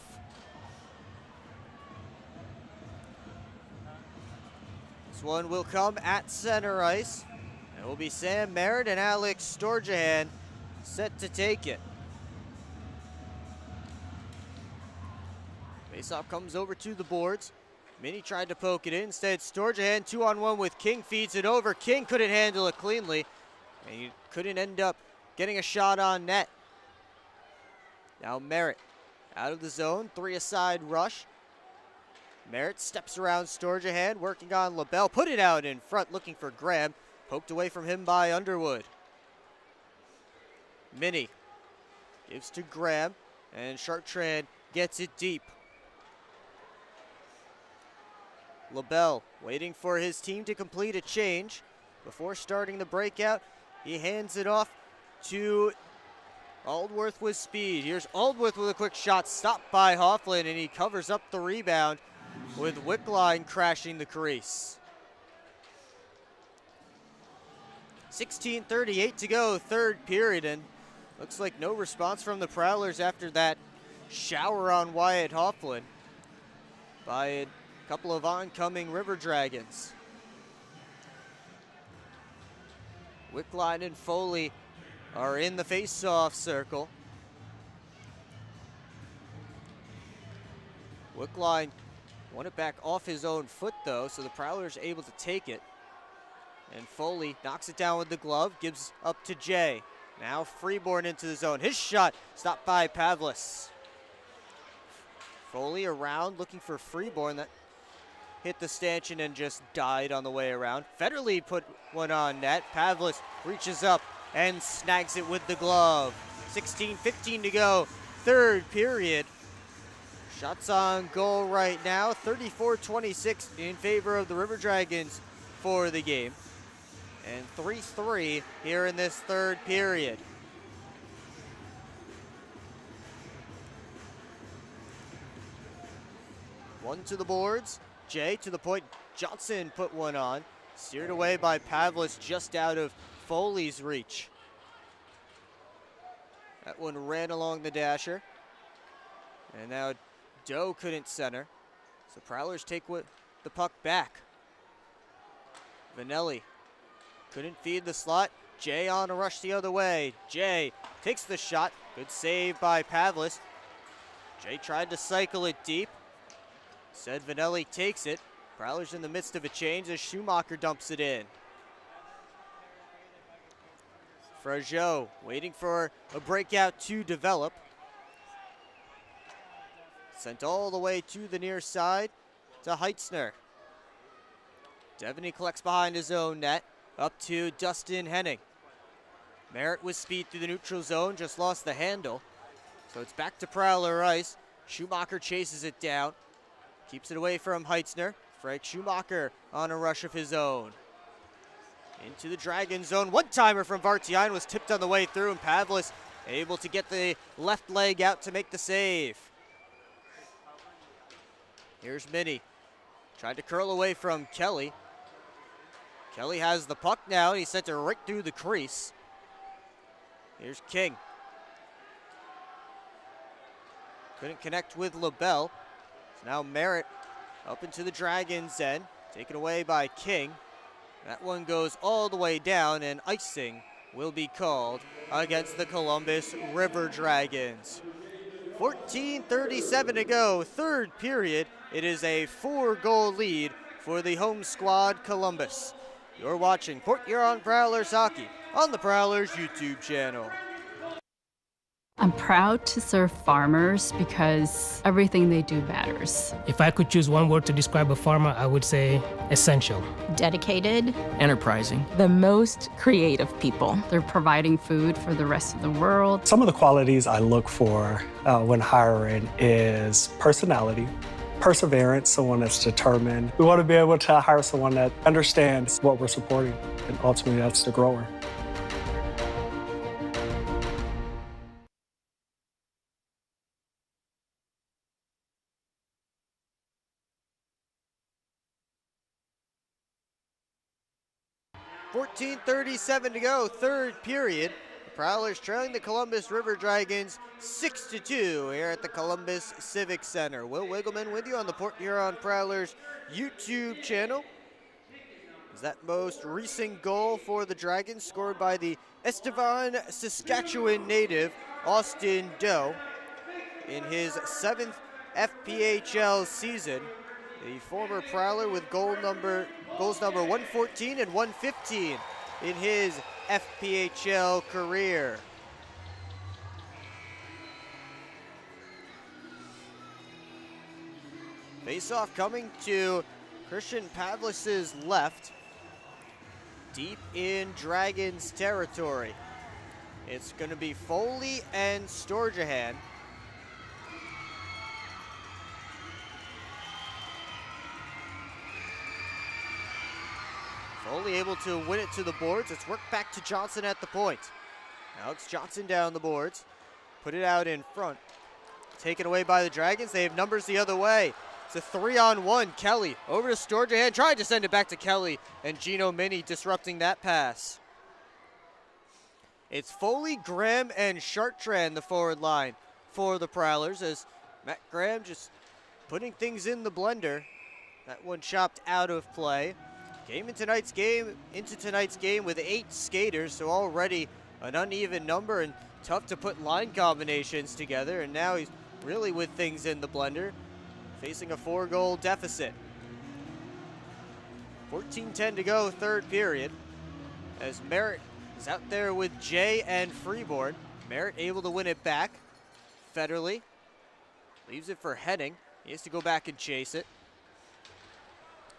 This one will come at center ice. It will be Sam Merritt and Alex Storjahan set to take it. Faceoff comes over to the boards. Minnie tried to poke it in. Instead, Storjahan 2-on-1 with King, feeds it over. King couldn't handle it cleanly, and he couldn't end up getting a shot on net. Now Merritt out of the zone, 3-a-side rush. Merritt steps around Storjahan, working on LaBelle. Put it out in front, looking for Graham. Poked away from him by Underwood. Minnie gives to Graham, and Chartrand gets it deep. LaBelle waiting for his team to complete a change before starting the breakout. He hands it off to Aldworth with speed. Here's Aldworth with a quick shot, stopped by Hofflin, and he covers up the rebound with Wickline crashing the crease. 16:38 to go, third period, and looks like no response from the Prowlers after that shower on Wyatt Hofflin by a couple of oncoming River Dragons. Wickline and Foley are in the face-off circle. Wickline won it back off his own foot though, so the Prowlers able to take it. And Foley knocks it down with the glove, gives up to Jay. Now Freeborn into the zone. His shot stopped by Pavlis. Foley around looking for Freeborn. That hit the stanchion and just died on the way around. Federle put one on net. Pavlis reaches up and snags it with the glove. 16:15 to go, third period. Shots on goal right now, 34-26 in favor of the River Dragons for the game. And 3-3 here in this third period. One to the boards. Jay to the point. Johnson put one on. Steered away by Pavlis just out of Foley's reach. That one ran along the dasher. And now Doe couldn't center. So Prowlers take the puck back. Vanelli couldn't feed the slot. Jay on a rush the other way. Jay takes the shot. Good save by Pavlis. Jay tried to cycle it deep. Said Vanelli takes it. Prowlers in the midst of a change as Schumacher dumps it in. Frageau waiting for a breakout to develop. Sent all the way to the near side to Heitzner. Devaney collects behind his own net. Up to Dustin Henning. Merritt with speed through the neutral zone, just lost the handle. So it's back to Prowler ice. Schumacher chases it down. Keeps it away from Heitzner. Frank Schumacher on a rush of his own. Into the Dragon zone. One-timer from Vartian was tipped on the way through, and Pavlis able to get the left leg out to make the save. Here's Minnie. Tried to curl away from Kelly. Kelly has the puck now. He sent it right through the crease. Here's King. Couldn't connect with LaBelle. So now Merritt up into the Dragons' end. Taken away by King. That one goes all the way down, and icing will be called against the Columbus River Dragons. 14:37 to go, third period. It is a 4-goal lead for the home squad, Columbus. You're watching Port Huron Prowlers hockey on the Prowlers YouTube channel. I'm proud to serve farmers because everything they do matters. If I could choose one word to describe a farmer, I would say essential. Dedicated. Enterprising. The most creative people. They're providing food for the rest of the world. Some of the qualities I look for when hiring is personality, perseverance, someone that's determined. We want to be able to hire someone that understands what we're supporting, and ultimately that's the grower. .37 to go, third period. The Prowlers trailing the Columbus River Dragons 6-2 here at the Columbus Civic Center. Will Wiggleman with you on the Port Huron Prowlers YouTube channel. Is that most recent goal for the Dragons scored by the Estevan, Saskatchewan native Austin Doe in his 7th FPHL season. The former Prowler with goals number 114 and 115 in his FPHL career. Face-off coming to Christian Pavlis's left, deep in Dragons territory. It's going to be Foley and Storjahan. Foley able to win it to the boards. It's worked back to Johnson at the point. Alex Johnson down the boards. Put it out in front. Taken away by the Dragons. They have numbers the other way. It's a 3-on-1. Kelly over to Storjahan. Tried to send it back to Kelly. And Gino Mini disrupting that pass. It's Foley, Graham, and Chartrand the forward line for the Prowlers, as Matt Graham just putting things in the blender. That one chopped out of play. Into tonight's game with 8 skaters, so already an uneven number and tough to put line combinations together, and now he's really with things in the blender, facing a 4-goal deficit. 14:10 to go, third period, as Merritt is out there with Jay and Freeborn. Merritt able to win it back. Federley leaves it for Henning. He has to go back and chase it.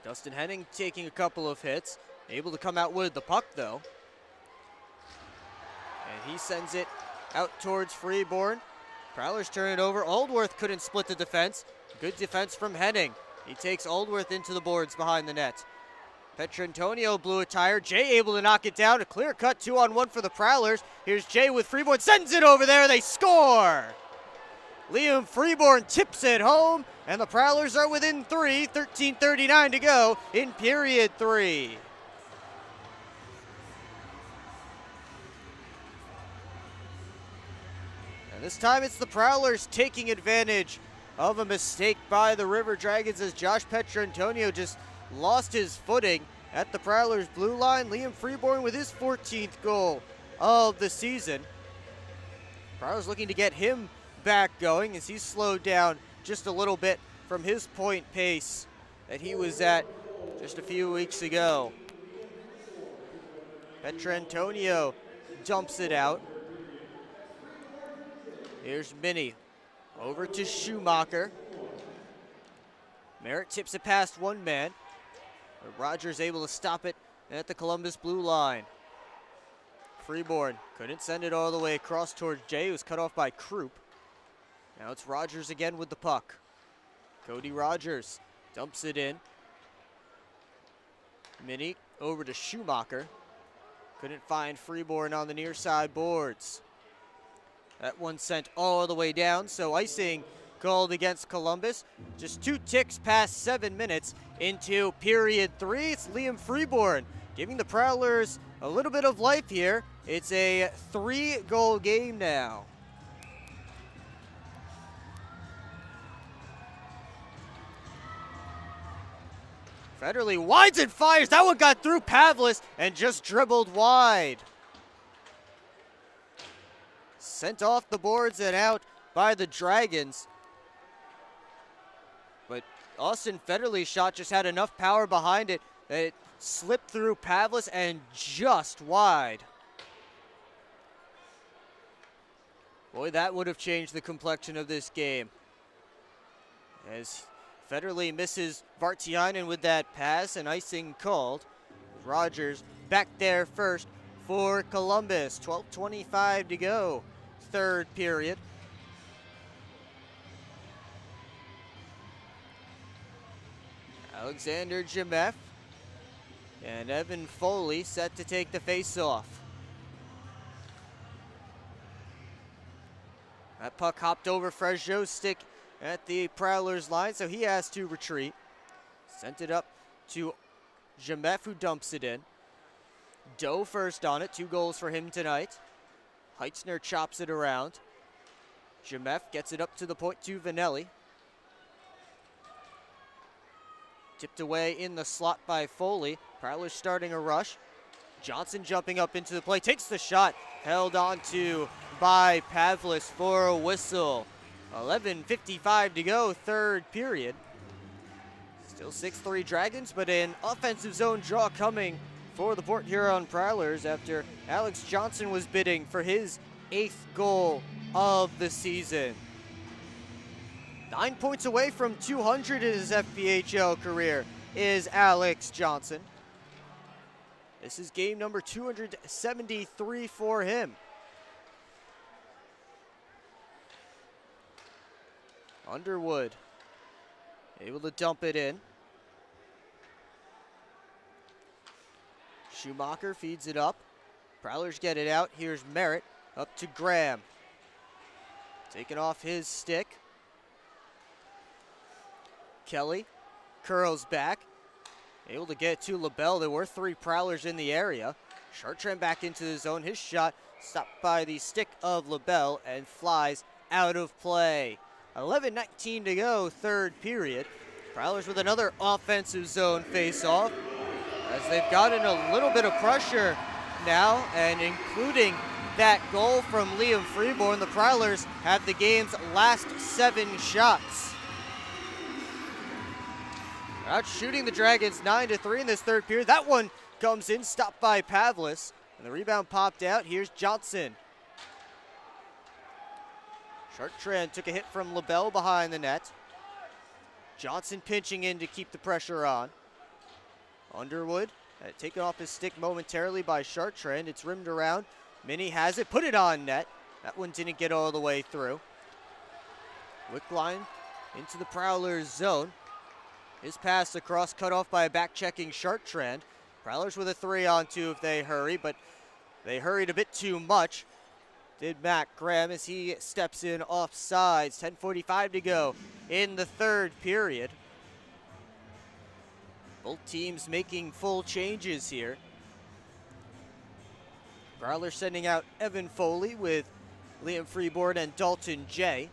Dustin Henning taking a couple of hits, able to come out with the puck though. And he sends it out towards Freeborn. Prowlers turn it over. Aldworth couldn't split the defense. Good defense from Henning. He takes Aldworth into the boards behind the net. Petrantonio blew a tire. Jay able to knock it down. A clear cut 2-on-1 for the Prowlers. Here's Jay with Freeborn. Sends it over there. They score! Liam Freeborn tips it home, and the Prowlers are within 3, 13:39 to go in period 3. And this time it's the Prowlers taking advantage of a mistake by the River Dragons as Josh Petrantonio just lost his footing at the Prowlers blue line. Liam Freeborn with his 14th goal of the season. Prowlers looking to get him back going as he's slowed down just a little bit from his point pace that he was at just a few weeks ago. Petrantonio dumps it out. Here's Minnie over to Schumacher. Merritt tips it past one man, but Rogers able to stop it at the Columbus blue line. Freeborn couldn't send it all the way across towards Jay, who was cut off by Krupp. Now it's Rogers again with the puck. Cody Rogers dumps it in. Minnie over to Schumacher. Couldn't find Freeborn on the near side boards. That one sent all the way down, so icing called against Columbus. Just 2 ticks past 7 minutes into period 3. It's Liam Freeborn giving the Prowlers a little bit of life here. It's a 3-goal game now. Federley winds and fires. That one got through Pavlis and just dribbled wide. Sent off the boards and out by the Dragons. But Austin Federley's shot just had enough power behind it that it slipped through Pavlis and just wide. Boy, that would have changed the complexion of this game. As Federley misses Vartiainen with that pass and icing called. Rogers back there first for Columbus. 12:25 to go, third period. Alexander Jemeff and Evan Foley set to take the face-off. That puck hopped over Frejot's stick at the Prowlers line, so he has to retreat. Sent it up to Jemeff, who dumps it in. Doe first on it, 2 goals for him tonight. Heitzner chops it around. Jemeff gets it up to the point to Vanelli. Tipped away in the slot by Foley. Prowlers starting a rush. Johnson jumping up into the play, takes the shot. Held on to by Pavlis for a whistle. 11:55 to go, third period. Still 6-3 Dragons, but an offensive zone draw coming for the Port Huron Prowlers after Alex Johnson was bidding for his 8th goal of the season. 9 points away from 200 in his FPHL career is Alex Johnson. This is game number 273 for him. Underwood able to dump it in. Schumacher feeds it up. Prowlers get it out. Here's Merritt up to Graham. Taking off his stick. Kelly curls back. Able to get to LaBelle. There were 3 Prowlers in the area. Chartrand back into the zone. His shot stopped by the stick of LaBelle and flies out of play. 11:19 to go, third period. Prowlers with another offensive zone face-off as they've gotten a little bit of pressure now, and including that goal from Liam Freeborn, the Prowlers have the game's last 7 shots. Out shooting the Dragons 9-3 in this third period. That one comes in, stopped by Pavlis, and the rebound popped out. Here's Johnson. Chartrand took a hit from LaBelle behind the net. Johnson pinching in to keep the pressure on. Underwood taken off his stick momentarily by Chartrand. It's rimmed around. Minnie has it, put it on net. That one didn't get all the way through. Wickline into the Prowlers zone. His pass across, cut off by a back-checking Chartrand. Prowlers with a 3-on-2 if they hurry, but they hurried a bit too much. Did Matt Graham as he steps in off sides. 10:45 to go in the third period. Both teams making full changes here. Prowlers sending out Evan Foley with Liam Freeborn and Dalton Jay.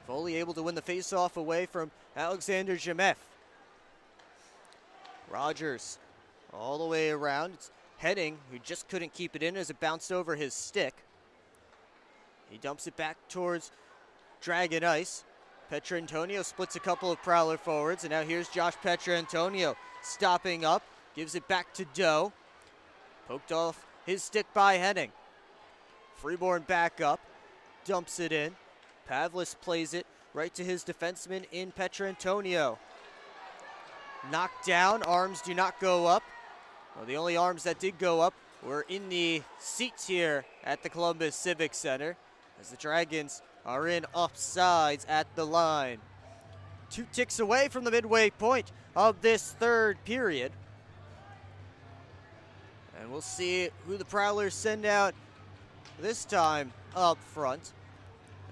Foley able to win the faceoff away from Alexander Jemeff. Rogers all the way around. It's Heading, who just couldn't keep it in as it bounced over his stick. He dumps it back towards Dragon Ice. Petrantonio splits a couple of Prowler forwards, and now here's Josh Petrantonio stopping up, gives it back to Doe. Poked off his stick by Henning. Freeborn back up, dumps it in. Pavlis plays it right to his defenseman in Petrantonio. Knocked down, arms do not go up. Well, the only arms that did go up were in the seats here at the Columbus Civic Center as the Dragons are in offsides at the line. 2 ticks away from the midway point of this third period. And we'll see who the Prowlers send out this time up front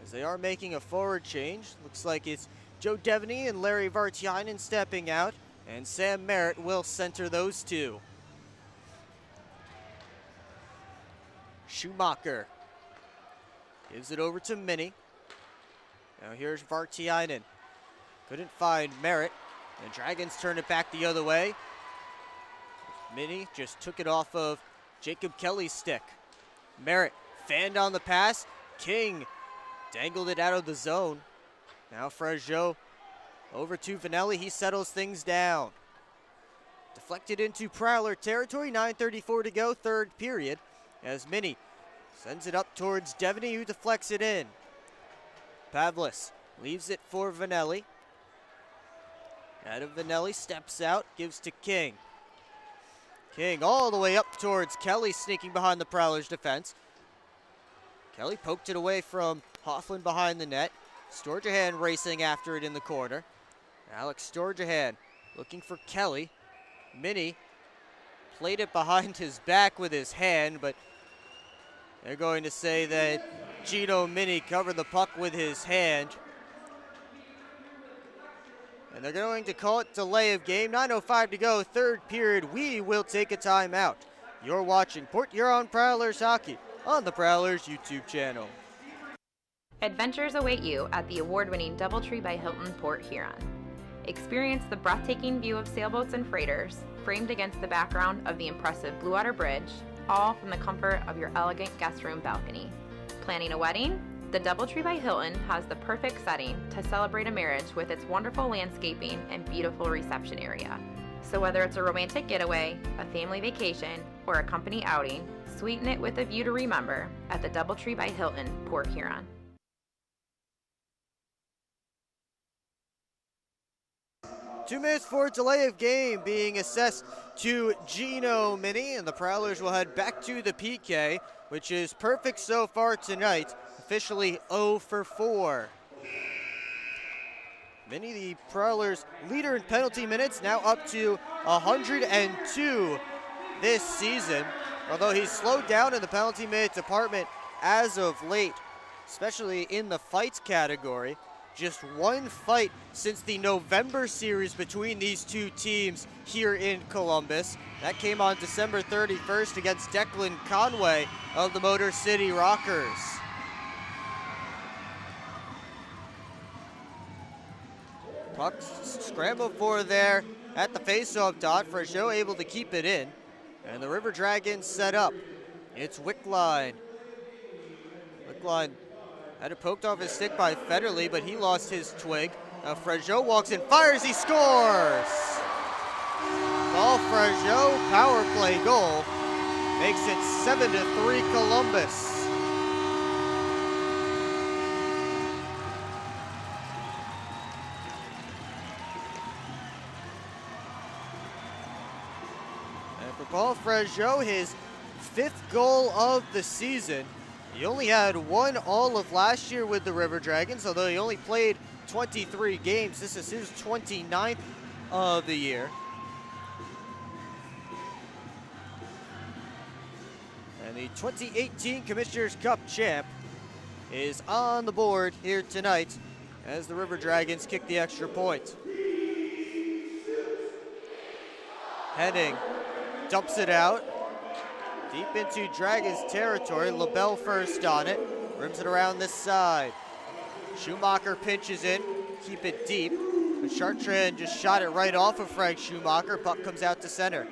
as they are making a forward change. Looks like it's Joe Devaney and Larry Vartiainen stepping out, and Sam Merritt will center those 2. Schumacher gives it over to Minnie. Now here's Vartiainen. Couldn't find Merritt. And Dragons turn it back the other way. Minnie just took it off of Jacob Kelly's stick. Merritt fanned on the pass. King dangled it out of the zone. Now Frejot over to Vanelli. He settles things down. Deflected into Prowler territory. 9:34 to go, third period. As Minnie Sends it up towards Devaney, who deflects it in. Pavlis leaves it for Vanelli. Adam Vanelli steps out, gives to King. King all the way up towards Kelly, sneaking behind the Prowlers defense. Kelly poked it away from Hoffman behind the net. Storjahan racing after it in the corner. Alex Storjahan looking for Kelly. Minnie played it behind his back with his hand, but they're going to say that Gino Minnie covered the puck with his hand. And they're going to call it delay of game. 9:05 to go, third period. We will take a timeout. You're watching Port Huron Prowlers hockey on the Prowlers YouTube channel. Adventures await you at the award-winning DoubleTree by Hilton Port Huron. Experience the breathtaking view of sailboats and freighters, framed against the background of the impressive Blue Water Bridge, all from the comfort of your elegant guest room balcony. Planning a wedding? The DoubleTree by Hilton has the perfect setting to celebrate a marriage with its wonderful landscaping and beautiful reception area. So whether it's a romantic getaway, a family vacation, or a company outing, sweeten it with a view to remember at the DoubleTree by Hilton, Port Huron. Two minutes for delay of game being assessed to Gino Minnie, and the Prowlers will head back to the PK, which is perfect so far tonight, officially 0 for 4. Minnie, the Prowlers' leader in penalty minutes, now up to 102 this season, although he's slowed down in the penalty minute department as of late, especially in the fights category. Just one fight since the November series between these two teams here in Columbus. That came on December 31st against Declan Conway of the Motor City Rockers. Puck scrambled for there at the faceoff dot. Fregeau able to keep it in. And the River Dragons set up. It's Wickline. Wickline had it poked off his stick by Federley, but he lost his twig. Now Fregeau walks in, fires, he scores! Paul Fregeau, power play goal, makes it 7-3 Columbus. And for Paul Fregeau, his 5th goal of the season. He only had one all of last year with the River Dragons, although he only played 23 games. This is his 29th of the year. And the 2018 Commissioners Cup champ is on the board here tonight as the River Dragons kick the extra point. Henning dumps it out. Deep into Dragons territory. LaBelle first on it. Rims it around this side. Schumacher pinches in. Keep it deep. But Chartrand just shot it right off of Frank Schumacher. Puck comes out to center.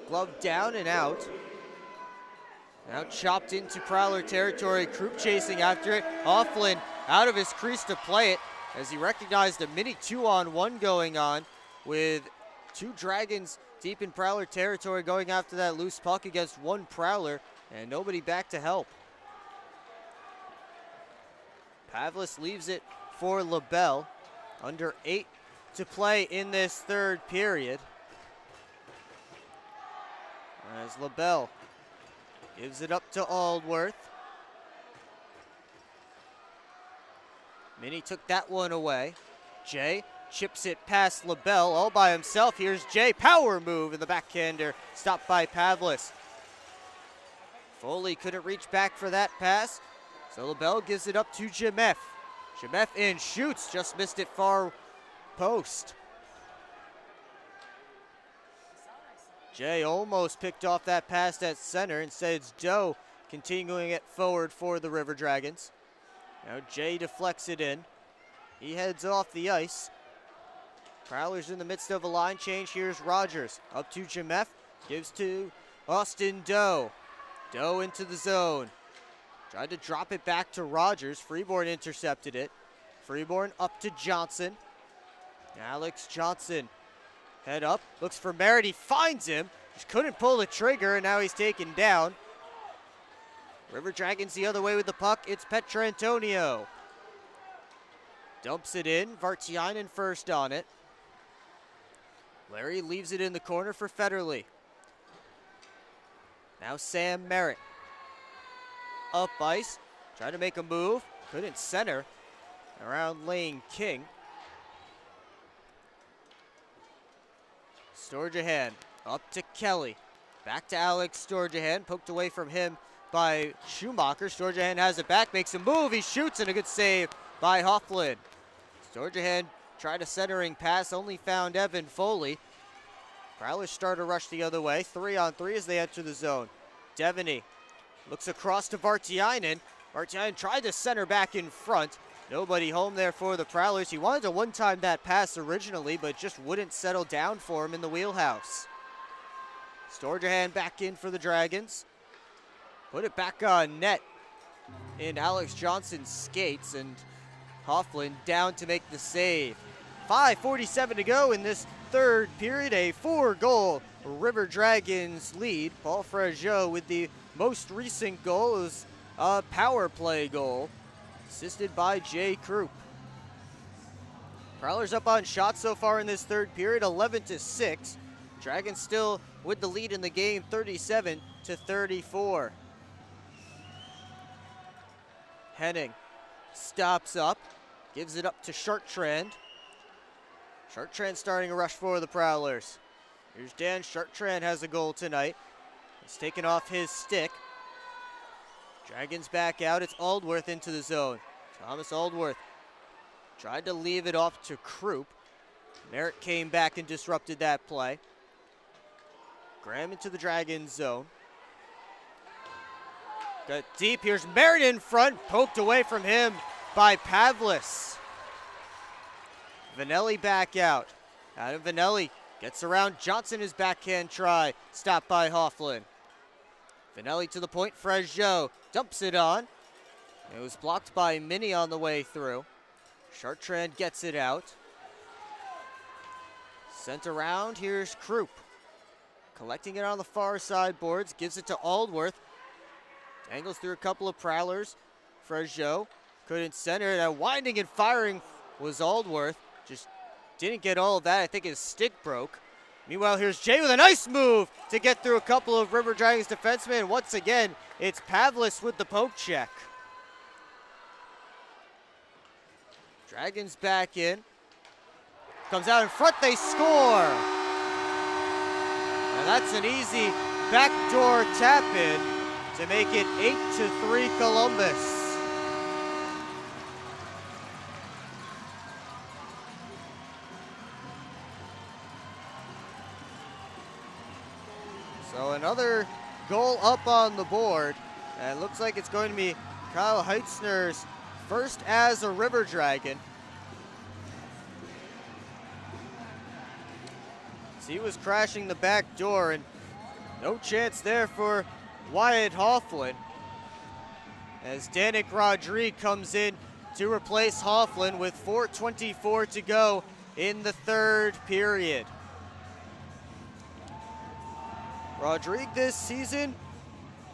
Glove down and out. Now chopped into Prowler territory. Krupp chasing after it. Hofflin out of his crease to play it as he recognized a mini 2-on-1 going on with two Dragons deep in Prowler territory going after that loose puck against one Prowler, and nobody back to help. Pavlis leaves it for LaBelle. Under 8 to play in this third period. As LaBelle gives it up to Aldworth. Minnie took that one away. Jay chips it past LaBelle all by himself. Here's Jay, power move in the backhander, stopped by Pavlis. Foley couldn't reach back for that pass, so LaBelle gives it up to Jemeff. Jemeff in, shoots, just missed it far post. Jay almost picked off that pass at center. Instead it's Doe continuing it forward for the River Dragons. Now Jay deflects it in. He heads off the ice. Prowlers in the midst of a line change. Here's Rogers. Up to Jemeff. Gives to Austin Doe. Doe into the zone. Tried to drop it back to Rogers. Freeborn intercepted it. Freeborn up to Johnson. Alex Johnson. Head up. Looks for Merritt. He finds him. Just couldn't pull the trigger, and now he's taken down. River Dragons the other way with the puck. It's Petrantonio. Dumps it in. Vartiainen first on it. Larry leaves it in the corner for Federley. Now Sam Merritt. Up ice. Tried to make a move. Couldn't center. Around Lane King. Storjahan up to Kelly. Back to Alex Storjahan. Poked away from him by Schumacher. Storjahan has it back. Makes a move. He shoots, and a good save by Hofflin. Storjahan tried a centering pass. Only found Evan Foley. Prowlers start a rush the other way. 3-on-3 as they enter the zone. Devaney looks across to Vartiainen. Vartiainen tried to center back in front. Nobody home there for the Prowlers. He wanted to one-time that pass originally, but just wouldn't settle down for him in the wheelhouse. Storjahan back in for the Dragons. Put it back on net in Alex Johnson's skates, and Hofflin down to make the save. 5:47 to go in this third period. A 4-goal River Dragons lead. Paul Frageau with the most recent goal. It was a power play goal, assisted by Jay Krupp. Prowlers up on shots so far in this third period, 11-6. Dragons still with the lead in the game, 37-34. Henning stops up, gives it up to Chartrand. Chartrand starting a rush for the Prowlers. Here's Dan Chartrand, has a goal tonight. He's taken off his stick. Dragons back out. It's Aldworth into the zone. Thomas Aldworth tried to leave it off to Krupp. Merritt came back and disrupted that play. Graham into the Dragons zone. Got deep. Here's Merritt in front. Poked away from him by Pavlis. Vanelli back out. Adam Vanelli gets around Johnson, his backhand try. Stopped by Hofflin. Vanelli to the point. Frageau dumps it on. It was blocked by Minnie on the way through. Chartrand gets it out. Sent around. Here's Krupp. Collecting it on the far side boards. Gives it to Aldworth. Angles through a couple of Prowlers. Frageau couldn't center it. Winding and firing was Aldworth. Just didn't get all of that. I think his stick broke. Meanwhile, here's Jay with a nice move to get through a couple of River Dragons defensemen. Once again, it's Pavlis with the poke check. Dragons back in. Comes out in front, they score. And that's an easy backdoor tap in to make it 8-3 Columbus. So another goal up on the board. And it looks like it's going to be Kyle Heitzner's first as a River Dragon. So he was crashing the back door, and no chance there for Wyatt Hofflin, as Danik Rodrigue comes in to replace Hofflin with 4:24 to go in the third period. Rodrigue this season,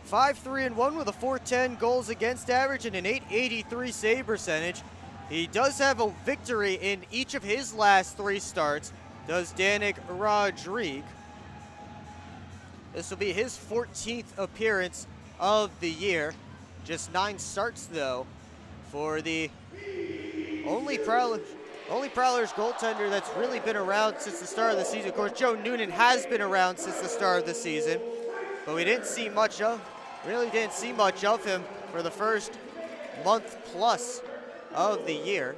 5-3-1 with a .410 goals against average and an .883 save percentage. He does have a victory in each of his last 3 starts, does Danik Rodrigue. This will be his 14th appearance of the year. Just 9 starts, though, for the only Prowlers goaltender that's really been around since the start of the season. Of course, Joe Noonan has been around since the start of the season, but we didn't see much of him for the first month plus of the year.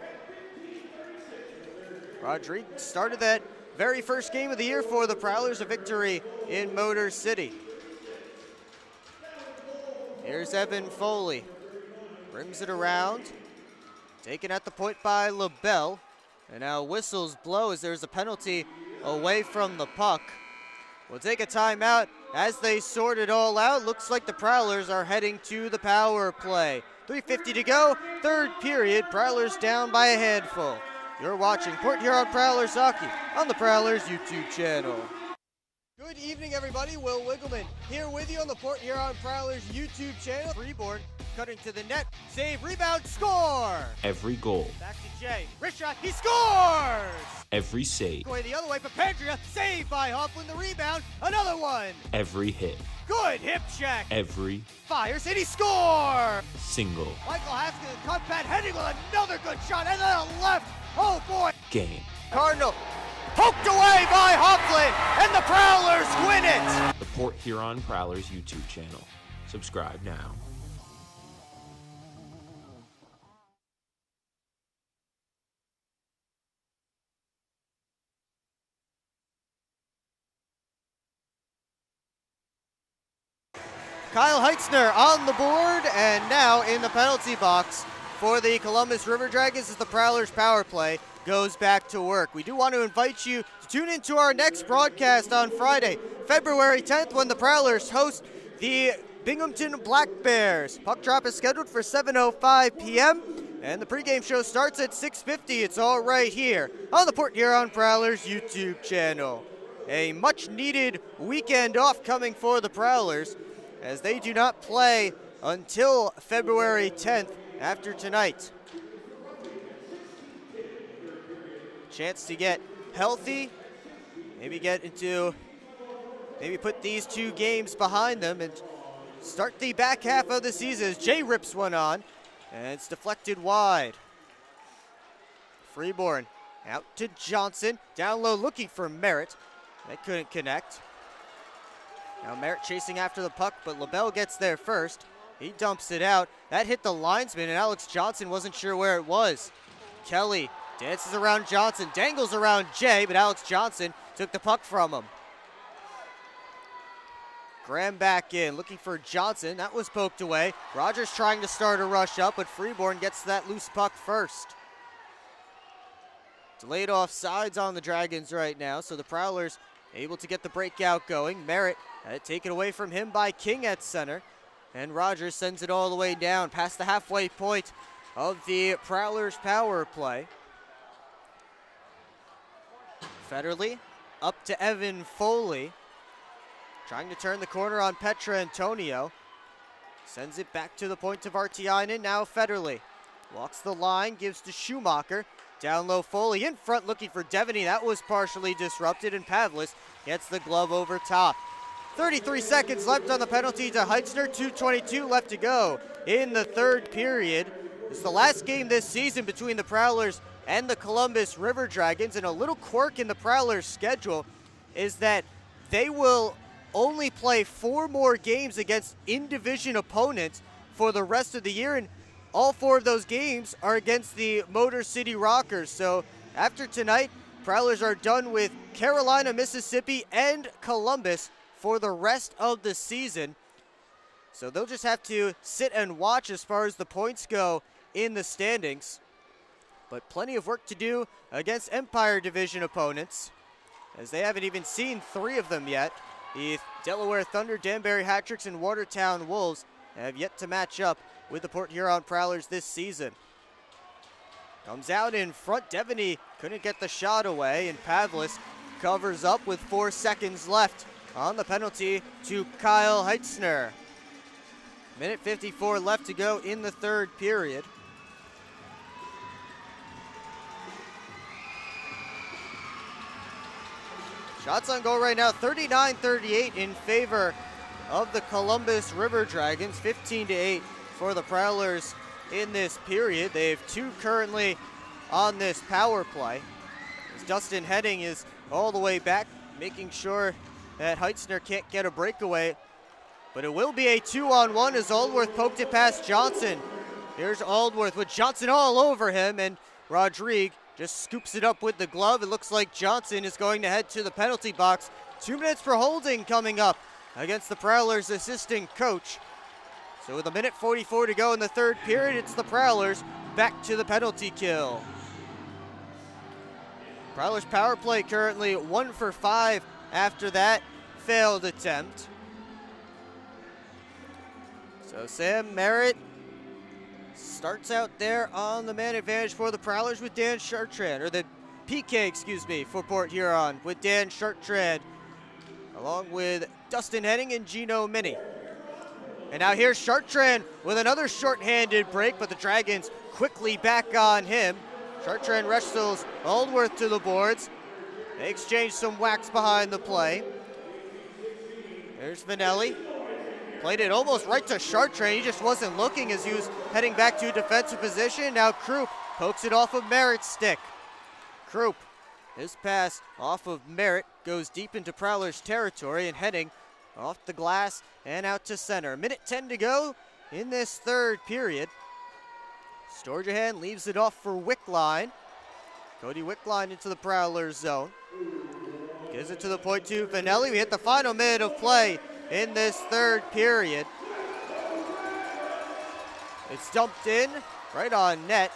Rodrigue started that very first game of the year for the Prowlers, a victory in Motor City. Here's Evan Foley. Brings it around. Taken at the point by LaBelle. And now whistles blow as there's a penalty away from the puck. We'll take a timeout as they sort it all out. Looks like the Prowlers are heading to the power play. 3:50 to go, third period. Prowlers down by a handful. You're watching Port Huron Prowlers Hockey on the Prowlers YouTube channel. Good Good evening, everybody. Will Wiggleman here with you on the Port Huron Prowlers YouTube channel. Freeborn cutting to the net. Save, rebound, score! Every goal, Back to Jay. Wrist shot, he scores! every save, Going the other way, Papandrea. Saved by Hoffman. The rebound. Another one. every hit, Good hip check. every Fires, and he scores! single Michael Haskins, cutback, heading with another good shot, and then a left. Oh, boy. game. Cardinal poked away by Hoffman, and the Prowlers win it! The Port Huron Prowlers YouTube channel. Subscribe now. Kyle Heitzner on the board, and now in the penalty box for the Columbus River Dragons as the Prowlers power play goes back to work. We do want to invite you to tune into our next broadcast on Friday, February 10th, when the Prowlers host the Binghamton Black Bears. Puck drop is scheduled for 7:05 p.m., and the pregame show starts at 6:50. It's all right here on the Port Huron Prowlers YouTube channel. A much-needed weekend off coming for the Prowlers, as they do not play until February 10th after tonight. Chance to get healthy, maybe put these two games behind them and start the back half of the season as Jay rips one on, and it's deflected wide. Freeborn out to Johnson, down low looking for Merritt. That couldn't connect. Now Merritt chasing after the puck, but LaBelle gets there first. He dumps it out. That hit the linesman, and Alex Johnson wasn't sure where it was. Kelly dances around Johnson, dangles around Jay, but Alex Johnson took the puck from him. Graham back in, looking for Johnson. That was poked away. Rogers trying to start a rush up, but Freeborn gets that loose puck first. Delayed offsides on the Dragons right now, so the Prowlers able to get the breakout going. Merritt had it taken away from him by King at center, and Rogers sends it all the way down past the halfway point of the Prowlers power play. Federley up to Evan Foley, trying to turn the corner on Petra Antonio. Sends it back to the point of Artiainen. Now Federley walks the line, gives to Schumacher. Down low Foley in front looking for Devaney. That was partially disrupted, and Pavlis gets the glove over top. 33 seconds left on the penalty to Heitzner. 2:22 left to go in the third period. It's the last game this season between the Prowlers and the Columbus River Dragons, and a little quirk in the Prowlers' schedule is that they will only play 4 more games against in-division opponents for the rest of the year, and all 4 of those games are against the Motor City Rockers. So after tonight, Prowlers are done with Carolina, Mississippi, and Columbus for the rest of the season. So they'll just have to sit and watch as far as the points go in the standings. But plenty of work to do against Empire Division opponents, as they haven't even seen 3 of them yet. The Delaware Thunder, Danbury Hat-Tricks, and Watertown Wolves have yet to match up with the Port Huron Prowlers this season. Comes out in front. Devaney couldn't get the shot away, and Pavlis covers up with 4 seconds left on the penalty to Kyle Heitzner. Minute 54 left to go in the third period. Shots on goal right now, 39-38 in favor of the Columbus River Dragons, 15-8 for the Prowlers in this period. They have 2 currently on this power play, as Dustin Heading is all the way back, making sure that Heitzner can't get a breakaway. But it will be a 2-on-1 as Aldworth poked it past Johnson. Here's Aldworth with Johnson all over him, and Rodrigue just scoops it up with the glove. It looks like Johnson is going to head to the penalty box. 2 minutes for holding coming up against the Prowlers' assistant coach. So with 1:44 to go in the third period, it's the Prowlers back to the penalty kill. Prowlers power play currently 1 for 5 after that failed attempt. So Sam Merritt starts out there on the man advantage for the Prowlers with Dan Chartrand, or the PK, excuse me, for Port Huron with Dan Chartrand along with Dustin Henning and Gino Mini. And now here's Chartrand with another shorthanded break, but the Dragons quickly back on him. Chartrand wrestles Aldworth to the boards. They exchange some whacks behind the play. There's Vanelli. Played it almost right to Chartrand. He just wasn't looking as he was heading back to a defensive position. Now Krupp pokes it off of Merritt's stick. Krupp, his pass off of Merritt goes deep into Prowlers territory and heading off the glass and out to center. Minute 10 to go in this third period. Storjahan leaves it off for Wickline. Cody Wickline into the Prowlers zone. Gives it to the point to Vanelli. We hit the final minute of play in this third period. It's dumped in right on net,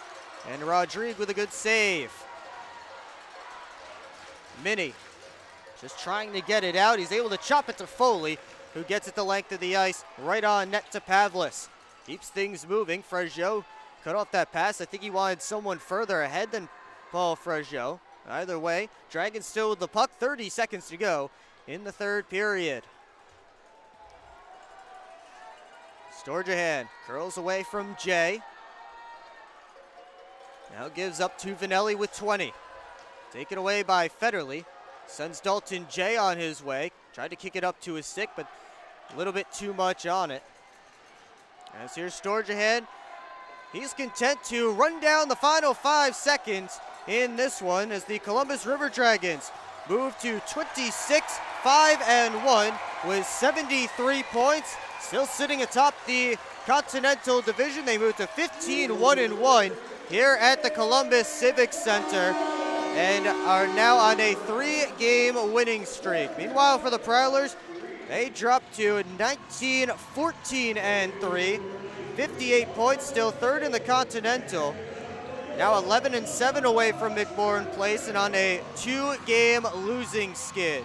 and Rodrigue with a good save. Mini just trying to get it out. He's able to chop it to Foley, who gets it the length of the ice right on net to Pavlis. Keeps things moving. Frejot cut off that pass. I think he wanted someone further ahead than Paul Frejot. Either way, Dragons still with the puck. 30 seconds to go in the third period. Storjahan curls away from Jay. Now gives up to Vanelli with 20. Taken away by Federley. Sends Dalton Jay on his way. Tried to kick it up to his stick, but a little bit too much on it. As here's Storjahan. He's content to run down the final 5 seconds in this one as the Columbus River Dragons move to 26-5-1 with 73 points. Still sitting atop the Continental Division. They move to 15-1-1 here at the Columbus Civic Center and are now on a 3-game winning streak. Meanwhile, for the Prowlers, they dropped to 19-14-3, 58 points, still third in the Continental. Now 11-7 away from McMorran Place and on a 2-game losing skid.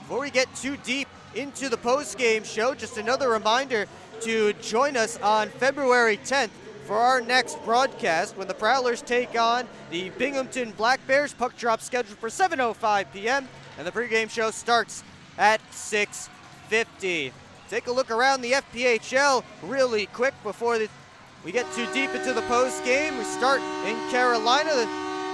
Before we get too deep into the post-game show, just another reminder to join us on February 10th for our next broadcast when the Prowlers take on the Binghamton Black Bears. Puck drop scheduled for 7:05 p.m. and the pregame show starts at 6:50. Take a look around the FPHL really quick before we get too deep into the postgame. We start in Carolina.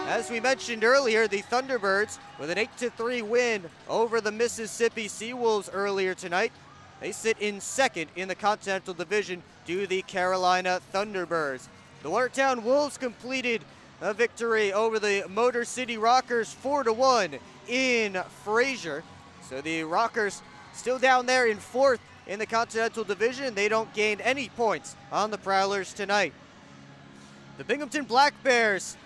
As we mentioned earlier, the Thunderbirds with an 8-3 win over the Mississippi Seawolves earlier tonight. They sit in second in the Continental Division to the Carolina Thunderbirds. The Watertown Wolves completed a victory over the Motor City Rockers 4-1 in Fraser. So the Rockers still down there in fourth in the Continental Division. They don't gain any points on the Prowlers tonight. The Binghamton Black Bears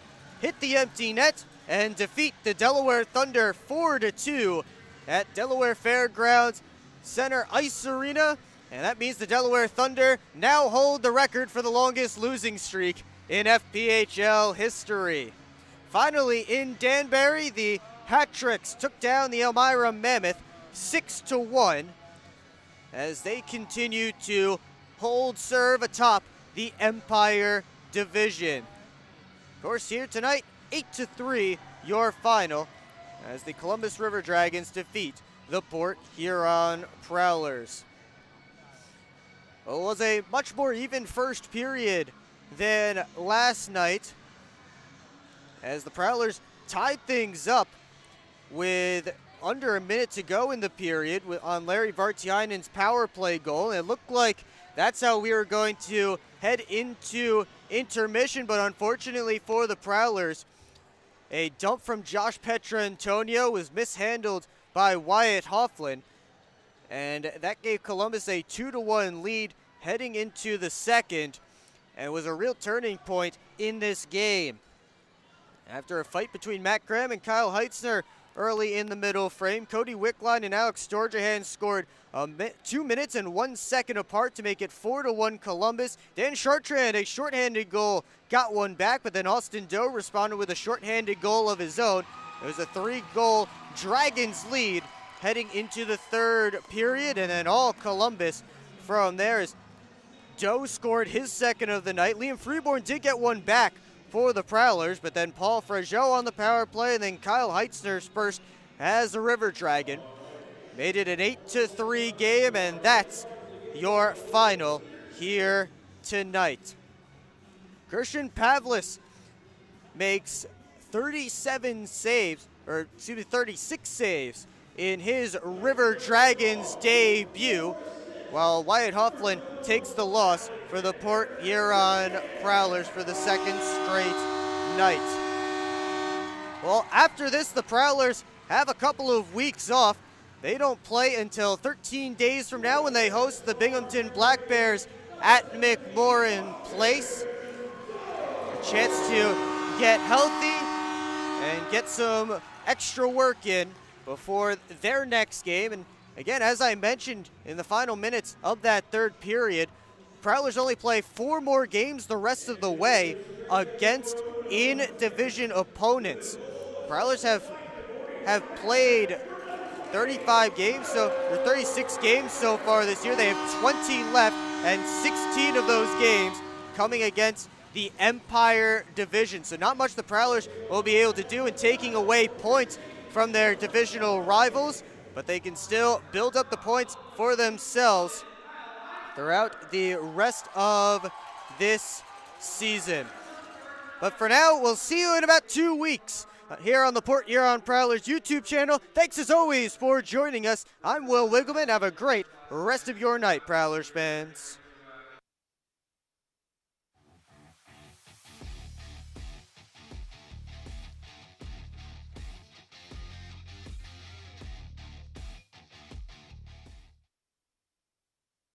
hit the empty net and defeat the Delaware Thunder 4-2 at Delaware Fairgrounds Center Ice Arena. And that means the Delaware Thunder now hold the record for the longest losing streak in FPHL history. Finally, in Danbury, the Hat-Tricks took down the Elmira Mammoth 6-1 as they continue to hold serve atop the Empire Division. Of course, here tonight, 8-3, your final, as the Columbus River Dragons defeat the Port Huron Prowlers. Well, it was a much more even first period than last night, as the Prowlers tied things up with under a minute to go in the period on Larry Vartiainen's power play goal. And it looked like that's how we were going to head into intermission, but unfortunately for the Prowlers, a dump from Josh Petrantonio was mishandled by Wyatt Hofflin, and that gave Columbus a 2-1 lead heading into the second, and was a real turning point in this game. After a fight between Matt Graham and Kyle Heitzner early in the middle frame, Cody Wickline and Alex Storjahan scored 2 minutes and 1 second apart to make it 4-1 Columbus. Dan Chartrand, a shorthanded goal, got one back, but then Austin Doe responded with a shorthanded goal of his own. It was a 3-goal Dragons lead heading into the third period, and then all Columbus from there as Doe scored his second of the night. Liam Freeborn did get one back for the Prowlers, but then Paul Frejot on the power play, and then Kyle Heitzner first as a River Dragon. made it an 8-3 game, and that's your final here tonight. Christian Pavlis makes 36 saves in his River Dragons debut, while Wyatt Hofflin takes the loss for the Port Huron Prowlers for the second straight night. Well, after this, the Prowlers have a couple of weeks off. They don't play until 13 days from now when they host the Binghamton Black Bears at McMorran Place. A chance to get healthy and get some extra work in before their next game. And again, as I mentioned in the final minutes of that third period, Prowlers only play 4 more games the rest of the way against in-division opponents. Prowlers have played 35 games, or 36 games so far this year. They have 20 left, and 16 of those games coming against the Empire Division. So not much the Prowlers will be able to do in taking away points from their divisional rivals, but they can still build up the points for themselves throughout the rest of this season. But for now, we'll see you in about 2 weeks here on the Port Huron Prowlers YouTube channel. Thanks as always for joining us. I'm Will Wiggleman. Have a great rest of your night, Prowlers fans.